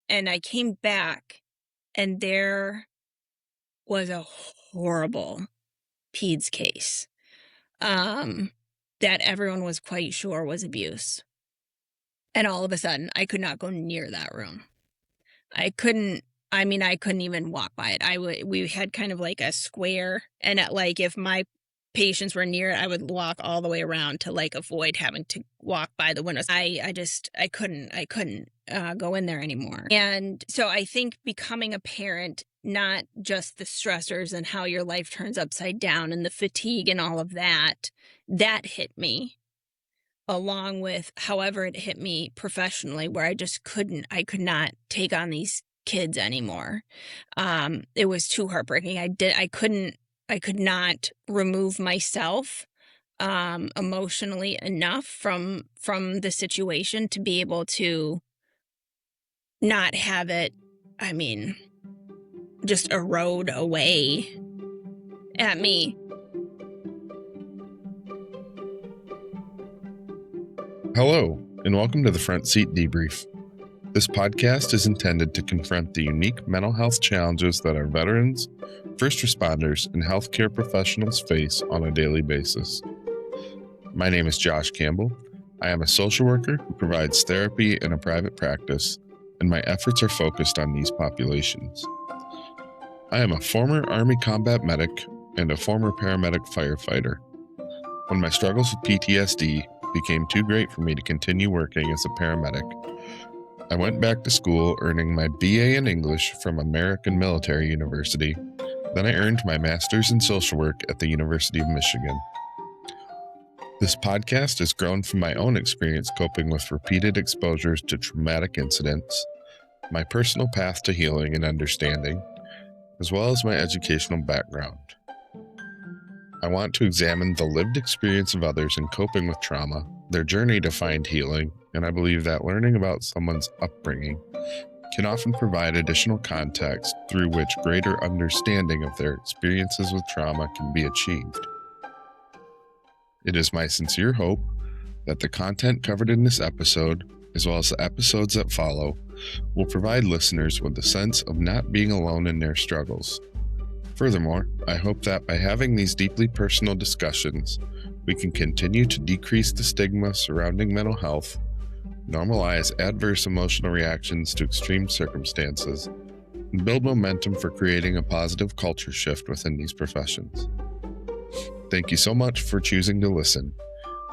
And I came back, and there was a horrible PEDS case, um, that everyone was quite sure was abuse. And all of a sudden, I could not go near that room. I couldn't I mean, I couldn't even walk by it. We had kind of like a square, and if my patients were near it, I would walk all the way around to, avoid having to walk by the windows. I couldn't go in there anymore. And so I think becoming a parent, not just the stressors and how your life turns upside down and the fatigue and all of that, that hit me, along with however it hit me professionally, where I could not take on these kids anymore. It was too heartbreaking. I could not remove myself emotionally enough from the situation to be able to not have it, I mean, just erode away at me. Hello, and welcome to the Front Seat Debrief. This podcast is intended to confront the unique mental health challenges that our veterans, first responders, and healthcare professionals face on a daily basis. My name is Josh Campbell. I am a social worker who provides therapy in a private practice, and my efforts are focused on these populations. I am a former Army combat medic and a former paramedic firefighter. When my struggles with PTSD became too great for me to continue working as a paramedic, I went back to school earning my BA in English from American Military University. Then I earned my master's in social work at the University of Michigan. This podcast has grown from my own experience coping with repeated exposures to traumatic incidents, my personal path to healing and understanding, as well as my educational background. I want to examine the lived experience of others in coping with trauma, their journey to find healing, and I believe that learning about someone's upbringing can often provide additional context through which greater understanding of their experiences with trauma can be achieved. It is my sincere hope that the content covered in this episode, as well as the episodes that follow, will provide listeners with a sense of not being alone in their struggles. Furthermore, I hope that by having these deeply personal discussions, we can continue to decrease the stigma surrounding mental health, normalize adverse emotional reactions to extreme circumstances, and build momentum for creating a positive culture shift within these professions. Thank you so much for choosing to listen.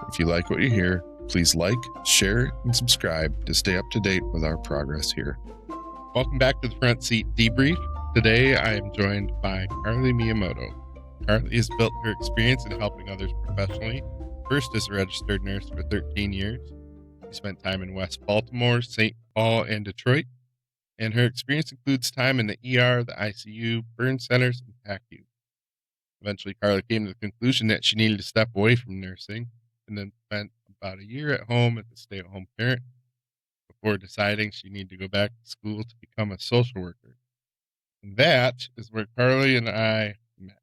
If you like what you hear, please like, share, and subscribe to stay up to date with our progress here. Welcome back to the Front Seat Debrief. Today, I am joined by Carly Miyamoto. Carly has built her experience in helping others professionally, first as a registered nurse for 13 years. She spent time in West Baltimore, St. Paul, and Detroit, and her experience includes time in the ER, the ICU, burn centers, and PACU. Eventually, Carly came to the conclusion that she needed to step away from nursing, and then spent about a year at home as a stay-at-home parent before deciding she needed to go back to school to become a social worker. And that is where Carly and I met.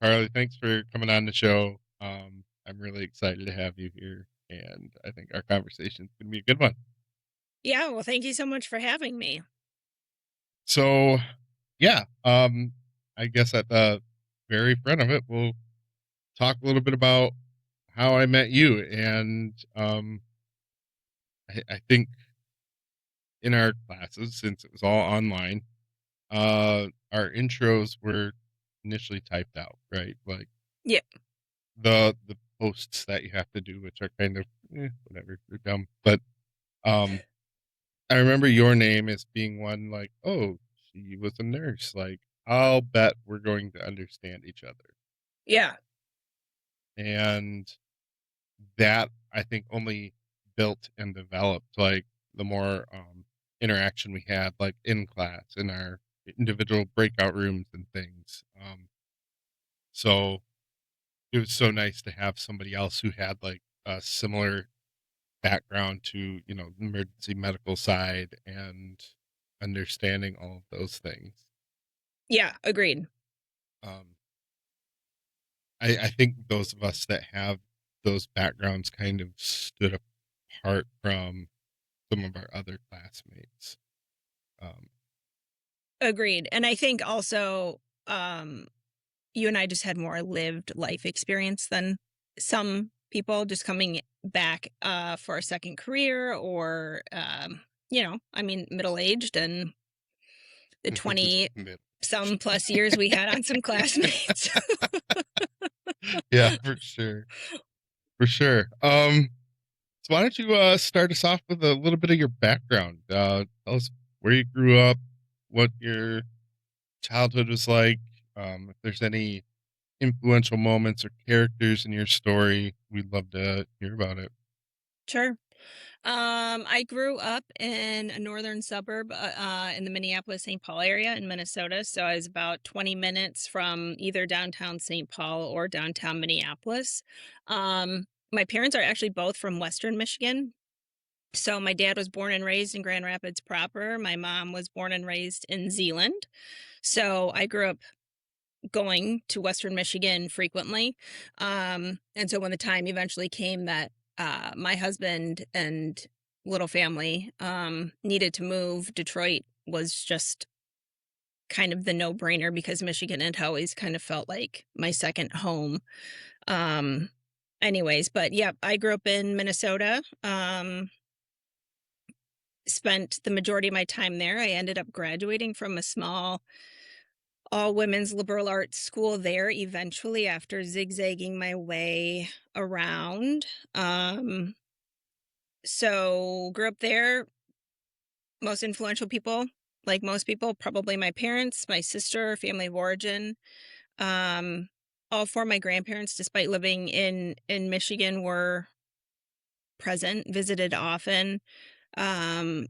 Carly, thanks for coming on the show. I'm really excited to have you here, and I think our conversation is going to be a good one. Yeah, well, thank you so much for having me. So, yeah, I guess at the very front of it, we'll talk a little bit about how I met you. And I think in our classes, since it was all online, our intros were initially typed out, right? Like Yeah. the posts that you have to do, which are kind of whatever, they're dumb. But I remember your name as being one like, oh, she was a nurse. Like, I'll bet we're going to understand each other. Yeah. And that I think only built and developed like the more interaction we had like in class in our individual breakout rooms and things. So it was so nice to have somebody else who had like a similar background to, you know, emergency medical side and understanding all of those things. Yeah, agreed. Um, I think those of us that have those backgrounds kind of stood apart from some of our other classmates. Um, Agreed. And I think also, you and I just had more lived life experience than some people just coming back for a second career or, I mean, middle aged and the 20 mid- some plus years we had on some classmates. yeah, for sure, for sure. So why don't you start us off with a little bit of your background? Tell us where you grew up, what your childhood was like. If there's any influential moments or characters in your story, we'd love to hear about it. Sure. I grew up in a northern suburb in the Minneapolis St. Paul area in Minnesota. So I was about 20 minutes from either downtown St. Paul or downtown Minneapolis. My parents are actually both from Western Michigan. So my dad was born and raised in Grand Rapids proper. My mom was born and raised in Zeeland. So I grew up going to Western Michigan frequently. And so when the time eventually came that my husband and little family needed to move, Detroit was just kind of the no brainer because Michigan had always kind of felt like my second home. Um, anyways, but yeah, I grew up in Minnesota. Spent the majority of my time there. I ended up graduating from a small all women's liberal arts school there eventually after zigzagging my way around. So grew up there. Most influential people, like most people, probably my parents, my sister, family of origin. Um, all four of my grandparents, despite living in Michigan, were present, visited often. Um,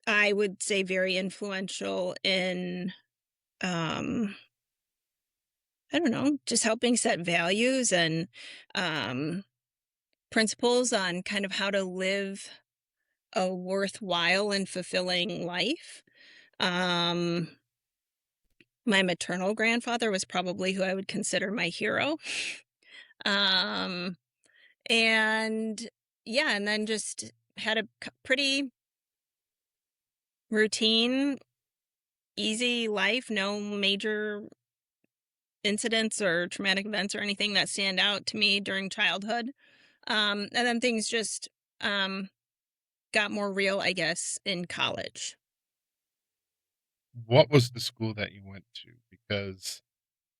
I would say very influential in um I don't know, just helping set values and um, principles on kind of how to live a worthwhile and fulfilling life. Um, my maternal grandfather was probably who I would consider my hero. Um, and yeah, and then just had a pretty routine, easy life, no major incidents or traumatic events or anything that stand out to me during childhood. And then things just um, got more real, I guess, in college. What was the school that you went to? Because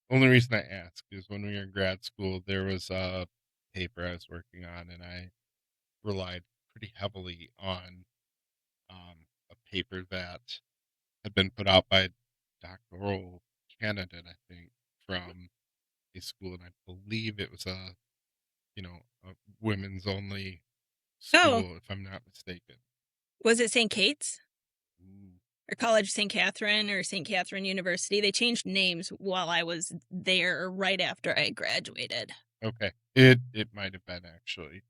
only reason I ask is when we were in grad school, there was a paper I was working on, and I relied pretty heavily on a paper that had been put out by a doctoral candidate, I think, from a school, and I believe it was a women's only Oh, school, if I'm not mistaken. was it St. Kate's Ooh, or College St. Catherine or St. Catherine University? They changed names while I was there right after I graduated. okay, it might have been actually.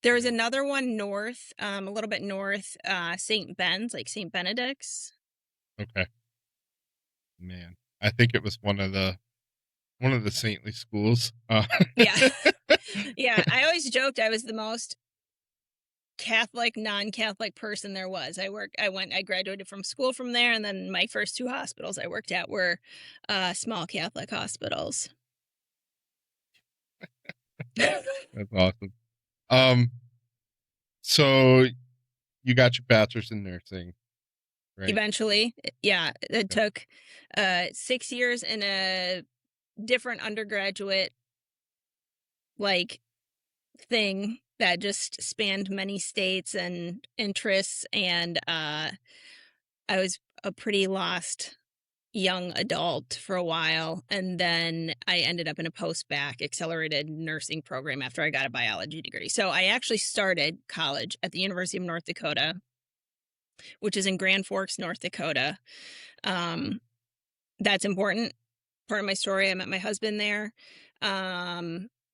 There was Man, another one north, a little bit north, St. Ben's, like St. Benedict's. okay, man, I think it was one of the saintly schools. Yeah. Yeah. I always joked I was the most Catholic, non-Catholic person there was. I graduated from school from there, and then my first two hospitals I worked at were small Catholic hospitals. That's awesome. Um, so you got your bachelor's in nursing, right? Eventually, yeah, it Okay. took 6 years in a different undergraduate like thing that just spanned many states and interests, and I was a pretty lost young adult for a while, and then I ended up in a post-bac accelerated nursing program after I got a biology degree. So I actually started college at the University of North Dakota, which is in Grand Forks, North Dakota. Um, that's important. Part of my story, I met my husband there.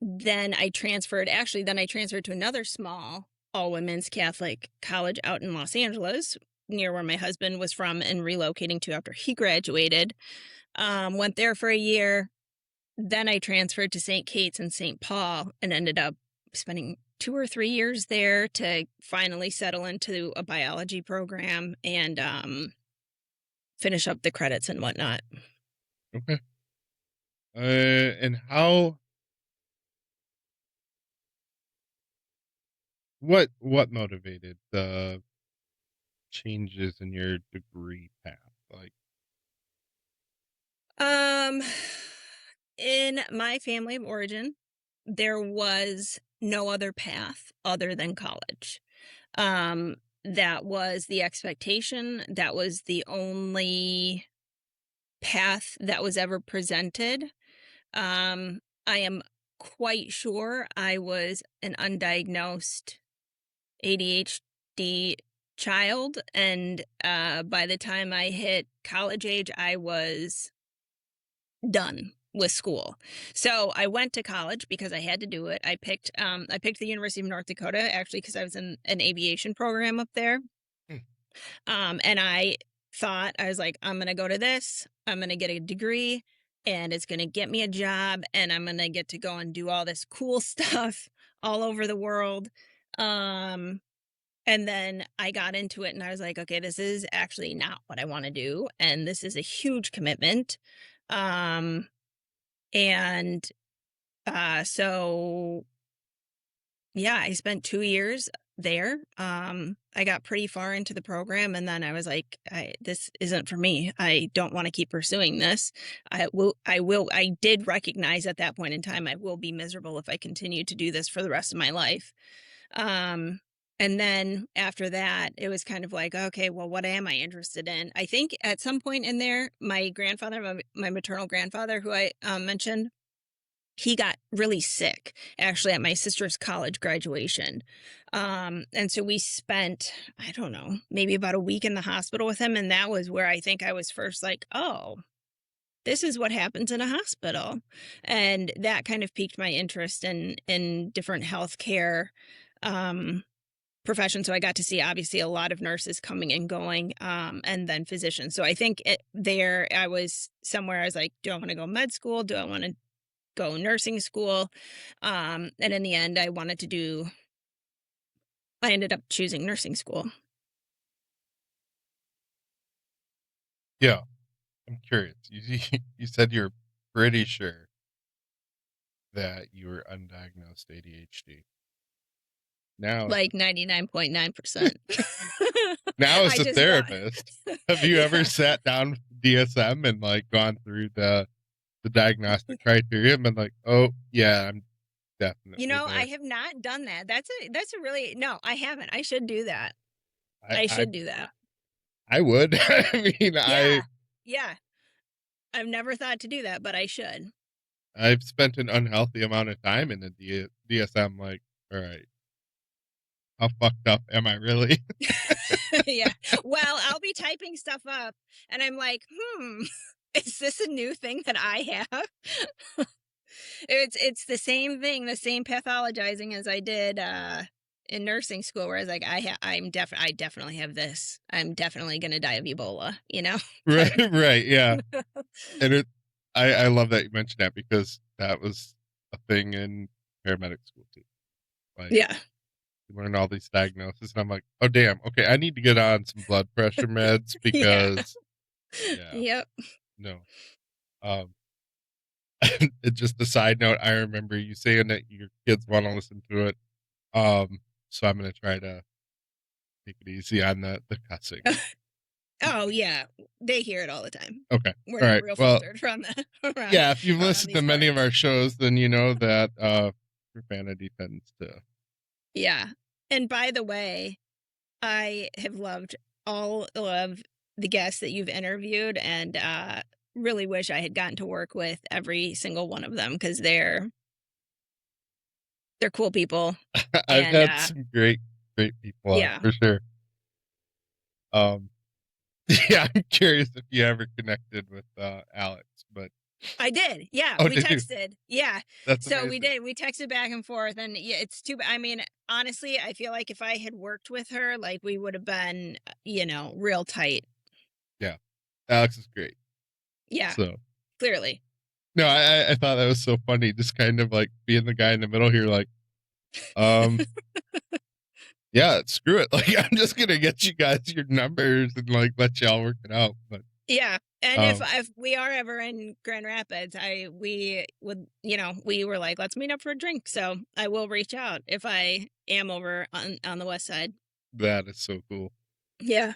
Then I transferred to another small all women's Catholic college out in Los Angeles, near where my husband was from and relocating to after he graduated. Went there for a year. Then I transferred to St. Kate's and St. Paul and ended up spending 2 or 3 years there to finally settle into a biology program and finish up the credits and whatnot. Okay. And what motivated the changes in your degree path? Like, Um, in my family of origin, there was no other path other than college. Um, that was the expectation. That was the only path that was ever presented. I am quite sure I was an undiagnosed ADHD child, and by the time I hit college age, I was done with school. So I went to college because I had to do it. I picked the University of North Dakota actually because I was in an aviation program up there. hmm, And I thought, I was like, I'm going to go to this, I'm going to get a degree, and it's going to get me a job, and I'm going to get to go and do all this cool stuff all over the world. Um, and then I got into it and I was like, okay, this is actually not what I want to do. And this is a huge commitment. Um, and so yeah, I spent 2 years there. I got pretty far into the program and then I was like, this isn't for me. I don't want to keep pursuing this. I did recognize at that point in time, I will be miserable if I continue to do this for the rest of my life. Um, and then after that, it was kind of like, okay, well, what am I interested in? I think at some point in there, my grandfather, my maternal grandfather, who I mentioned, he got really sick actually at my sister's college graduation. And so we spent, I don't know, maybe about a week in the hospital with him. And that was where I think I was first like, oh, this is what happens in a hospital. And that kind of piqued my interest in different healthcare um, professions. So I got to see obviously a lot of nurses coming and going, and then physicians. So I think there I was somewhere I was like, do I want to go med school? Do I want to go nursing school? And in the end, I ended up choosing nursing school. yeah, I'm curious. You said you're pretty sure that you were undiagnosed ADHD. Now, Like 99.9%. now as I a just thought, therapist, have you ever yeah. sat down with DSM and like gone through the diagnostic criteria and been like, oh yeah, I'm definitely I there. have not done that. That's a really, no, I haven't. I should do that. I I I should do that. I would. I mean, Yeah. Yeah. I've never thought to do that, but I should. I've spent an unhealthy amount of time in the DSM. Like, all right, how fucked up am I really? Yeah. Well, I'll be typing stuff up and I'm like, is this a new thing that I have? It's the same thing, the same pathologizing as I did in nursing school where I was like, I definitely have this. I'm definitely gonna die of Ebola, Right, type. right, yeah. And I love that you mentioned that because that was a thing in paramedic school too. Like, Yeah. you learn all these diagnoses, and I'm like, oh damn, okay, I need to get on some blood pressure meds Yeah. because, yeah, Yep. no. Um, just a side note, I remember you saying that your kids want to listen to it. So I'm gonna try to take it easy on the cussing. Oh yeah. They hear it all the time. Okay, We're all not right. real Well, filtered around that yeah, if you've around listened to these many of our parts. shows, then you know that profanity tends to. Yeah. And by the way, I have loved all of the guests that you've interviewed and really wish I had gotten to work with every single one of them because they're cool people. I've And had some great people on yeah, for sure. Um, yeah, I'm curious if you ever connected with Alex, but I did. Yeah, oh, we did you? texted. Yeah. That's So we amazing. did. We texted back and forth and yeah, it's too I mean, honestly, I feel like if I had worked with her, like we would have been, real tight. Yeah, Alex is great. Yeah, So clearly. no, I thought that was so funny, just kind of like being the guy in the middle here, like, Um, yeah, screw it. Like, I'm just gonna get you guys your numbers and like let y'all work it out. But Yeah, and if um, if we are ever in Grand Rapids, I we would we were like, "Let's meet up for a drink," so I will reach out if I am over on the west side. that is so cool. Yeah.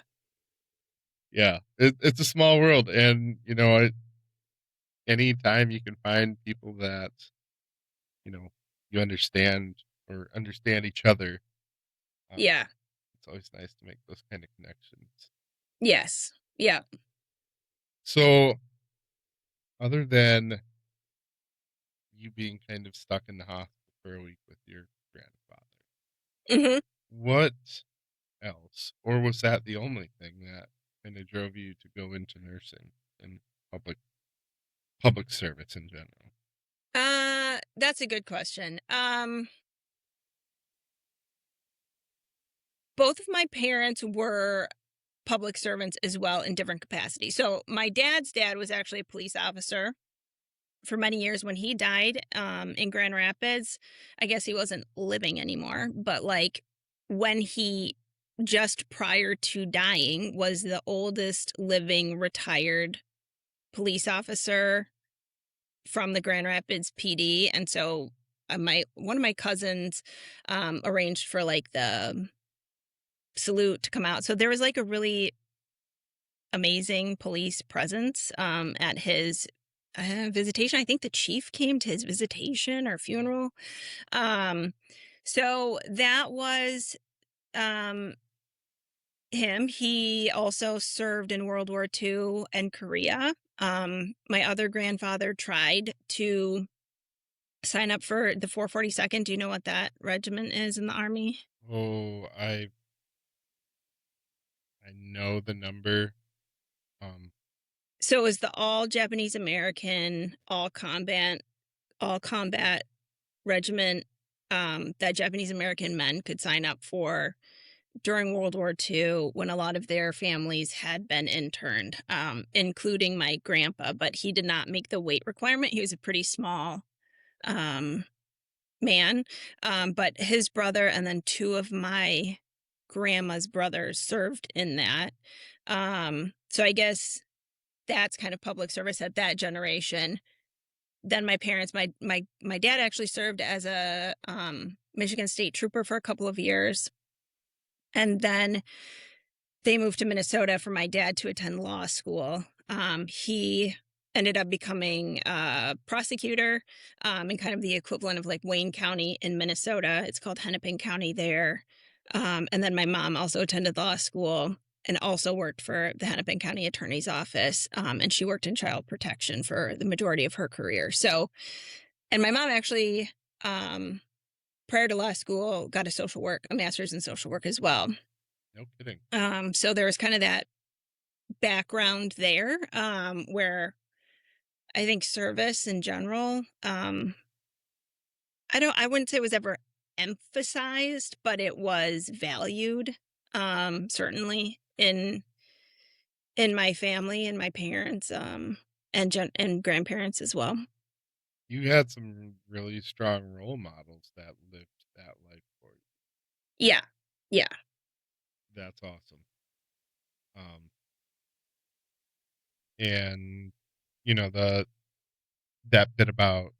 Yeah, it's a small world, and anytime you can find people that you know you understand or understand each other, uh, Yeah. it's always nice to make those kind of connections. Yes. Yeah. So, other than you being kind of stuck in the hospital for a week with your grandfather, Mhm. what else, or was that the only thing that kind of drove you to go into nursing and public public service in general? That's a good question. Both of my parents were public servants as well in different capacities. So my dad's dad was actually a police officer for many years. When he died in Grand Rapids, I guess he wasn't living anymore, but like when he just prior to dying was the oldest living retired police officer from the Grand Rapids PD. And so my one of my cousins arranged for like the salute to come out. So there was like a really amazing police presence at his visitation. I think the chief came to his visitation or funeral. Um, so that was um, him. He also served in World War II and Korea. My other grandfather tried to sign up for the 442nd. Do you know what that regiment is in the Army? Oh, I know the number. Um, So it was the all Japanese American, all combat regiment that Japanese American men could sign up for during World War II when a lot of their families had been interned, including my grandpa. But he did not make the weight requirement. He was a pretty small um, man. But his brother and then two of my grandma's brothers served in that. So I guess that's kind of public service at that generation. Then my parents, my dad actually served as a Michigan State trooper for a couple of years, and then they moved to Minnesota for my dad to attend law school. He ended up becoming a prosecutor in kind of the equivalent of like Wayne County in Minnesota. It's called Hennepin County there. And then my mom also attended law school and also worked for the Hennepin County Attorney's Office. And she worked in child protection for the majority of her career. So, and my mom actually, um, prior to law school, got a master's in social work as well. no kidding. So there was kind of that background there, where I think service in general, I wouldn't say it was ever emphasized, but it was valued, certainly in my family and my parents, and grandparents as well. You had some really strong role models that lived that life for you. Yeah. Yeah. That's awesome. Um, and the that bit about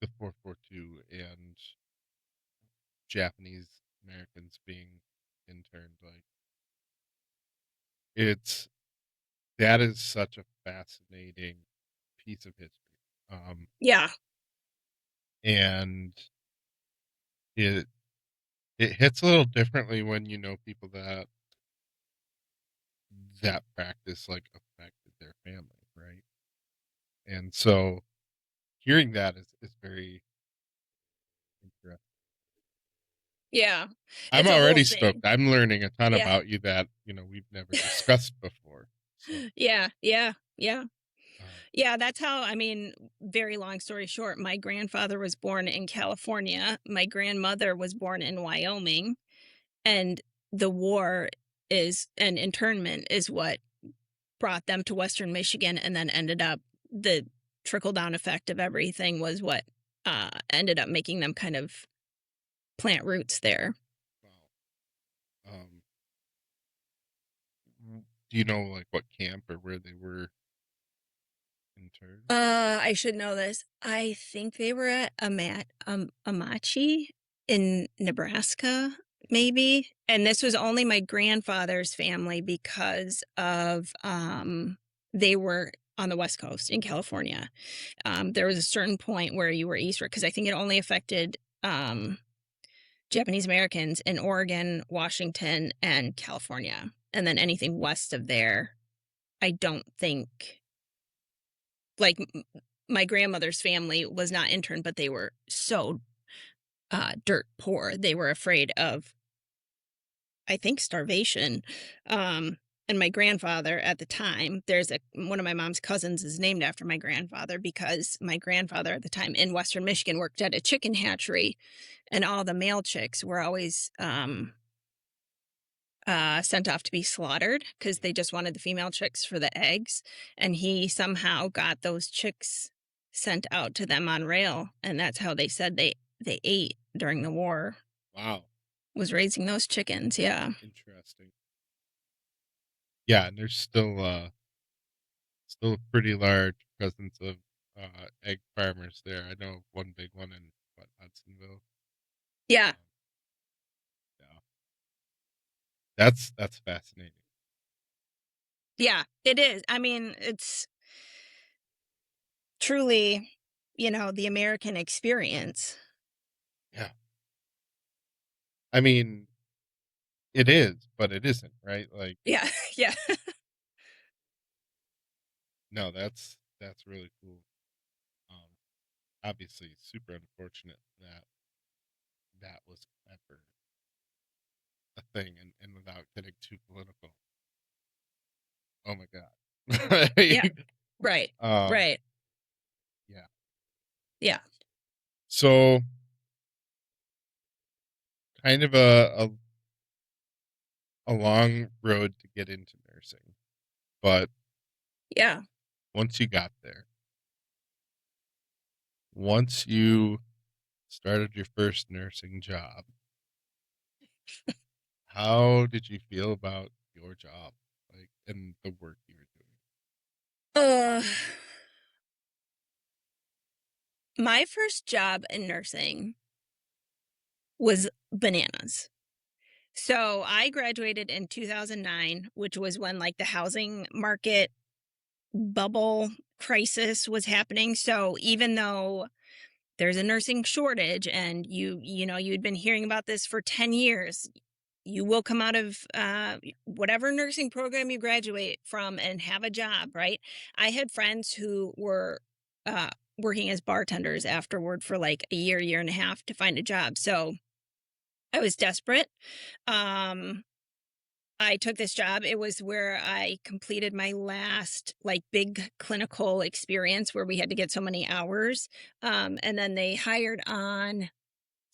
the 442 and Japanese Americans being interned, like it's that is such a fascinating piece of history. Um, Yeah. and it it hits a little differently when you know people that practice like affected their family, right? And so hearing that is very interesting. Yeah. I'm It's a whole already stoked. thing. I'm learning a ton Yeah. about you that we've never discussed before. So Yeah. Yeah. Yeah. um, Yeah, that's how I mean, very long story short, my grandfather was born in California, my grandmother was born in Wyoming, and the war is and internment is what brought them to Western Michigan and then ended up the trickle down effect of everything was what ended up making them kind of plant roots there. Wow. Um, do you know like what camp or where they were interred? I should know this. I think they were at Amachi in Nebraska, maybe. And this was only my grandfather's family because of they were on the West Coast in California. There was a certain point where you were eastward because I think it only affected Japanese Americans in Oregon, Washington, and California. And then anything west of there, I don't think like my grandmother's family was not interned, but they were so dirt poor. They were afraid of, I think, starvation. And my grandfather at the time, there's one of my mom's cousins is named after my grandfather because my grandfather at the time in Western Michigan worked at a chicken hatchery, and all the male chicks were always sent off to be slaughtered because they just wanted the female chicks for the eggs. And he somehow got those chicks sent out to them on rail. And that's how they said they ate during the war, Wow, was raising those chickens. Yeah. interesting. Yeah, and there's still a pretty large presence of egg farmers there. I know of one big one in what, Hudsonville. Yeah. Um, yeah, that's fascinating. Yeah. It is. I mean, it's truly, the American experience. Yeah, I mean it is, but it isn't, right? Like, Yeah. Yeah. no, that's really cool. Um, Obviously, super unfortunate that that was ever a thing, and without getting too political. Oh my god. Yeah. Right. um, Right. yeah. Yeah. So kind of a long road to get into nursing, but Yeah. once you got there, once you started your first nursing job, how did you feel about your job, like, and the work you were doing? Uh, my first job in nursing was bananas. So I graduated in 2009, which was when like the housing market bubble crisis was happening. So even though there's a nursing shortage and you'd been hearing about this for 10 years, you will come out of whatever nursing program you graduate from and have a job, right? I had friends who were uh, working as bartenders afterward for like a year and a half to find a job. So I was desperate. Um, I took this job. It was where I completed my last like big clinical experience where we had to get so many hours. And then they hired on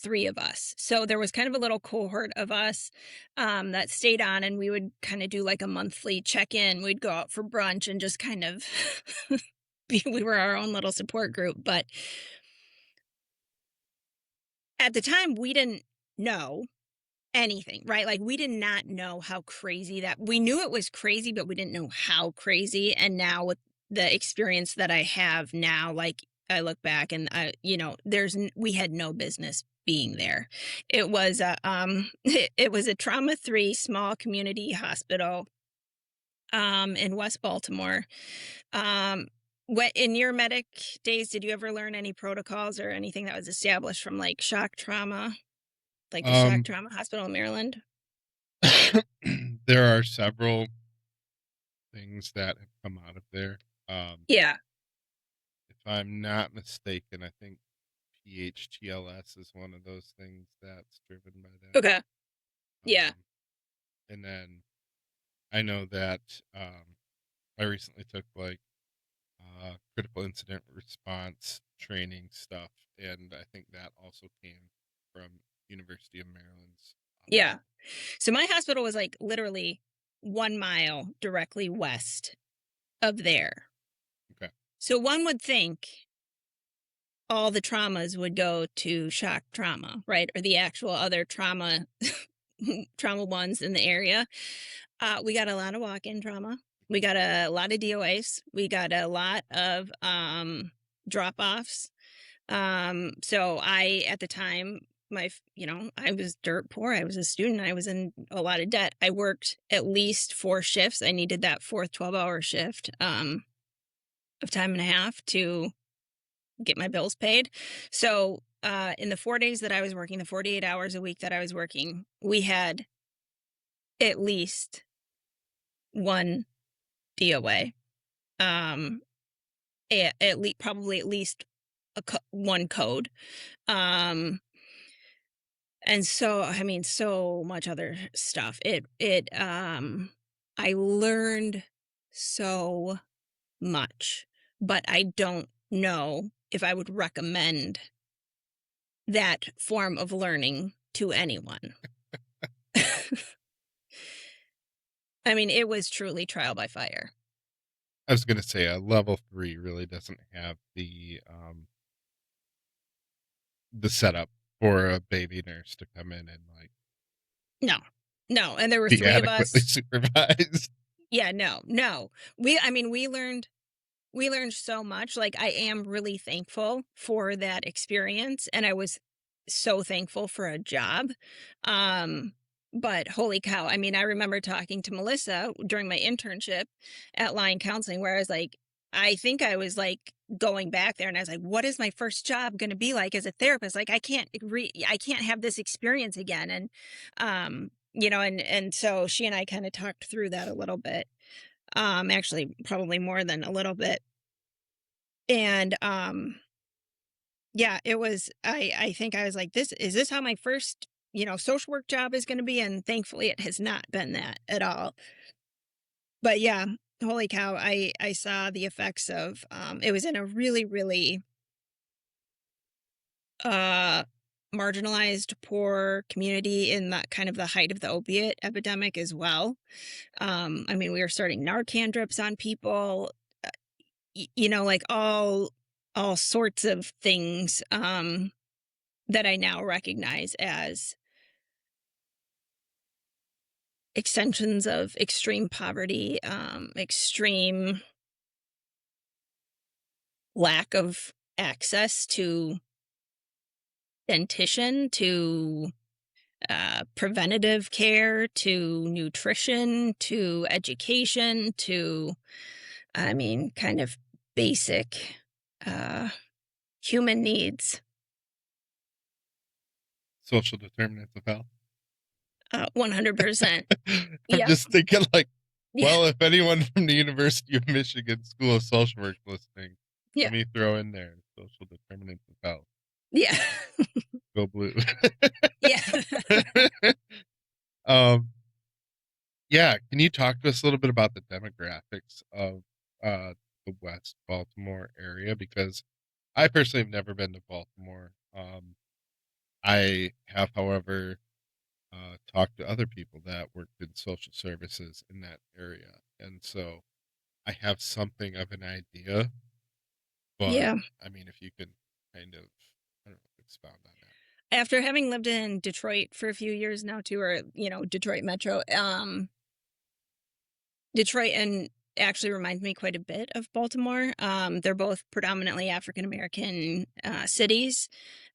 three of us. So there was kind of a little cohort of us that stayed on, and we would kind of do like a monthly check in. We'd go out for brunch and just kind of we were our own little support group. But at the time, we didn't know anything, right? Like we did not know how crazy that we knew it was crazy, but we didn't know how crazy. And now with the experience that I have now, like I look back and we had no business being there. It was a it was a trauma-3 small community hospital in West Baltimore. What in your medic days did you ever learn any protocols or anything that was established from like shock trauma, like the shock Um, trauma hospital in Maryland? there are several things that have come out of there. Um, Yeah. if I'm not mistaken, I think PHTLS is one of those things that's driven by that. Okay. Yeah. Um, and then I know that I recently took like critical incident response training stuff, and I think that also came from University of Maryland's. Yeah. So my hospital was like literally 1 mile directly west of there. Okay. So one would think all the traumas would go to shock trauma, right? Or the actual other trauma trauma ones in the area. We got a lot of walk-in trauma. We got a lot of DOAs. We got a lot of drop-offs. So I at the time I was dirt poor. I was a student. I was in a lot of debt. I worked at least 4 shifts. I needed that fourth 12-hour shift of time and a half to get my bills paid. So, in the 4 days that I was working, the 48 hours a week that I was working, we had at least 1 DOA. Um, probably at least 1 code. Um, and so, I mean, so much other stuff. I learned so much, but I don't know if I would recommend that form of learning to anyone. I mean, it was truly trial by fire. I was gonna say a level 3 really doesn't have the setup for a baby nurse to come in and, like, No, no, and there were be 3 of adequately us. supervised. Yeah, no, no. I mean, we learned so much. Like, I am really thankful for that experience, and I was so thankful for a job. Um, but holy cow, I mean, I remember talking to Melissa during my internship at Line Counseling where I was like, I think I was like going back there and I was like, what is my first job going to be like as a therapist? Like, I can't have this experience again. And, and so she and I kind of talked through that a little bit. Actually probably more than a little bit. And, yeah, it was I think I was like, "This how my first, social work job is gonna be?" And thankfully, it has not been that at all. But yeah, holy cow, I saw the effects of, it was in a really, really, uh, marginalized, poor community in that kind of the height of the opiate epidemic as well. I mean, we were starting Narcan drips on people, like all sorts of things, that I now recognize as extensions of extreme poverty, extreme lack of access to dentition, to preventative care, to nutrition, to education, to, I mean, kind of basic uh, human needs. Social determinants of health. 100%. I'm Yep. just thinking like, Yeah. well, if anyone from the University of Michigan School of Social Work listening, Yeah. let me throw in there social determinants of health. Yeah. Go blue. Yeah. um, yeah, can you talk to us a little bit about the demographics of the West Baltimore area? Because I personally have never been to Baltimore. I have, however, talked to other people that worked in social services in that area, and so I have something of an idea. But Yeah. I mean, if you can kind of, I don't know, expound on that. After having lived in Detroit for a few years now too, or, Detroit Metro, Detroit and actually reminds me quite a bit of Baltimore. They're both predominantly African American cities.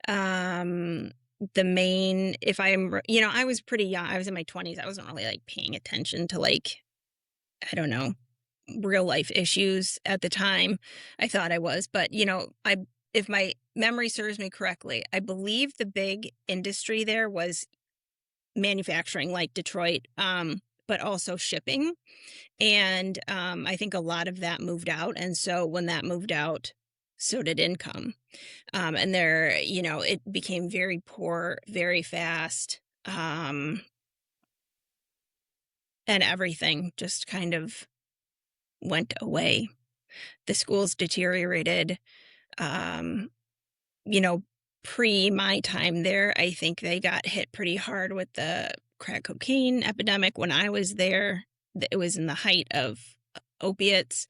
Um, the main, if I'm, I was pretty young. I was in my 20s. I wasn't really like paying attention to like, I don't know, real life issues at the time. I thought I was, but if my memory serves me correctly, I believe the big industry there was manufacturing, like Detroit, but also shipping. And, I think a lot of that moved out, and so when that moved out, so did income. And it became very poor very fast, and everything just kind of went away. The schools deteriorated, um, you know, pre my time there, I think they got hit pretty hard with the crack cocaine epidemic when I was there. It was in the height of opiates.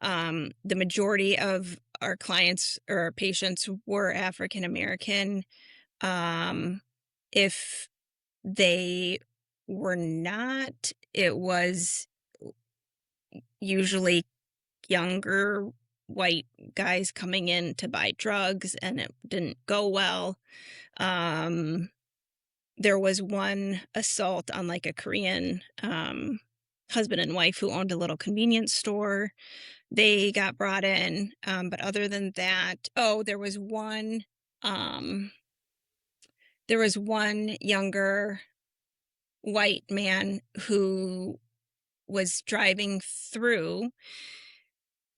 The majority of our clients or our patients were African American. Um, if they were not, it was usually younger white guys coming in to buy drugs, and it didn't go well. Um, there was one assault on like a Korean husband and wife who owned a little convenience store. They got brought in, but other than that, oh, um, there was one younger white man who was driving through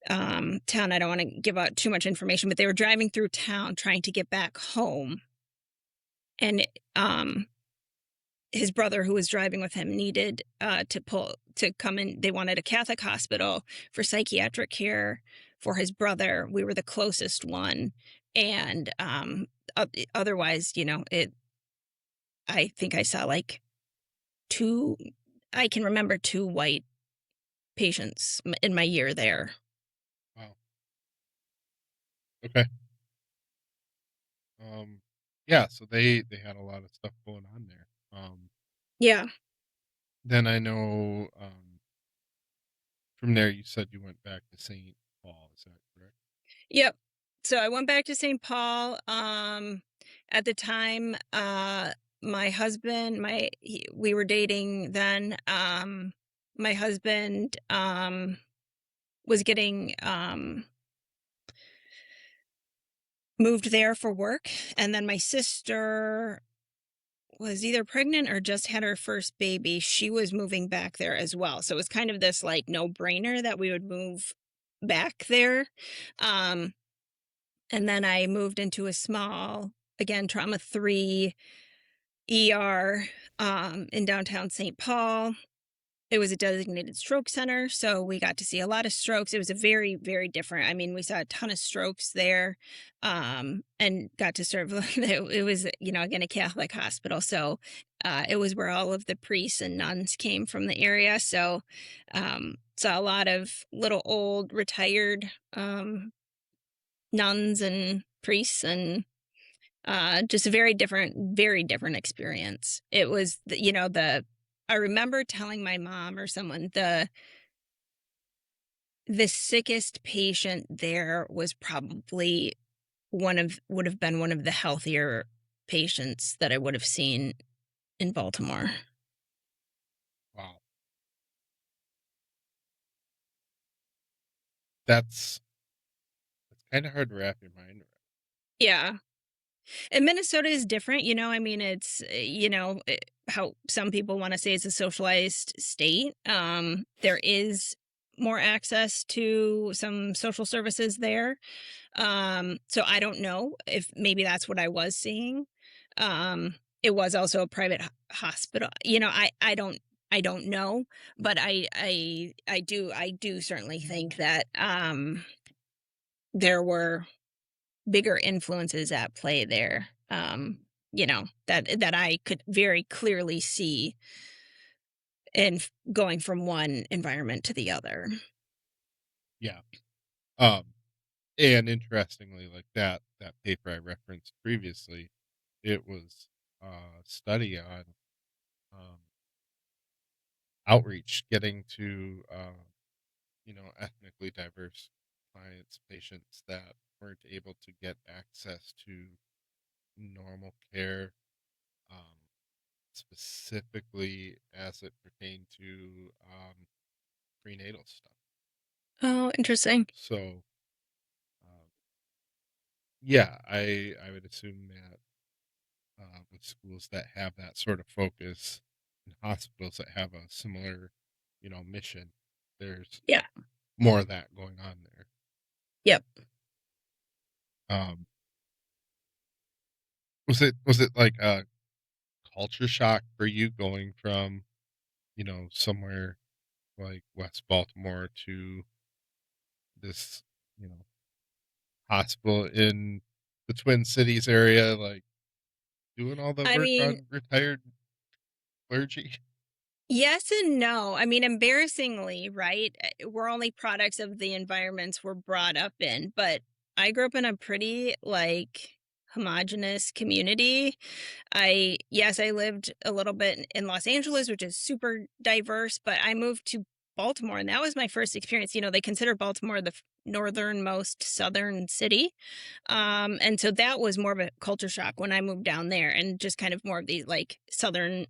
town. I don't want to give out too much information, but they were driving through town trying to get back home, and his brother who was driving with him needed to come in. They wanted a Catholic hospital for psychiatric care for his brother. We were the closest one, and otherwise, it. I think I saw like two. I can remember two white patients in my year there. Wow. Okay. Yeah, so they had a lot of stuff going on there. Yeah. Then I know, from there you said you went back to St. Paul, is that correct? Yep. So I went back to St. Paul. At the time, my husband, we were dating then. My husband was getting moved there for work, and then my sister was either pregnant or just had her first baby. She was moving back there as well, so it was kind of this like no brainer that we would move back there. Um, And then I moved into a small, again, trauma 3 ER in downtown St. Paul. It was a designated stroke center, so we got to see a lot of strokes. It was a very, very different. I mean, we saw a ton of strokes there, and got to serve. It was, again, a Catholic hospital, so it was where all of the priests and nuns came from the area. So saw a lot of little old retired nuns and priests, and just a very different experience. It was the I remember telling my mom or someone the sickest patient there was probably would have been one of the healthier patients that I would have seen in Baltimore. Wow. That's kinda hard to wrap your mind around. Yeah. And Minnesota is different, I mean, it's, how some people want to say it's a socialized state. There is more access to some social services there. So I don't know if maybe that's what I was seeing. It was also a private hospital. I don't know, but I do certainly think that there were bigger influences at play there. That I could very clearly see in going from one environment to the other. Yeah. Um, and interestingly, like that paper I referenced previously, it was a study on, um, outreach, getting to, ethnically diverse clients, patients that weren't able to get access to normal care, um, specifically as it pertained to, prenatal stuff. Oh, interesting. So, um, yeah, I would assume that, with schools that have that sort of focus and hospitals that have a similar, mission, there's Yeah. more of that going on there. Yep. Um, was it like a culture shock for you going from, somewhere like West Baltimore to this, you know, hospital in the Twin Cities area, like doing all the I work mean, on retired clergy? yes and no. I mean, embarrassingly, right? We're only products of the environments we're brought up in, but I grew up in a pretty, like, homogenous community. I lived a little bit in Los Angeles, which is super diverse, but I moved to Baltimore, and that was my first experience. They consider Baltimore the northernmost southern city. And so that was more of a culture shock when I moved down there, and just kind of more of these, like, southern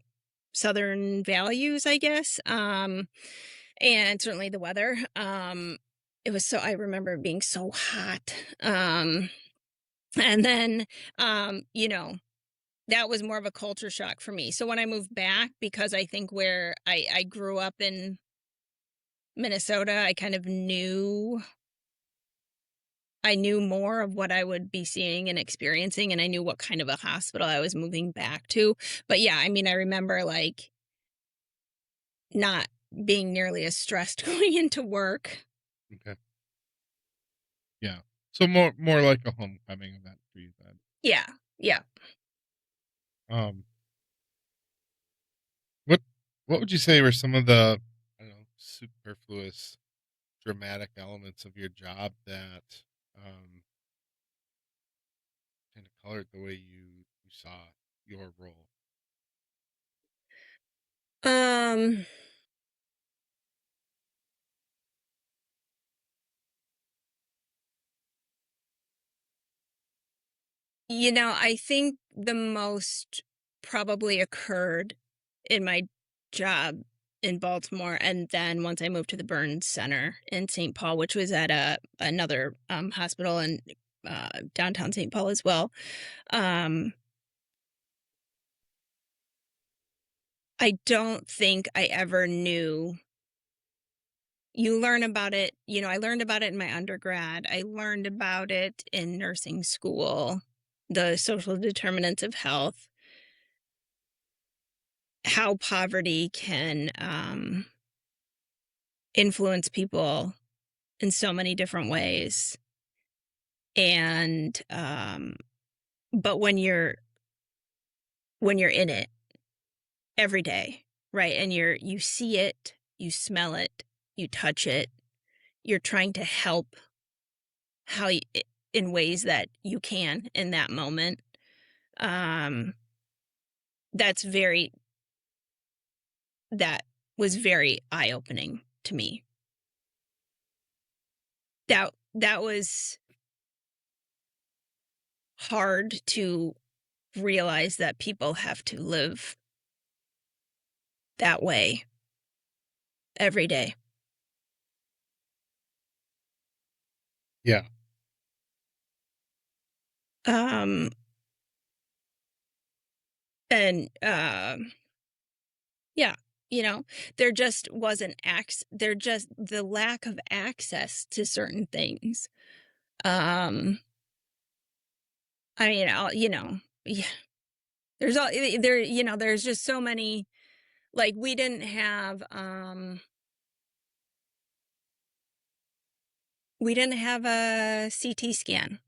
values, I guess. And certainly the weather. I remember it being so hot. And then, um, you know, that was more of a culture shock for me. So when I moved back, because I think where I grew up in Minnesota, I knew more of what I would be seeing and experiencing, and I knew what kind of a hospital I was moving back to. But yeah, I mean, I remember, like, not being nearly as stressed going into work. Okay. Yeah. So more like a homecoming event for you then. Yeah. Yeah. Um, what what would you say were some of the, I don't know, superfluous dramatic elements of your job that um kind of colored the way you saw your role? Um, I think the most probably occurred in my job in Baltimore, and then once I moved to the Burns Center in St. Paul, which was at another hospital in downtown St. Paul as well. Um, I don't think I ever knew. You learn about it. I learned about it in my undergrad. I learned about it in nursing school, the social determinants of health, how poverty can influence people in so many different ways. And but when you're in it every day, right? And you see it, you smell it, you touch it, you're trying to help in ways that you can in that moment. Um that's very that was very eye-opening to me. That was hard to realize, that people have to live that way every day. Yeah. Um, and yeah, you know, there just wasn't there just the lack of access to certain things. Um, I mean, yeah, there's just so many. Like, we didn't have a CT scan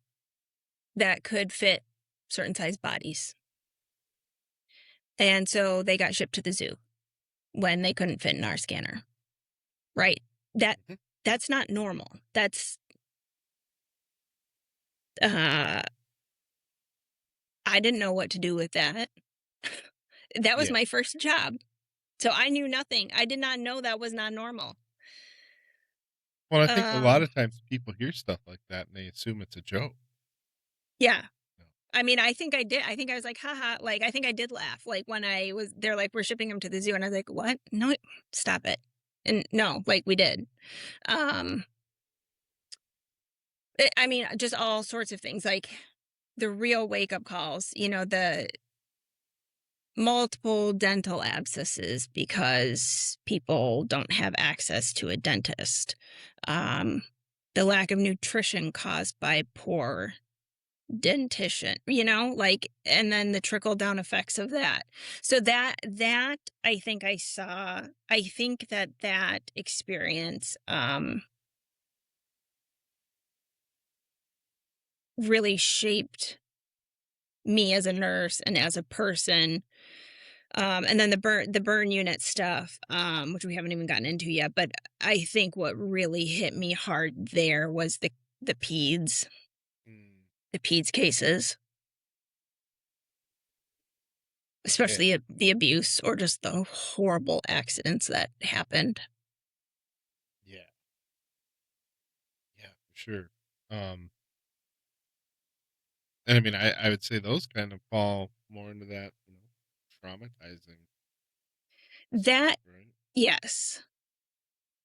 that could fit certain size bodies. And so they got shipped to the zoo when they couldn't fit in our scanner, right? That Mhm. that's not normal. Uh I didn't know what to do with that. That was Yeah. my first job. So I knew nothing. I did not know that was not normal. Well, I think a lot Um of times people hear stuff like that and they assume it's a joke. yeah. No. I mean, I think I did. I think I was like, haha. Like, I think I did laugh. Like, they're like, we're shipping him to the zoo. And I was like, what? No, stop it. And no, like, we did. Um, I mean, just all sorts of things, like the real wake up calls, the multiple dental abscesses because people don't have access to a dentist, um, the lack of nutrition caused by poor dentition, like, and then the trickle down effects of that. So that I think that experience really shaped me as a nurse and as a person. And then the burn unit stuff, which we haven't even gotten into yet, but I think what really hit me hard there was the peds. the peds cases, Yeah. especially the abuse or just the horrible accidents that happened. Yeah. Yeah, for sure. Um, and I mean, I would say those kind of fall more into that, traumatizing stuff, That right? yes.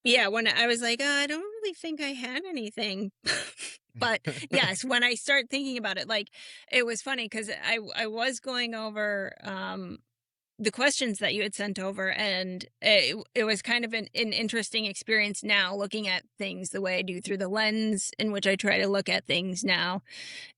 Yeah, when I was like, I don't really think I had anything." But, yes, when I start thinking about it, like, it was funny because I was going over, the questions that you had sent over, and it was kind of an interesting experience now looking at things the way I do through the lens in which I try to look at things now.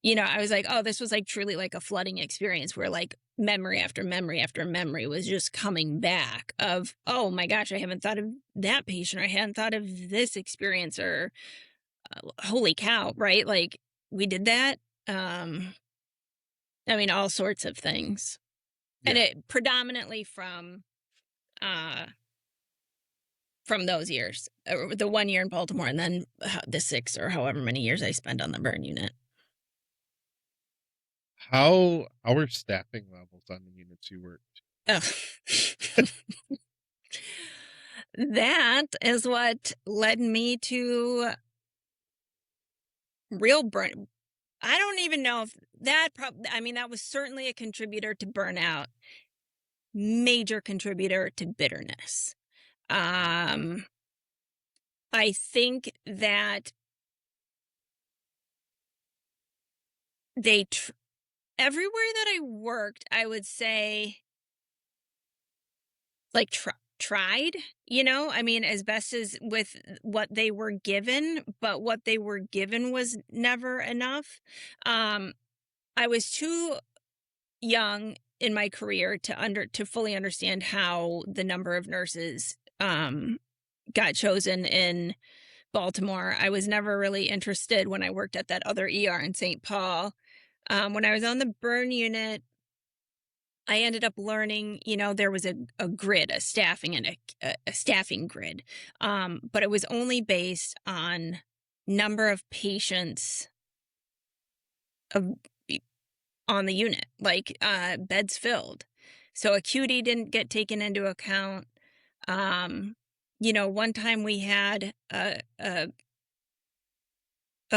I was like, "Oh, this was, like, truly like a flooding experience where, like, memory after memory after memory was just coming back of, oh my gosh, I haven't thought of that patient, or I hadn't thought of this experience, or holy cow," right? Like, we did that. Um, I mean, all sorts of things. And Yeah. it predominantly uh from those years, the 1 year in Baltimore, and then the 6 or however many years I spent on the burn unit. How are staffing levels on the units you worked? Ugh. That is what led me to real burn. I don't even know if I mean, that was certainly a contributor to burnout, major contributor to bitterness. Um, I think that they everywhere that I worked, I would say, like, tried, I mean, as best as with what they were given, but what they were given was never enough. Um, I was too young in my career to fully understand how the number of nurses, got chosen in Baltimore. I was never really interested when I worked at that other ER in St. Paul. When I was on the burn unit, I ended up learning, there was a grid, a staffing and a staffing grid. But it was only based on number of patients of on the unit, like beds filled. So acuity didn't get taken into account. Um, one time we had a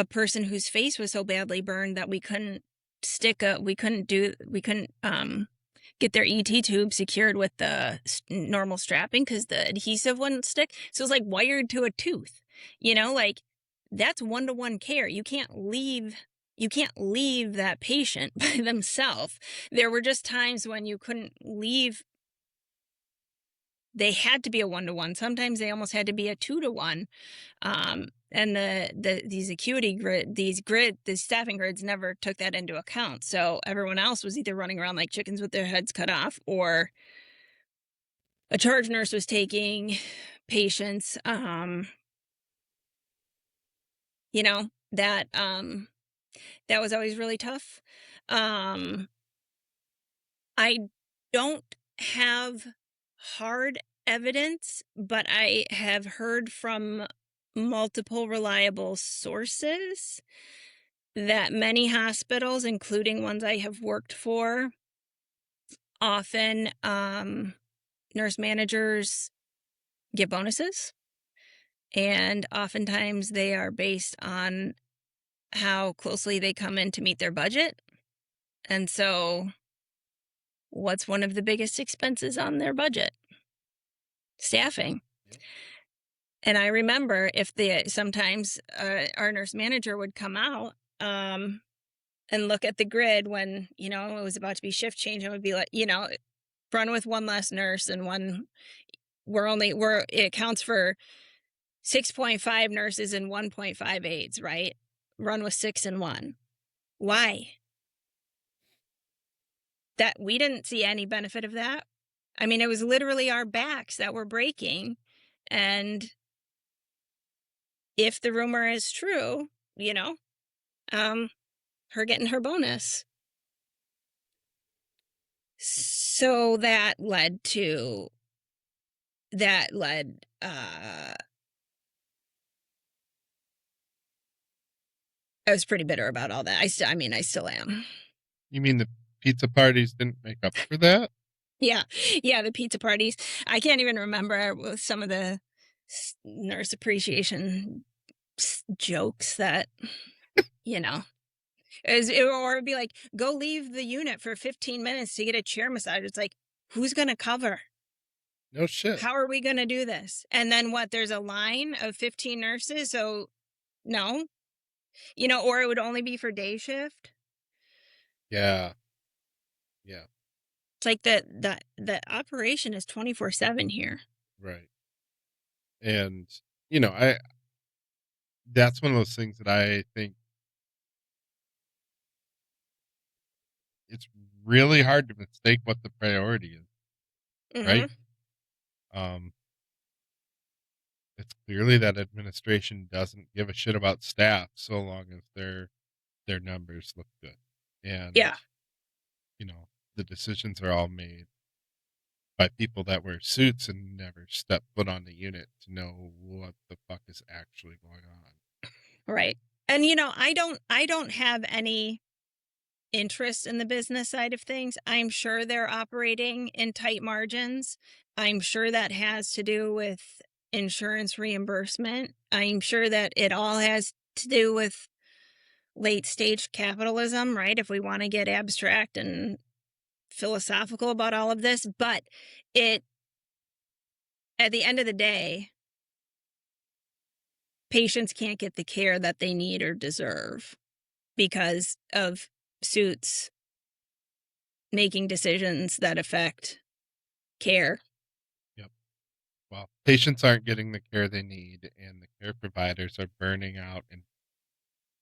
person whose face was so badly burned that we couldn't get their ET tube secured with the normal strapping because the adhesive wouldn't stick. So it was like wired to a tooth, like that's one-to-one care. You can't leave that patient by themselves. There were just times when you couldn't leave. They had to be a one-to-one. Sometimes they almost had to be a two-to-one. And these acuity these staffing grids never took that into account. So everyone else was either running around like chickens with their heads cut off, or a charge nurse was taking patients. You know, that was always really tough. Um, I don't have hard evidence, but I have heard from multiple reliable sources that many hospitals, including ones I have worked for, often nurse managers get bonuses, and oftentimes they are based on how closely they come in to meet their budget. And so, what's one of the biggest expenses on their budget? Staffing. Yeah. And I remember if the sometimes our nurse manager would come out and look at the grid when it was about to be shift change, and would be like, run with one less nurse, and one we're it counts for 6.5 nurses and 1.5 aides, right? Run with 6 and 1. Why? That we didn't see any benefit of that. I mean, it was literally our backs that were breaking, and if the rumor is true, um her getting her bonus. So that led I was pretty bitter about all that. I mean, I still am. You mean the pizza parties didn't make up for that? Yeah. Yeah, the pizza parties. I can't even remember with some of the nurse appreciation jokes that, you know, or it'd be like, go leave the unit for 15 minutes to get a chair massage. It's like, who's going to cover? No shit. How are we going to do this? And then what? There's a line of 15 nurses. So no, or it would only be for day shift. Yeah. Yeah. It's like the operation is 24/7 here. Right. And, I that's one of those things that I think it's really hard to mistake what the priority is, right? Mhm. Um, it's clearly that administration doesn't give a shit about staff so long as their numbers look good. And, Yeah. you know, the decisions are all made by people that wear suits and never step foot on the unit to know what the fuck is actually going on. Right. And I don't have any interest in the business side of things. I'm sure they're operating in tight margins. I'm sure that has to do with insurance reimbursement. I'm sure that it all has to do with late stage capitalism, right? If we want to get abstract and philosophical about all of this, but it at the end of the day, patients can't get the care that they need or deserve because of suits making decisions that affect care. Yep. Well, patients aren't getting the care they need, and the care providers are burning out and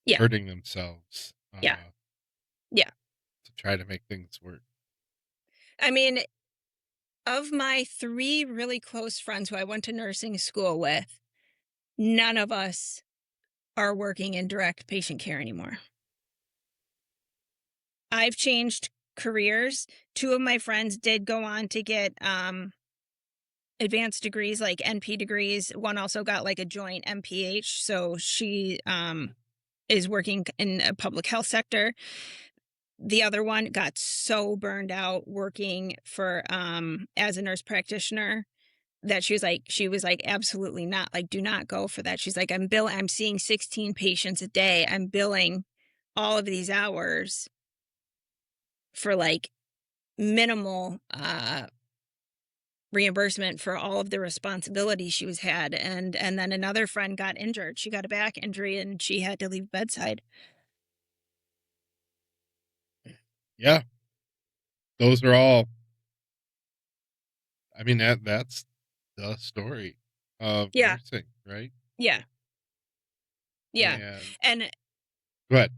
Yeah. hurting themselves Yeah. Yeah. to try to make things work. I mean, of my 3 really close friends who I went to nursing school with, none of us are working in direct patient care anymore. I've changed careers. 2 of my friends did go on to get, advanced degrees, like NP degrees. One also got, like, a joint MPH, so she, is working in a public health sector. The other one got so burned out working for, as a nurse practitioner that she was like, "Absolutely not, like, do not go for that." She's like, I'm seeing 16 patients a day. I'm billing all of these hours for, like, minimal, reimbursement for all of the responsibilities she was had, and then another friend got injured. She got a back injury, and she had to leave bedside. Yeah, those are all. I mean, that's the story of Yeah, nursing, right? yeah, yeah, And and go ahead.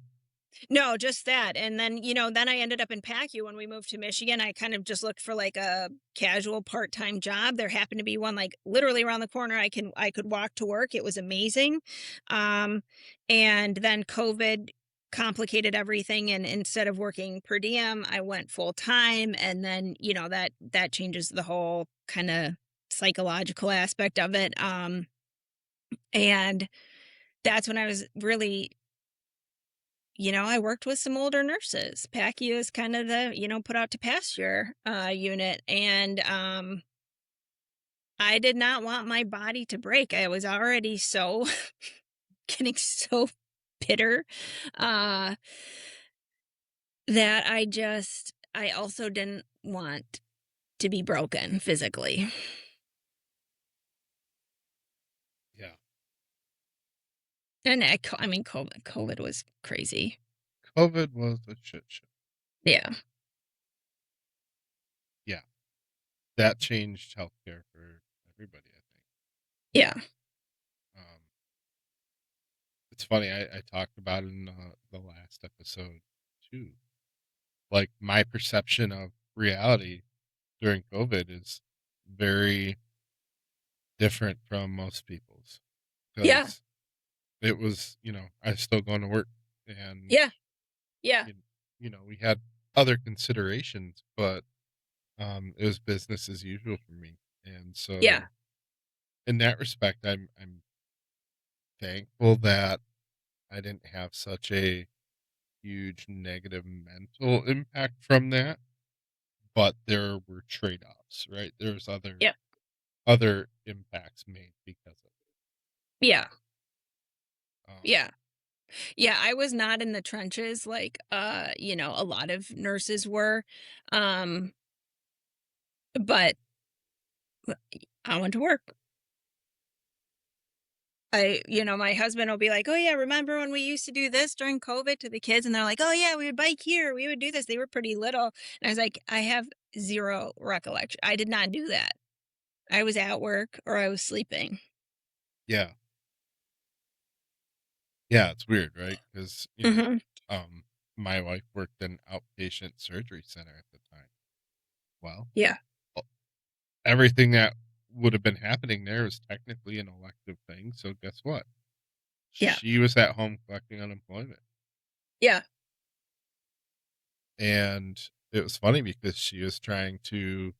no, just that, and then I ended up in PACU when we moved to Michigan. I kind of just looked for, like, a casual part-time job. There happened to be one, like, literally around the corner. I could walk to work. It was amazing. Um, and then COVID complicated everything, and instead of working per diem, I went full-time, and then, that changes the whole kinda psychological aspect of it, and that's when I was really I worked with some older nurses. PACU is kind of the, put out to pasture unit. And I did not want my body to break. I was already so getting so bitter uh, that I also didn't want to be broken physically. Yeah, And I mean, COVID was crazy. COVID was a shit show. Yeah. Yeah, that changed healthcare for everybody. I think. Yeah. Um, it's funny. I talked about it in the last episode too. Like my perception of reality during COVID is very different from most people's Yeah. because it was, I was still going to work and, Yeah. Yeah. you, we had other considerations, but it was business as usual for me. And Yeah. so in that respect, I'm thankful that I didn't have such a huge negative mental impact from that, but there were trade-offs, right? There's Yeah. other impacts made because of Yeah. it. Yeah. Yeah, I was not in the trenches like, a lot of nurses were, um, but I went to work. My husband will be like, "Oh yeah, remember when we used to do this during COVID to the kids?" And they're like, "Oh yeah, we would bike here. We would do this." They were pretty little. And I was like, "I have zero recollection. I did not do that. I was at work or I was sleeping." Yeah. Yeah, it's weird, right? Because Mhm. um, my wife worked in outpatient surgery center at the time. Well, Yeah. e everything that would have been happening there was technically an elective thing, so guess what? Yeah. She was at home collecting unemployment, Yeah. and it was funny because she was trying to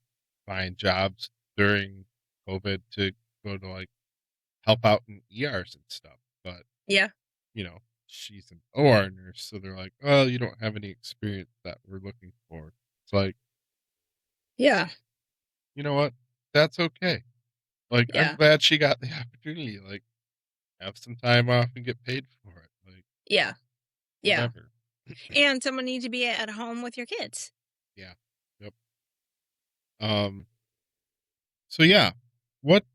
find jobs during COVID to go to, like, help out in ERs and stuff, but, Yeah. you know, she's an OR nurse, so they're like, "Oh, you don't have any experience that we're looking for." It's like, Yeah. "You know what? That's okay." Like, I'm Yeah. glad she got the opportunity, like, have some time off and get paid for it, like, Yeah. Yeah. whatever. And someone needs to be at home with your kids. Yeah. Yep. Um, so yeah, what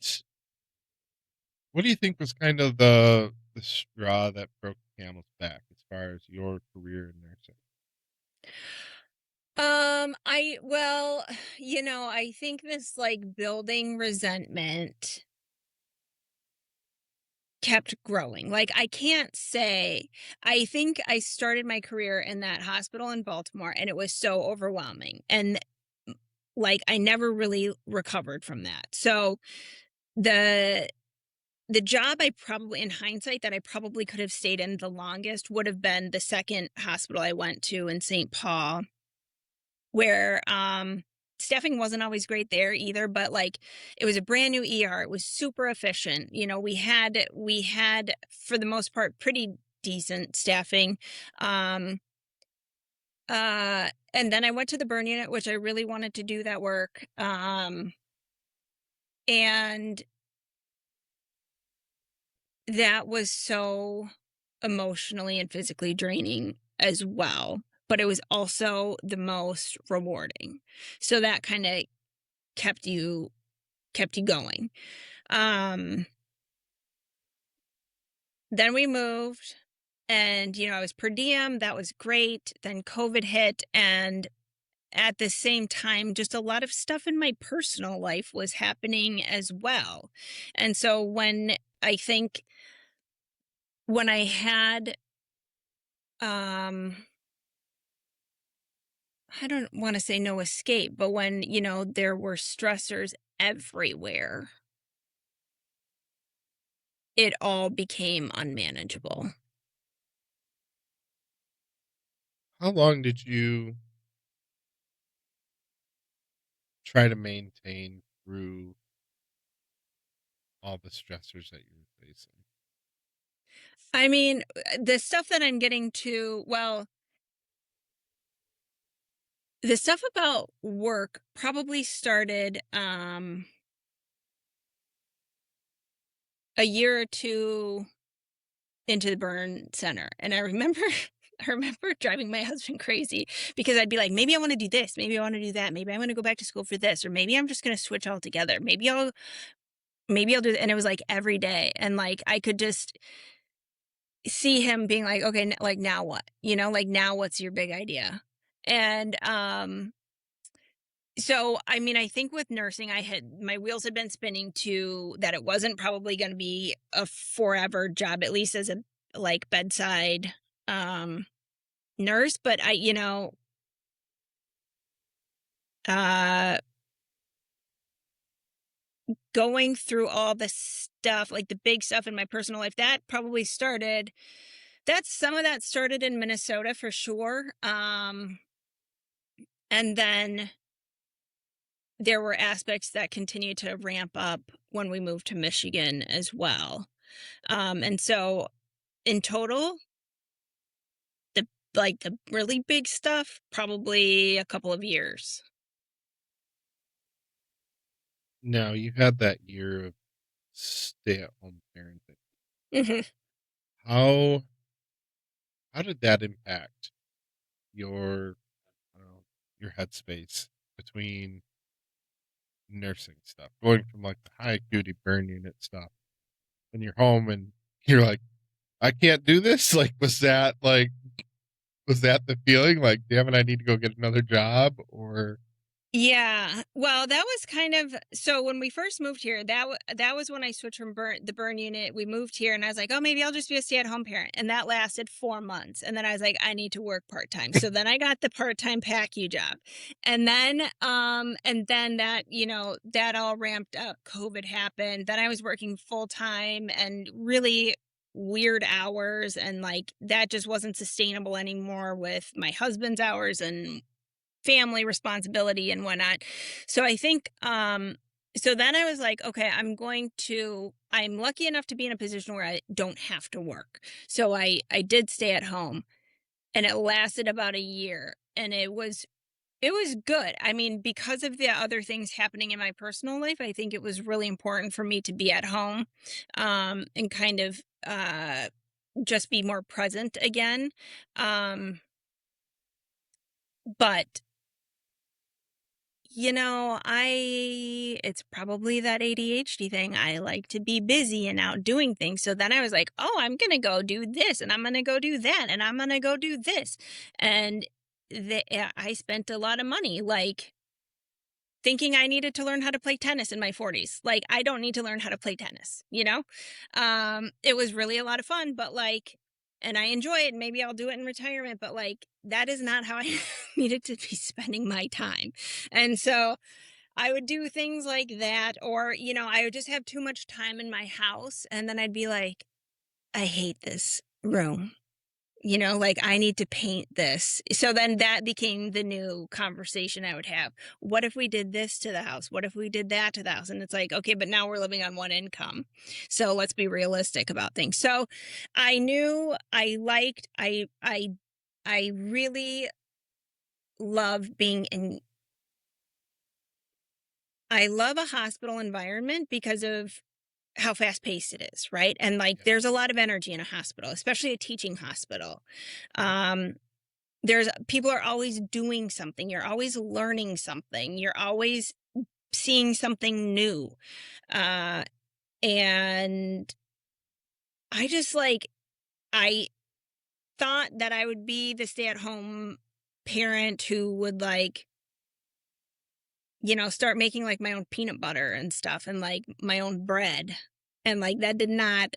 what do you think was kind of the straw that broke the camel's back as far as your career in nursing? I think this like building resentment kept growing. Like I can't say I think I started my career in that hospital in Baltimore and it was so overwhelming. And like I never really recovered from that. So the the job I probably in hindsight that I probably could have stayed in the longest would have been the second hospital I went to in St. Paul where staffing wasn't always great there either, but like it was a brand new ER. It was super efficient. We had for the most part pretty decent staffing. Um and then I went to the burn unit, which I really wanted to do that work. And that was so emotionally and physically draining as well, but it was also the most rewarding. So that kind of kept you going. Um, then we moved and I was per diem, that was great. Then COVID hit and at the same time just a lot of stuff in my personal life was happening as well. And so I think when I had um I don't want to say no escape, but when, there were stressors everywhere, it all became unmanageable. How long did you try to maintain through all the stressors that you were facing? I mean, the stuff that I'm getting to, well, the stuff about work probably started a year or two into the burn center. And I remember I remember driving my husband crazy because I'd be like, maybe I want to do this, maybe I want to do that, maybe I want to go back to school for this, or maybe I'm just going to switch altogether. Maybe I'll do, and it was like every day. And like I could just see him being like, okay, like now what? Like now what's your big idea? And so I mean, I think with nursing I had my wheels had been spinning to that it wasn't probably going to be a forever job, at least as a like bedside um nurse, but uh going through all the stuff, like the big stuff in my personal life, that's some of that started in Minnesota for sure. And then there were aspects that continued to ramp up when we moved to Michigan as well. And so in total, the the really big stuff, probably a couple of years. Now, you had that year of stay-at-home parenting. Mhm. How how did that impact your, I don't know, your headspace between nursing stuff, going from, like, the high acuity burn unit stuff, and you're home and you're like, "I can't do this?" Like, was that the feeling? Like, "Damn it, I need to go get another job," or Yeah. Well, that was kind of so when we first moved here, that was when I switched from the burn unit. We moved here and I was like, "Oh, maybe I'll just be a stay-at-home parent." And that lasted 4 months. And then I was like, "I need to work part-time." So then I got the part-time PACU job. And then that, that all ramped up. COVID happened. Then I was working full-time and really weird hours, and like that just wasn't sustainable anymore with my husband's hours and family responsibility and whatnot. So I think so then I was like, okay, I'm lucky enough to be in a position where I don't have to work. So I did stay at home, and it lasted about a year, and it was good. I mean, because of the other things happening in my personal life, I think it was really important for me to be at home, and kind of just be more present again. Um but it's probably that ADHD thing. I like to be busy and out doing things. So then I was like, oh, I'm going to go do this and I'm going to go do that and I'm going to go do this. And I spent a lot of money, like thinking I needed to learn how to play tennis in my 40s. Like, I don't need to learn how to play tennis, you know? It was really a lot of fun, but like, and I enjoy it. And maybe I'll do it in retirement, but like, that is not how I needed to be spending my time. And so, I would do things like that, or, I would just have too much time in my house. And then I'd be like, I hate this room. Like I need to paint this. So then that became the new conversation I would have. What if we did this to the house? What if we did that to the house? And it's like, okay, but now we're living on one income. So let's be realistic about things. So I knew I really love being in I love a hospital environment because of how fast paced it is, right? And like yeah, there's a lot of energy in a hospital, especially a teaching hospital. Um, there's people are always doing something. You're always learning something. You're always seeing something new. Uh, and I just like I thought that I would be the stay-at-home parent who would like start making like my own peanut butter and stuff and like my own bread. And like that did not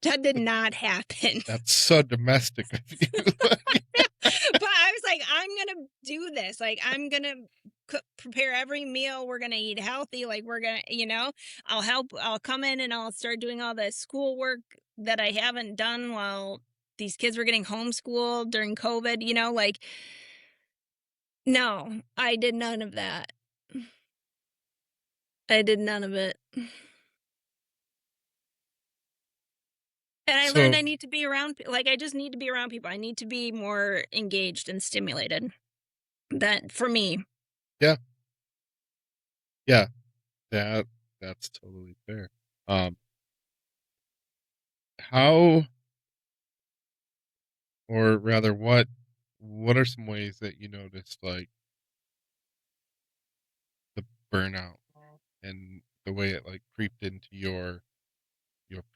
that did not happen. that's so domestic of you. Like, But I was like, I'm gonna do this. Like I'm gonna prepare every meal. We're gonna eat healthy. Like we're gonna, I'll help. I'll come in and I'll start doing all the schoolwork that I haven't done while these kids were getting homeschooled during COVID. Like no, I did none of that. I did none of it. And I learned so I need to be around like, I just need to be around people. I need to be more engaged and stimulated. That for me. yeah, yeah, that that's totally fair. Um, how or rather what are some ways that you noticed, like, the burnout and the way it, like, creeped into your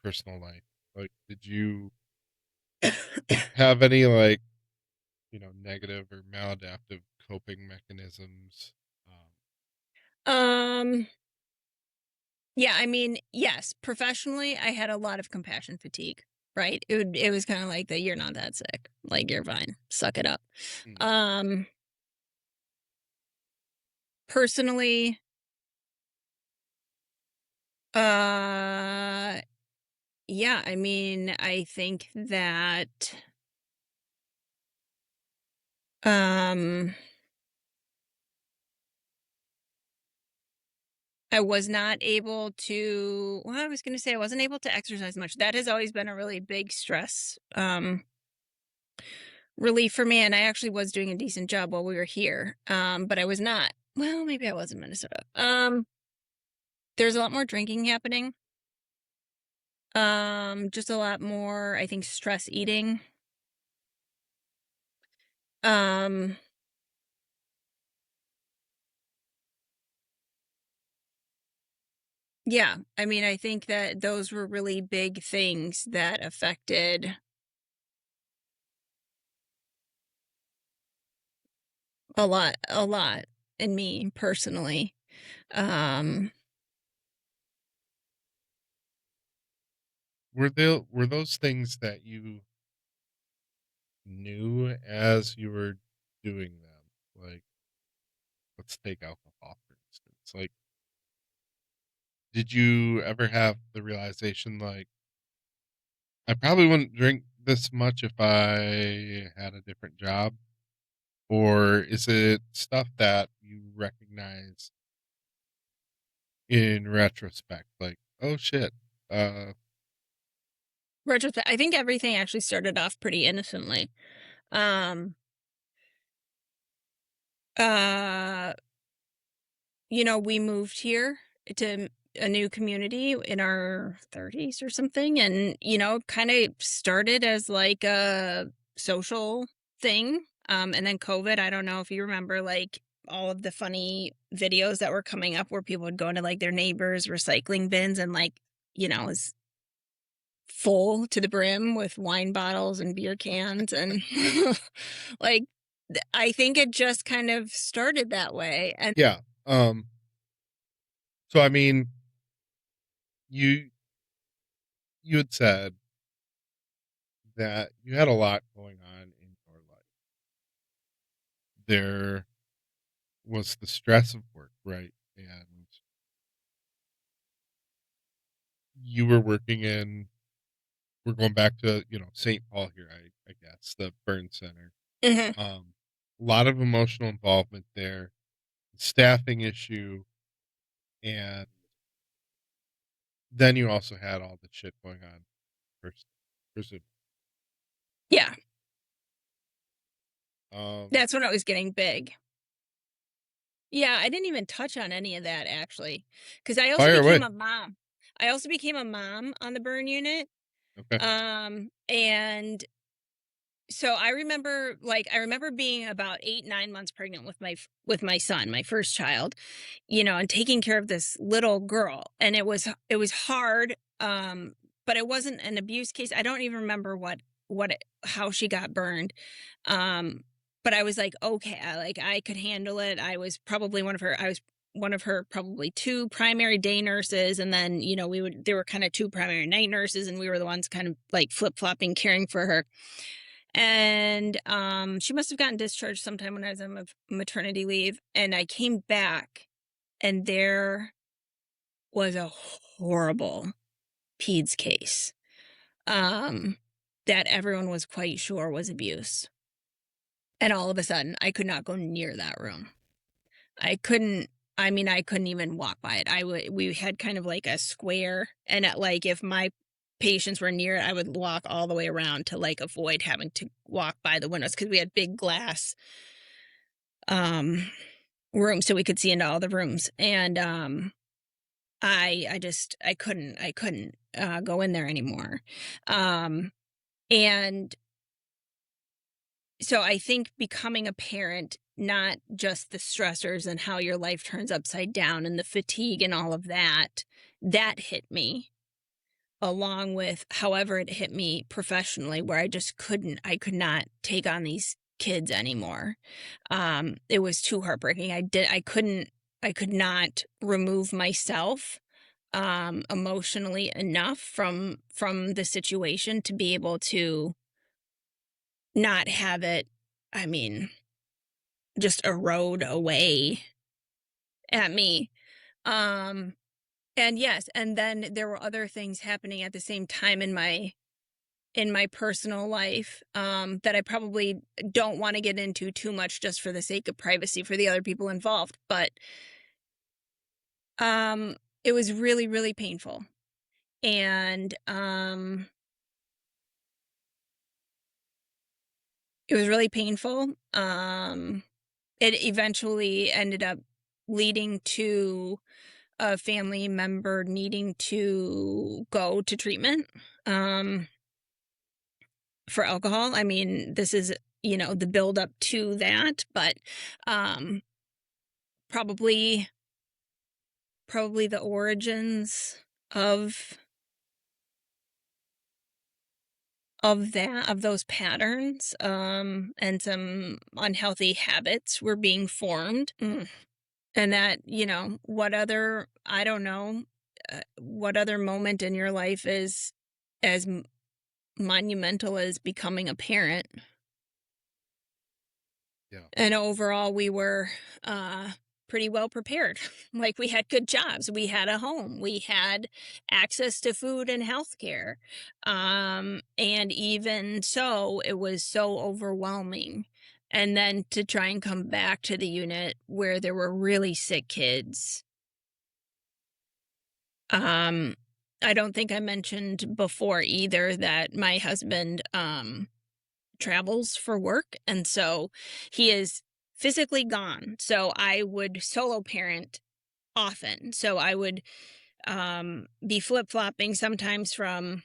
personal life? Like, did you have any, like, negative or maladaptive coping mechanisms? Um, Um, yeah, I mean, yes, professionally, I had a lot of compassion fatigue, right? It was kind of like that you're not that sick. Like you're fine. Suck it up. mm, Um, personally, uh yeah, I mean, I think that um I was not able to well, I was gonna say I wasn't able to exercise much. That has always been a really big stress, relief for me, and I actually was doing a decent job while we were here, but I was not well, maybe I was in Minnesota. There's a lot more drinking happening, just a lot more, I think, stress eating. Um, yeah, I mean, I think that those were really big things that affected a lot in me personally. Um, Were those things that you knew as you were doing them? Like, let's take alcohol for instance. Like, did you ever have the realization like I probably wouldn't drink this much if I had a different job? Or is it stuff that you recognize in retrospect? Like, oh shit. Uh I think everything actually started off pretty innocently. Um, uh, we moved here to a new community in our 30s or something, and kind of started as like a social thing. And then COVID, I don't know if you remember, like all of the funny videos that were coming up where people would go into like their neighbors' recycling bins and like, is full to the brim with wine bottles and beer cans and like I think it just kind of started that way. And yeah. So I mean, you you had said that you had a lot going on in your life. There was the stress of work, right? And you were working in we're going back to, St. Paul here, I guess, the burn center. Mhm. A lot of emotional involvement there, staffing issue, and then you also had all the shit going on first person. Yeah, Um, that's when it was getting big. Yeah, I didn't even touch on any of that actually, because I also Fire became away. a mom. I also became a mom on the burn unit. Okay. And so I remember being about 8, 9 months pregnant with with my son, my first child, and taking care of this little girl. And it was hard. But it wasn't an abuse case. I don't even remember how she got burned. Um, but I was like, okay, I could handle it. I was one of her probably two primary day nurses. And then, there were kind of two primary night nurses, and we were the ones kind of like flip flopping caring for her. And she must have gotten discharged sometime when I was on maternity leave. And I came back, and there was a horrible PEDS case, um, that everyone was quite sure was abuse. And all of a sudden, I could not go near that room. I couldn't I mean, I couldn't even walk by it. We had kind of like a square, and if my patients were near it, I would walk all the way around to like avoid having to walk by the windows because we had big glass um rooms so we could see into all the rooms. And I couldn't go in there anymore. Um and so I think becoming a parent, not just the stressors and how your life turns upside down and the fatigue and all of that, that hit me, along with however it hit me professionally, where I could not take on these kids anymore. It was too heartbreaking. I could not remove myself emotionally enough from the situation to be able to not have it, I mean, just erode away at me. Um, and yes, and then there were other things happening at the same time in my personal life, that I probably don't want to get into too much just for the sake of privacy for the other people involved. But It was really, really painful, and, it was really painful. It eventually ended up leading to a family member needing to go to treatment, um, for alcohol. I mean, this is, the build up to that, but, um, probably probably the origins of those patterns, and some unhealthy habits were being formed. And that, what other, I don't know, what other moment in your life is as monumental as becoming a parent. Yeah. And overall, we were uh, pretty well prepared. Like, we had good jobs, we had a home, we had access to food and healthcare. And even so, it was so overwhelming. And then to try and come back to the unit where there were really sick kids. Um, I don't think I mentioned before either that my husband travels for work, and so he is physically gone. So I would solo parent often. So I would be flip-flopping sometimes from,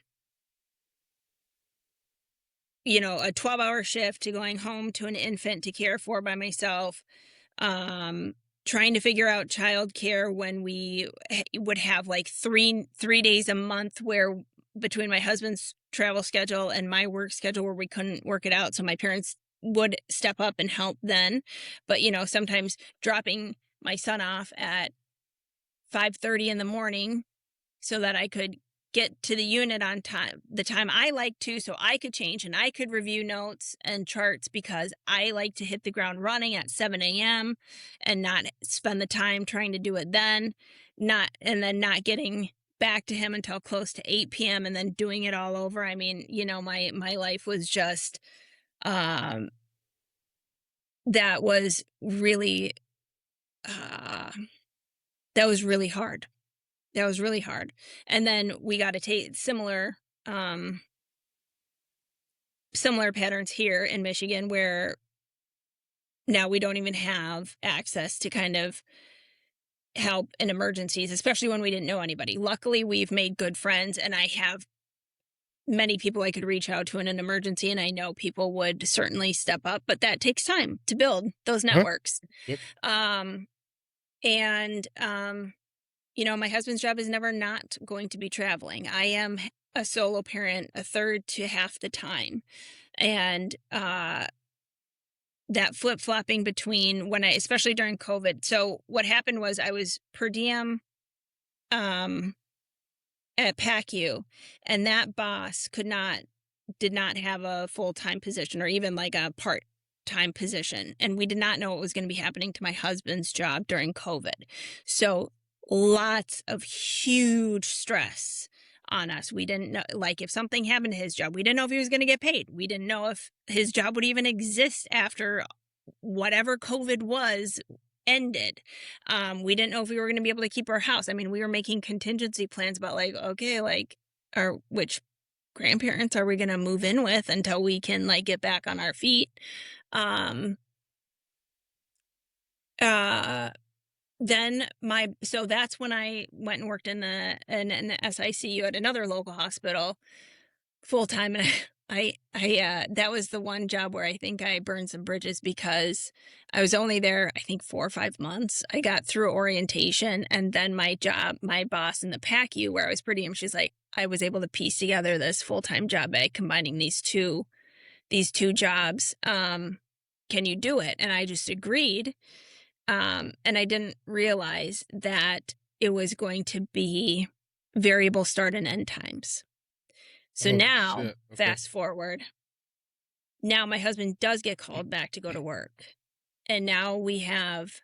a 12-hour shift to going home to an infant to care for by myself, um trying to figure out childcare when we would have like three days a month where between my husband's travel schedule and my work schedule where we couldn't work it out, so my parents would step up and help then. But sometimes dropping my son off at 5:30 in the morning so that I could get to the unit on time, the time I like to, so I could change and I could review notes and charts because I like to hit the ground running at 7 a.m. and not spend the time trying to do it then, not and then not getting back to him until close to 8 p.m. and then doing it all over. I mean, my life was just um that was really uh that was really hard. That was really hard. And then we got to take um, similar patterns here in Michigan where now we don't even have access to kind of help in emergencies, especially when we didn't know anybody. Luckily, we've made good friends, and I have many people I could reach out to in an emergency, and I know people would certainly step up, but that takes time to build those Uh-huh. networks. Yep. Um, and my husband's job is never not going to be traveling. I am a solo parent a third to half the time. And that flip flopping between especially during COVID. So what happened was I was per diem um, at PACU, and that boss did not have a full time position or even like a part time position. And we did not know what was going to be happening to my husband's job during COVID. So lots of huge stress on us. We didn't know, like, if something happened to his job, we didn't know if he was going to get paid. We didn't know if his job would even exist after whatever COVID was ended. We didn't know if we were going to be able to keep our house. I mean, we were making contingency plans about, like, okay, like, which grandparents are we going to move in with until we can, like, get back on our feet. Um, uh, then so that's when I went and worked in the SICU at another local hospital full time. And that was the one job where I think I burned some bridges because I was only there, I think, 4 or 5 months. I got through orientation, and then my boss in the PACU where I was per diem, she's like, I was able to piece together this full-time job by combining these two jobs. Can you do it? And I just agreed. And I didn't realize that it was going to be variable start and end times. So Oh now, shit. Okay. fast forward, now my husband does get called back to go to work. And now we have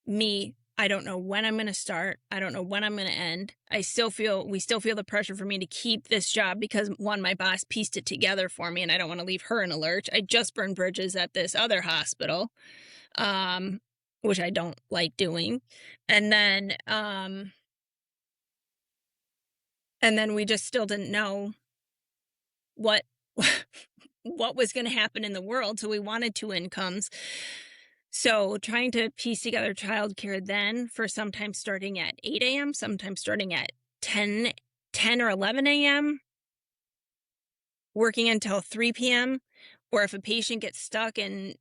me. I don't know when I'm going to start. I don't know when I'm going to end. We still feel the pressure for me to keep this job because, one, my boss pieced it together for me and I don't want to leave her in a lurch. I just burned bridges at this other hospital. which I don't like doing. And then, we just still didn't know what what was going to happen in the world. So we wanted two incomes. So trying to piece together childcare then for sometimes starting at 8 a.m., sometimes starting at 10, 10 or 11 a.m., working until 3 p.m., or if a patient gets stuck and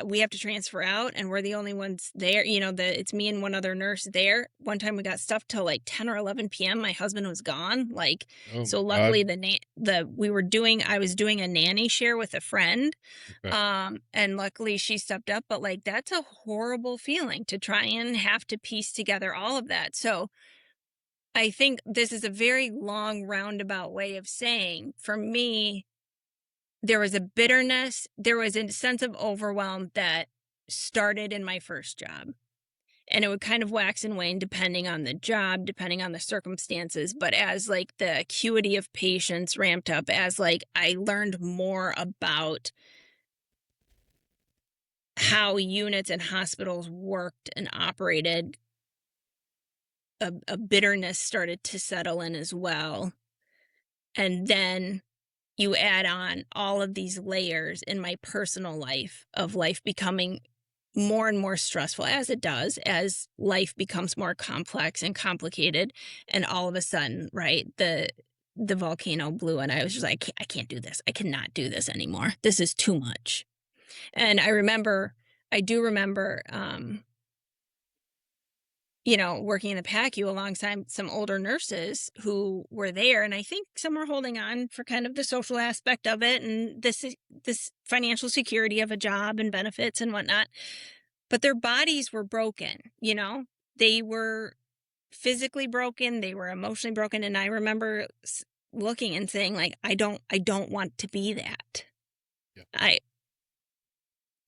we have to transfer out and we're the only ones there, it's me and one other nurse there. One time we got stuff till like 10 or 11 p.m. My husband was gone. Like, Oh my so God. luckily I was doing a nanny share with a friend. Okay. And luckily she stepped up, but like, that's a horrible feeling to try and have to piece together all of that. So I think this is a very long roundabout way of saying, for me, there was a bitterness, there was a sense of overwhelm that started in my first job. And it would kind of wax and wane depending on the job, depending on the circumstances. But as like the acuity of patients ramped up, as like I learned more about how units and hospitals worked and operated, a bitterness started to settle in as well. And then you add on all of these layers in my personal life of life becoming more and more stressful, as it does, as life becomes more complex and complicated. And all of a sudden, right, the volcano blew and I was just like, I can't do this. I cannot do this anymore. This is too much. And I do remember, working in the PACU alongside some older nurses who were there. And I think some were holding on for kind of the social aspect of it and this financial security of a job and benefits and whatnot. But their bodies were broken, they were physically broken, they were emotionally broken. And I remember looking and saying, like, I don't want to be that. Yeah. I,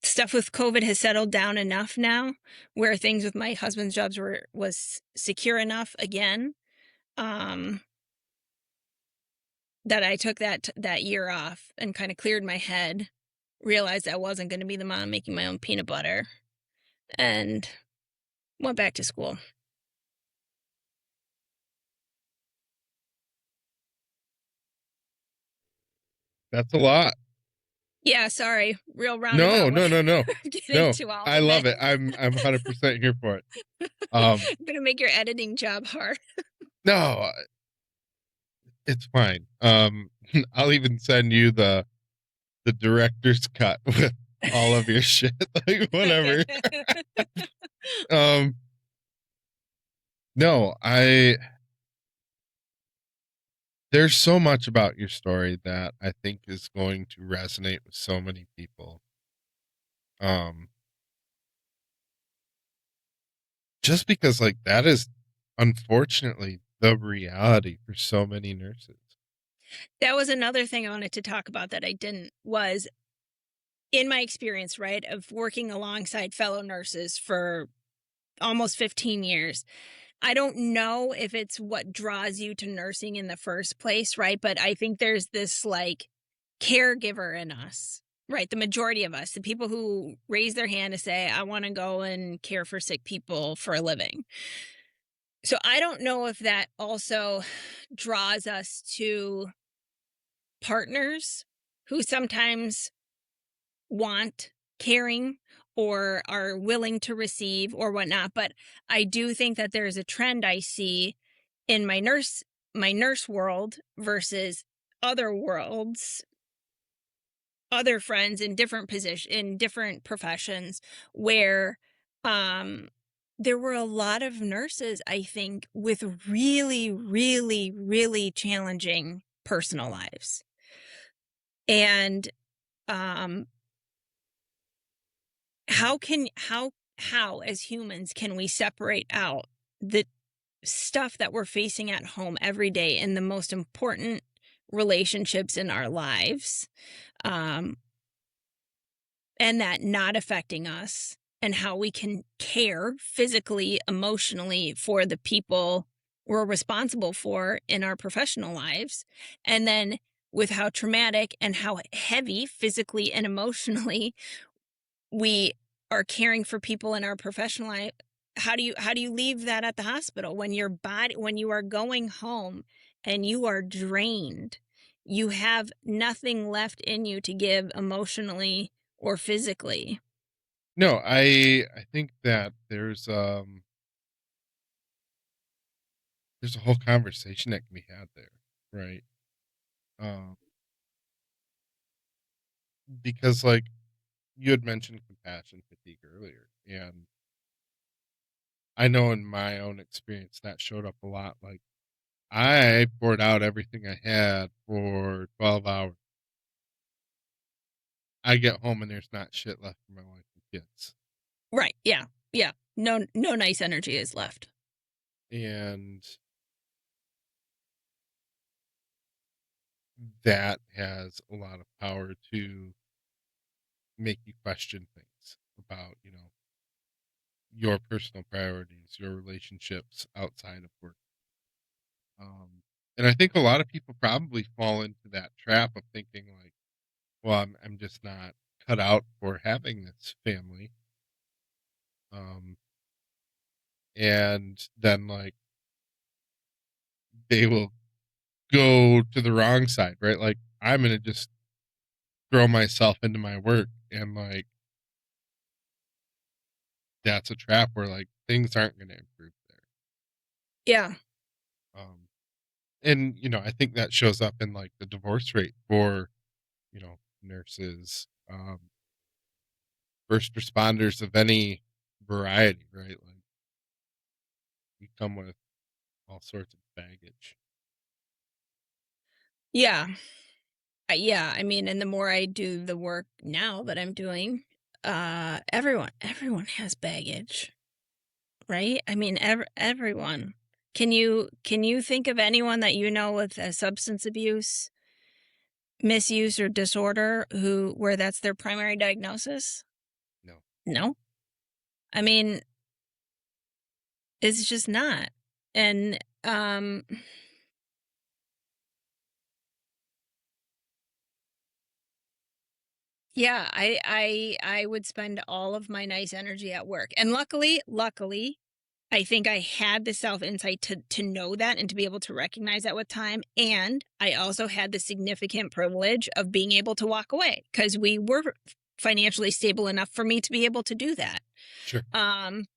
Stuff with COVID has settled down enough now where things with my husband's jobs was secure enough again, um, that I took that year off and kind of cleared my head, realized I wasn't going to be the mom making my own peanut butter, and went back to school. That's a lot. Yeah, sorry, real No, roundabout way no, no, no, of getting no. to all I of love it. it. I'm 100% here for it. Um, I'm gonna make your editing job hard. no, it's fine. I'll even send you the director's cut with all of your shit, like whatever. Um, no, there's so much about your story that I think is going to resonate with so many people. Um, just because like that is unfortunately the reality for so many nurses. That was another thing I wanted to talk about that I didn't, was in my experience, right, of working alongside fellow nurses for almost 15 years. I don't know if it's what draws you to nursing in the first place, right? But I think there's this like caregiver in us, right? The majority of us, the people who raise their hand to say, I want to go and care for sick people for a living. So I don't know if that also draws us to partners who sometimes want caring or are willing to receive or whatnot. But I do think that there's a trend I see in my nurse world versus other worlds, other friends in different professions, where um there were a lot of nurses, I think, with really, really, really challenging personal lives. And um how as humans can we separate out the stuff that we're facing at home every day in the most important relationships in our lives, um, and that not affecting us, and how we can care physically, emotionally for the people we're responsible for in our professional lives, and then with how traumatic and how heavy physically and emotionally we are caring for people in our professional life, how do you leave that at the hospital when your body when you are going home and you are drained, you have nothing left in you to give emotionally or physically. No, I think that there's a whole conversation that can be had there, right? Um, because like you had mentioned compassion fatigue earlier, and I know in my own experience that showed up a lot. Like I poured out everything I had for 12 hours. I get home and there's not shit left for my wife and kids. Right, yeah, yeah. No nice energy is left. And that has a lot of power to make you question things about, your personal priorities, your relationships outside of work. And I think a lot of people probably fall into that trap of thinking like, well, I'm just not cut out for having this family. Um, and then like they will go to the wrong side, right? Like I'm gonna just throw myself into my work, and like that's a trap where like things aren't gonna improve there. Yeah. Um, and I think that shows up in like the divorce rate for nurses, first responders of any variety, right? Like you come with all sorts of baggage. Yeah. Yeah, I mean, and the more I do the work now that I'm doing, everyone has baggage, right? I mean, everyone. Can you think of anyone that you know with a substance abuse, misuse, or disorder who where that's their primary diagnosis? No. No. I mean, it's just not. And yeah, I would spend all of my nice energy at work. And luckily, I think I had the self insight to know that and to be able to recognize that with time. And I also had the significant privilege of being able to walk away because we were financially stable enough for me to be able to do that. Sure. Um,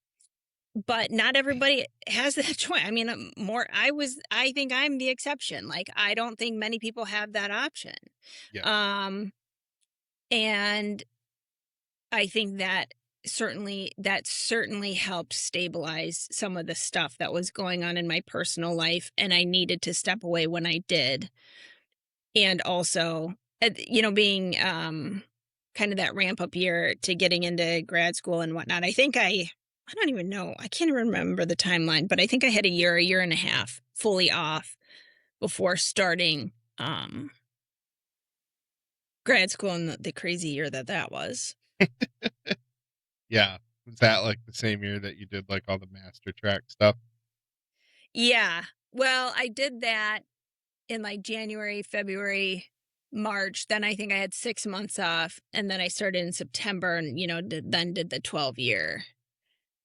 but not everybody has that choice. I mean, I think I'm the exception. Like, I don't think many people have that option. Yeah. Um, and I think that certainly helped stabilize some of the stuff that was going on in my personal life, and I needed to step away when I did. And also, being kind of that ramp up year to getting into grad school and whatnot. I don't even know. I can't even remember the timeline, but I think I had a year and a half fully off before starting grad school, and the crazy year that was. Yeah. Was that like the same year that you did like all the master track stuff? Yeah. Well, I did that in like January, February, March. Then I think I had 6 months off. And then I started in September and, then did the 12 year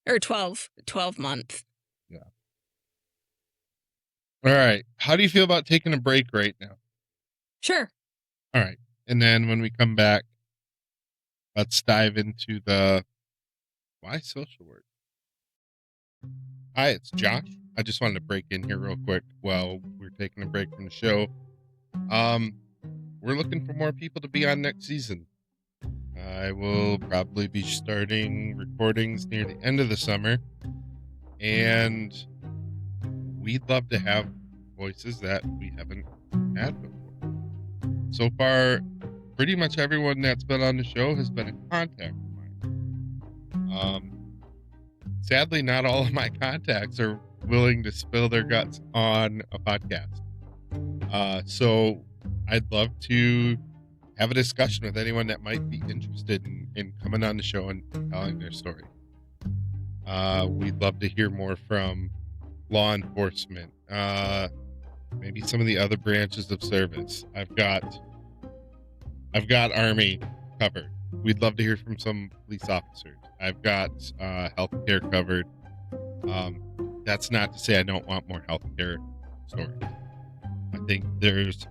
or 12 month. Yeah. All right. How do you feel about taking a break right now? Sure. All right. And then when we come back, let's dive into the why social work. Hi, it's Josh. I just wanted to break in here real quick while we're taking a break from the show. Um, we're looking for more people to be on next season. I will probably be starting recordings near the end of the summer, and we'd love to have voices that we haven't had before. So far, pretty much everyone that's been on the show has been a contact of mine. Sadly, not all of my contacts are willing to spill their guts on a podcast. So I'd love to have a discussion with anyone that might be interested in coming on the show and telling their story. We'd love to hear more from law enforcement, maybe some of the other branches of service. I've got Army covered. we'd love to hear from some police officers. I've got healthcare covered. That's not to say I don't want more healthcare stories. I think there's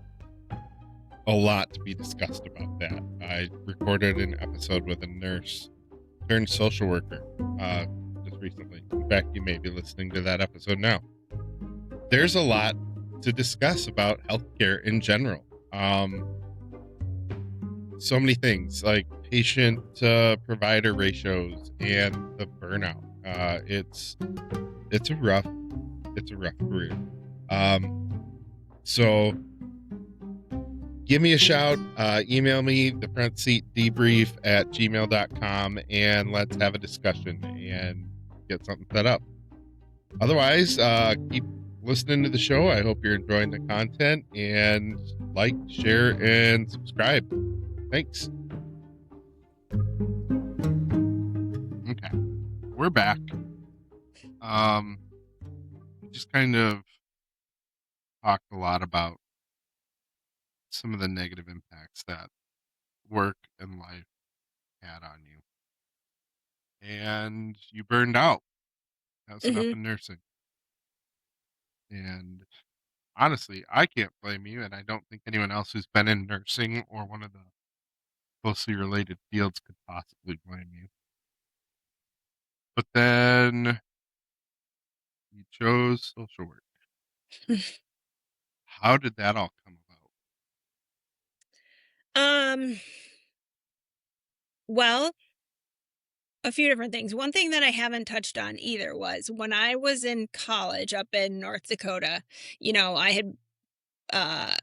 a lot to be discussed about that. I recorded an episode with a nurse turned social worker just recently. In fact, you may be listening to that episode now. There's a lot to discuss about healthcare in general. So many things like patient provider ratios and the burnout. It's a rough career. So give me a shout, email me the front seat debrief at gmail.com and let's have a discussion and get something set up. Otherwise, keep listening to the show. I hope you're enjoying the content, and like, share, and subscribe. Thanks. Okay, we're back. Just kind of talked a lot about some of the negative impacts that work and life had on you, and you burned out. That's enough Mhm. in nursing. And honestly, I can't blame you, and I don't think anyone else who's been in nursing or one of the closely related fields could possibly blame you. But then you chose social work. How did that all come about? Um, well, a few different things. One thing that I haven't touched on either was when I was in college up in North Dakota, I had uh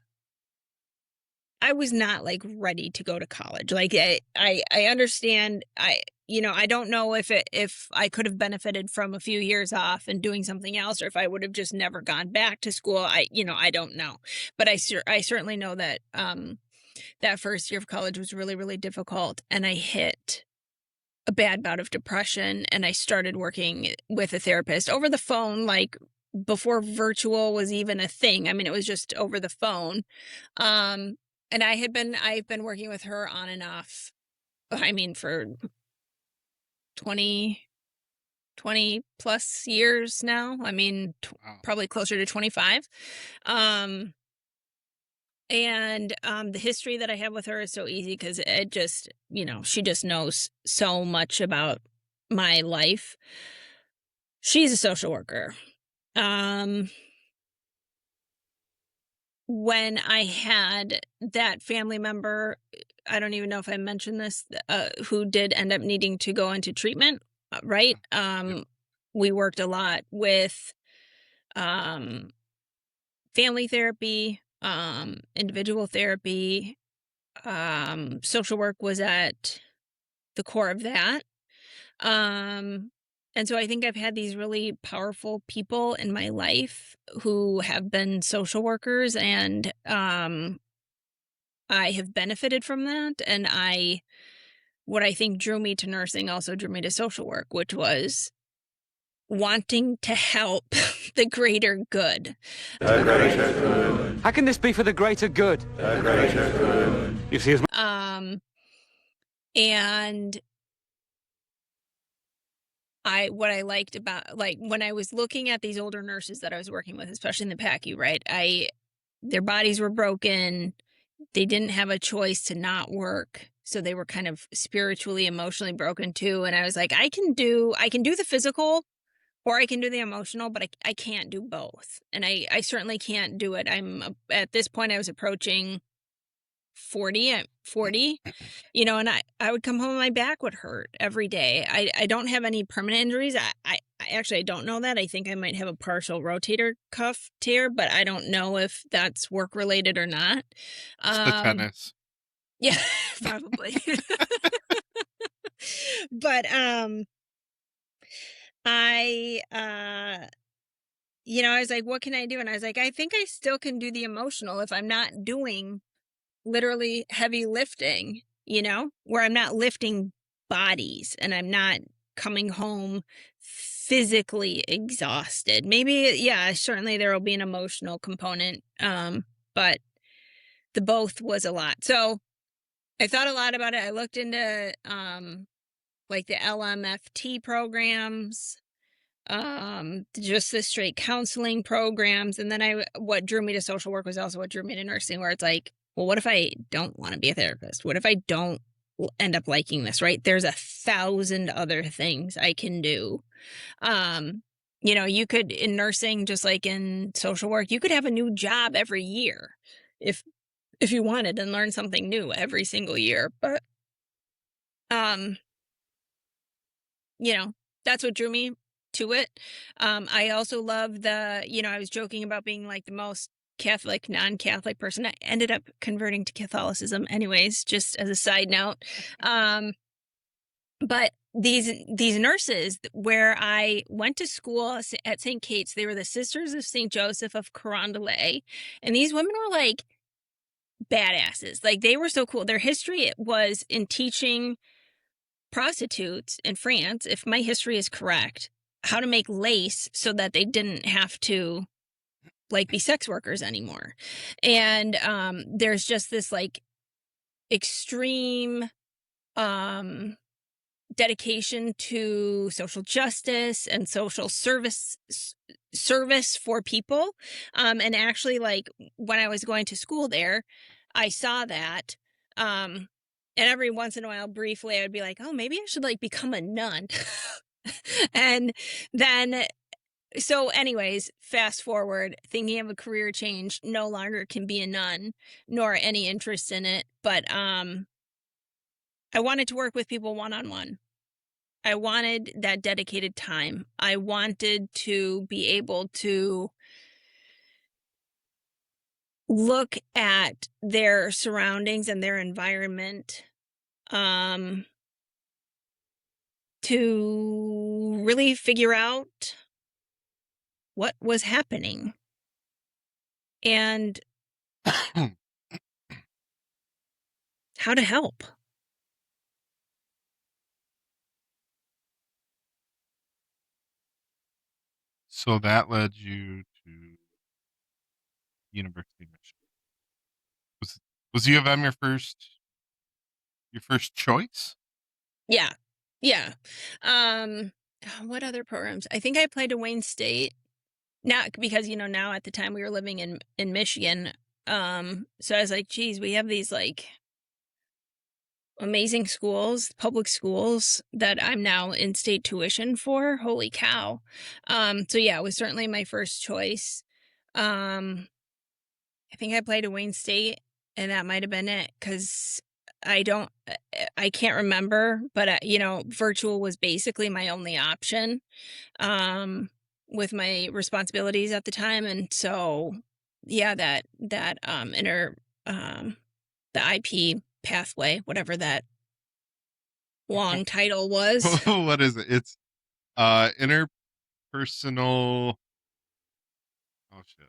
I was not like ready to go to college. Like I understand I don't know if I could have benefited from a few years off and doing something else, or if I would have just never gone back to school. I don't know. But I certainly know that that first year of college was really, really difficult, and I hit a bad bout of depression, and I started working with a therapist over the phone, like before virtual was even a thing. I mean, it was just over the phone. Um, and I've been working with her on and off. I mean, for 20 20 plus years now. I mean, Wow. probably closer to 25. Um, and the history that I have with her is so easy because it just, she just knows so much about my life. She's a social worker. Um, when I had that family member, I don't even know if I mentioned this, who did end up needing to go into treatment, right? Yep. We worked a lot with um, family therapy, individual therapy. Social work was at the core of that. Um, and so I think I've had these really powerful people in my life who have been social workers, and I have benefited from that. And what I think drew me to nursing also drew me to social work, which was wanting to help the greater good. The greater good. How can this be for the greater good? The greater good. You see, And what I liked about, like, when I was looking at these older nurses that I was working with, especially in the PACU, right? Their bodies were broken. They didn't have a choice to not work. So they were kind of spiritually, emotionally broken too. And I was like, I can do the physical or I can do the emotional, but I can't do both. And I certainly can't do it. At this point, I was approaching 40, and I would come home and my back would hurt every day. I don't have any permanent injuries. I actually, I don't know that. I think I might have a partial rotator cuff tear, but I don't know if that's work related or not. It's the Um, tennis. yeah, probably. But I I was like, what can I do? And I was like, I think I still can do the emotional if I'm not doing literally heavy lifting, where I'm not lifting bodies and I'm not coming home physically exhausted. Maybe, yeah, certainly there will be an emotional component. But the both was a lot. So I thought a lot about it. I looked into, like the LMFT programs, just the straight counseling programs. And then what drew me to social work was also what drew me to nursing, where it's like, well, what if I don't want to be a therapist? What if I don't end up liking this, right? There's 1,000 other things I can do. Um, you could, in nursing, just like in social work, you could have a new job every year if if you wanted and learn something new every single year. But um, you know, that's what drew me to it. I also love I was joking about being like the most Catholic, non-Catholic person. I ended up converting to Catholicism anyways, just as a side note. Um, but these nurses where I went to school at St. Kate's, they were the Sisters of St. Joseph of Carondelet. And these women were like badasses. Like they were so cool. Their history was in teaching prostitutes in France, if my history is correct, how to make lace so that they didn't have to like be sex workers anymore. And there's just this like extreme um dedication to social justice and social service for people. And actually, like when I was going to school there, I saw that. Um, and every once in a while, briefly, I would be like, "Oh, maybe I should like become a nun." And then, so, anyways, fast forward, thinking of a career change, no longer can be a nun, nor any interest in it. But I wanted to work with people one on one. I wanted that dedicated time. I wanted to be able to look at their surroundings and their environment, um, to really figure out what was happening and how to help. So that led you to University of Michigan. Was was U of M your first choice? Yeah. Yeah. Um, what other programs? I think I applied to Wayne State. Not because, now at the time we were living in Michigan. So I was like, geez, we have these like amazing schools, public schools that I'm now in state tuition for. Holy cow. So yeah, it was certainly my first choice. Um, I think I applied to Wayne State and that might have been it because I can't remember, but virtual was basically my only option, with my responsibilities at the time. And so, yeah, um, the IP pathway, whatever that long title was. What is it? It's interpersonal. Oh shit.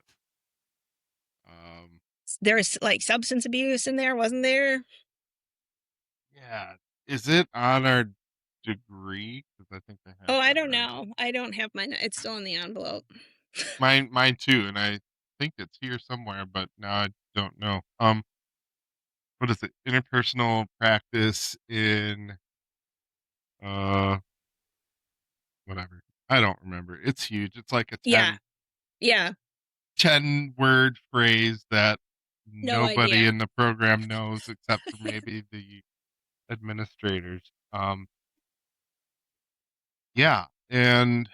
Um, There's like substance abuse in there, wasn't there? yeah. Is it on our degree? Because I think I have Oh, I that don't right. know. I don't have mine. It's still in the envelope. Mine too, and I think it's here somewhere, but now I don't know. What is it? Interpersonal practice in uh whatever. I don't remember. It's huge. It's like a Yeah. Yeah. 10 word phrase that No nobody idea. in the program knows except for maybe the administrators. Yeah, and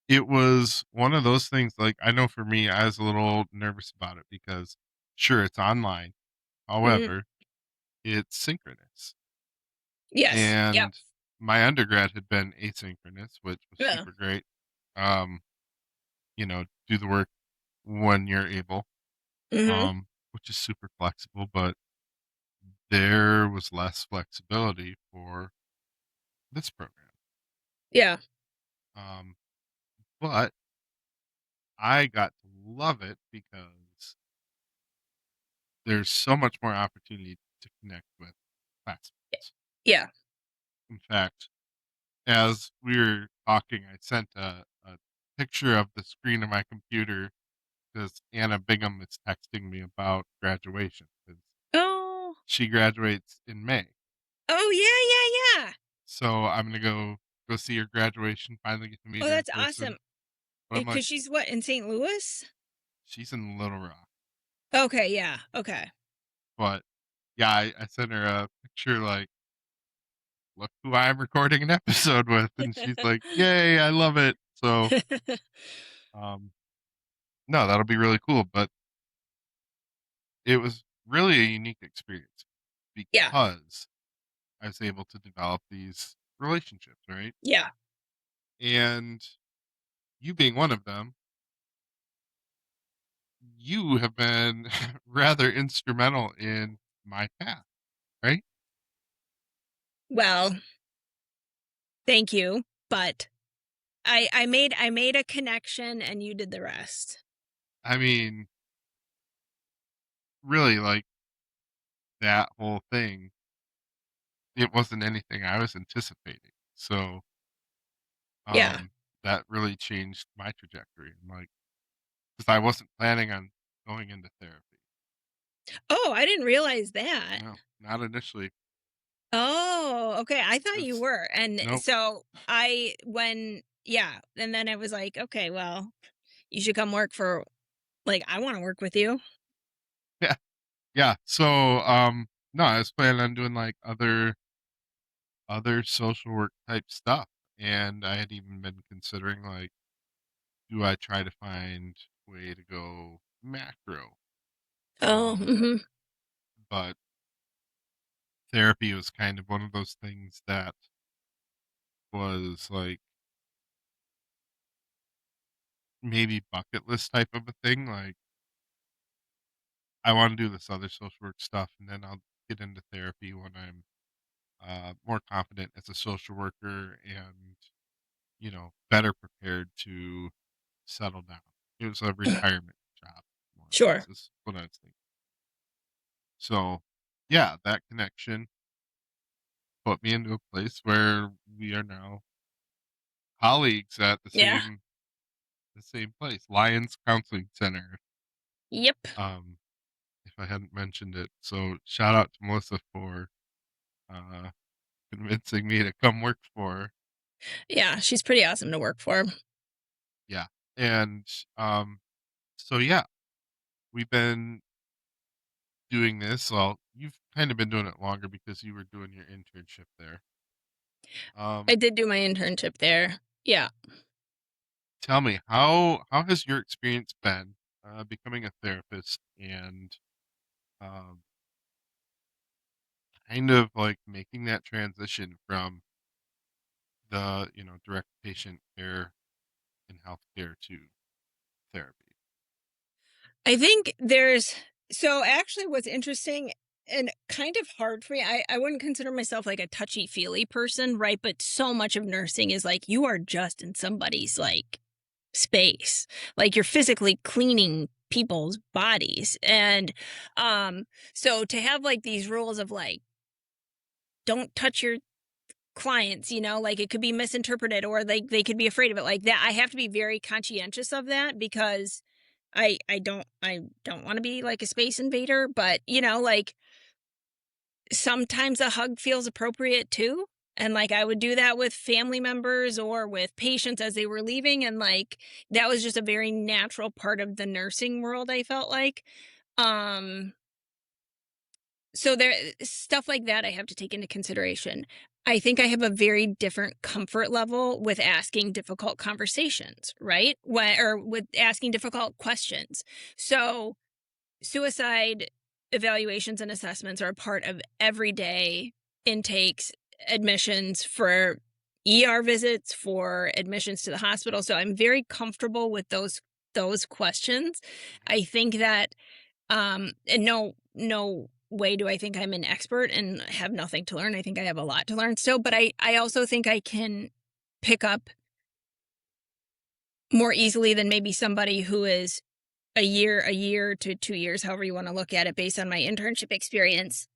it was one of those things. Like, I know for me, I was a little nervous about it because sure, it's online. Mhm. However, it's synchronous. Yes. Yep. And my undergrad had been asynchronous, which was Yeah. super great. Um, do the work when you're able, Mhm. which is super flexible, but there was less flexibility for this program. Yeah. Um, but I got to love it because there's so much more opportunity to connect with classmates. Yeah. In fact, as we were talking, I sent a picture of the screen of my computer because Anna Bingham is texting me about graduation. 'Cause Oh, she graduates in May. Oh, yeah, yeah, yeah. So I'm gonna go see her graduation, finally get to meet Oh, her in that's awesome. person. But I'm like, Because she's what, in St. Louis? she's in Little Rock. Okay, yeah, okay. But yeah, I sent her a picture like, look who I'm recording an episode with, and she's like, yay, I love it. So um no, that'll be really cool. But it was really a unique experience Yeah, because I was able to develop these relationships, right? yeah. And you being one of them, you have been rather instrumental in my path, right? Well, thank you, but I made a connection and you did the rest. I mean, really, like that whole thing, it wasn't anything I was anticipating. So, Yeah. um, that really changed my trajectory. I'm like, because I wasn't planning on going into therapy. Oh, I didn't realize that. No, not initially. Oh, okay. I thought you It's were. And nope. so yeah, and then I was like, okay, well, you should come work for, like, I want to work with you. Yeah, yeah. So, no, I was planning on doing like other social work type stuff, and I had even been considering like, do I try to find a way to go macro? Oh, Um, but therapy was kind of one of those things that was like maybe bucket list type of a thing. Like, I want to do this other social work stuff, and then I'll get into therapy when I'm more confident as a social worker and better prepared to settle down. It was a retirement job, more or sure. less, is what I was thinking. So, yeah, that connection put me into a place where we are now colleagues at Yeah. the same place, Lions Counseling Center. Yep. Um, if I hadn't mentioned it, so shout out to Melissa for uh, convincing me to come work for her. Yeah, she's pretty awesome to work for. Yeah, and um, so yeah, we've been doing this. Well, you've kind of been doing it longer because you were doing your internship there. I Um, did do my internship there. Yeah. Tell me, how has your experience been becoming a therapist and um, kind of like making that transition from the direct patient care in healthcare to therapy? I think there's so actually what's interesting and kind of hard for me, I wouldn't consider myself like a touchy feely person, right? But so much of nursing is like you are just in somebody's like space. Like you're physically cleaning people's bodies. And so to have like these rules of like, don't touch your clients, like it could be misinterpreted or they could be afraid of it like that. I have to be very conscientious of that because I don't want to be like a space invader, but like sometimes a hug feels appropriate too. And like I would do that with family members or with patients as they were leaving. And like that was just a very natural part of the nursing world, I felt like. Um, so there stuff like that I have to take into consideration. I think I have a very different comfort level with asking difficult conversations, right? Or with asking difficult questions. So suicide evaluations and assessments are a part of everyday intakes, admissions for visits, for admissions to the hospital. So I'm very comfortable with those questions. I think that and no way do I think I'm an expert and have nothing to learn. I think I have a lot to learn still, but I also think I can pick up more easily than maybe somebody who is a year to 2 years, however you want to look at it based on my internship experience.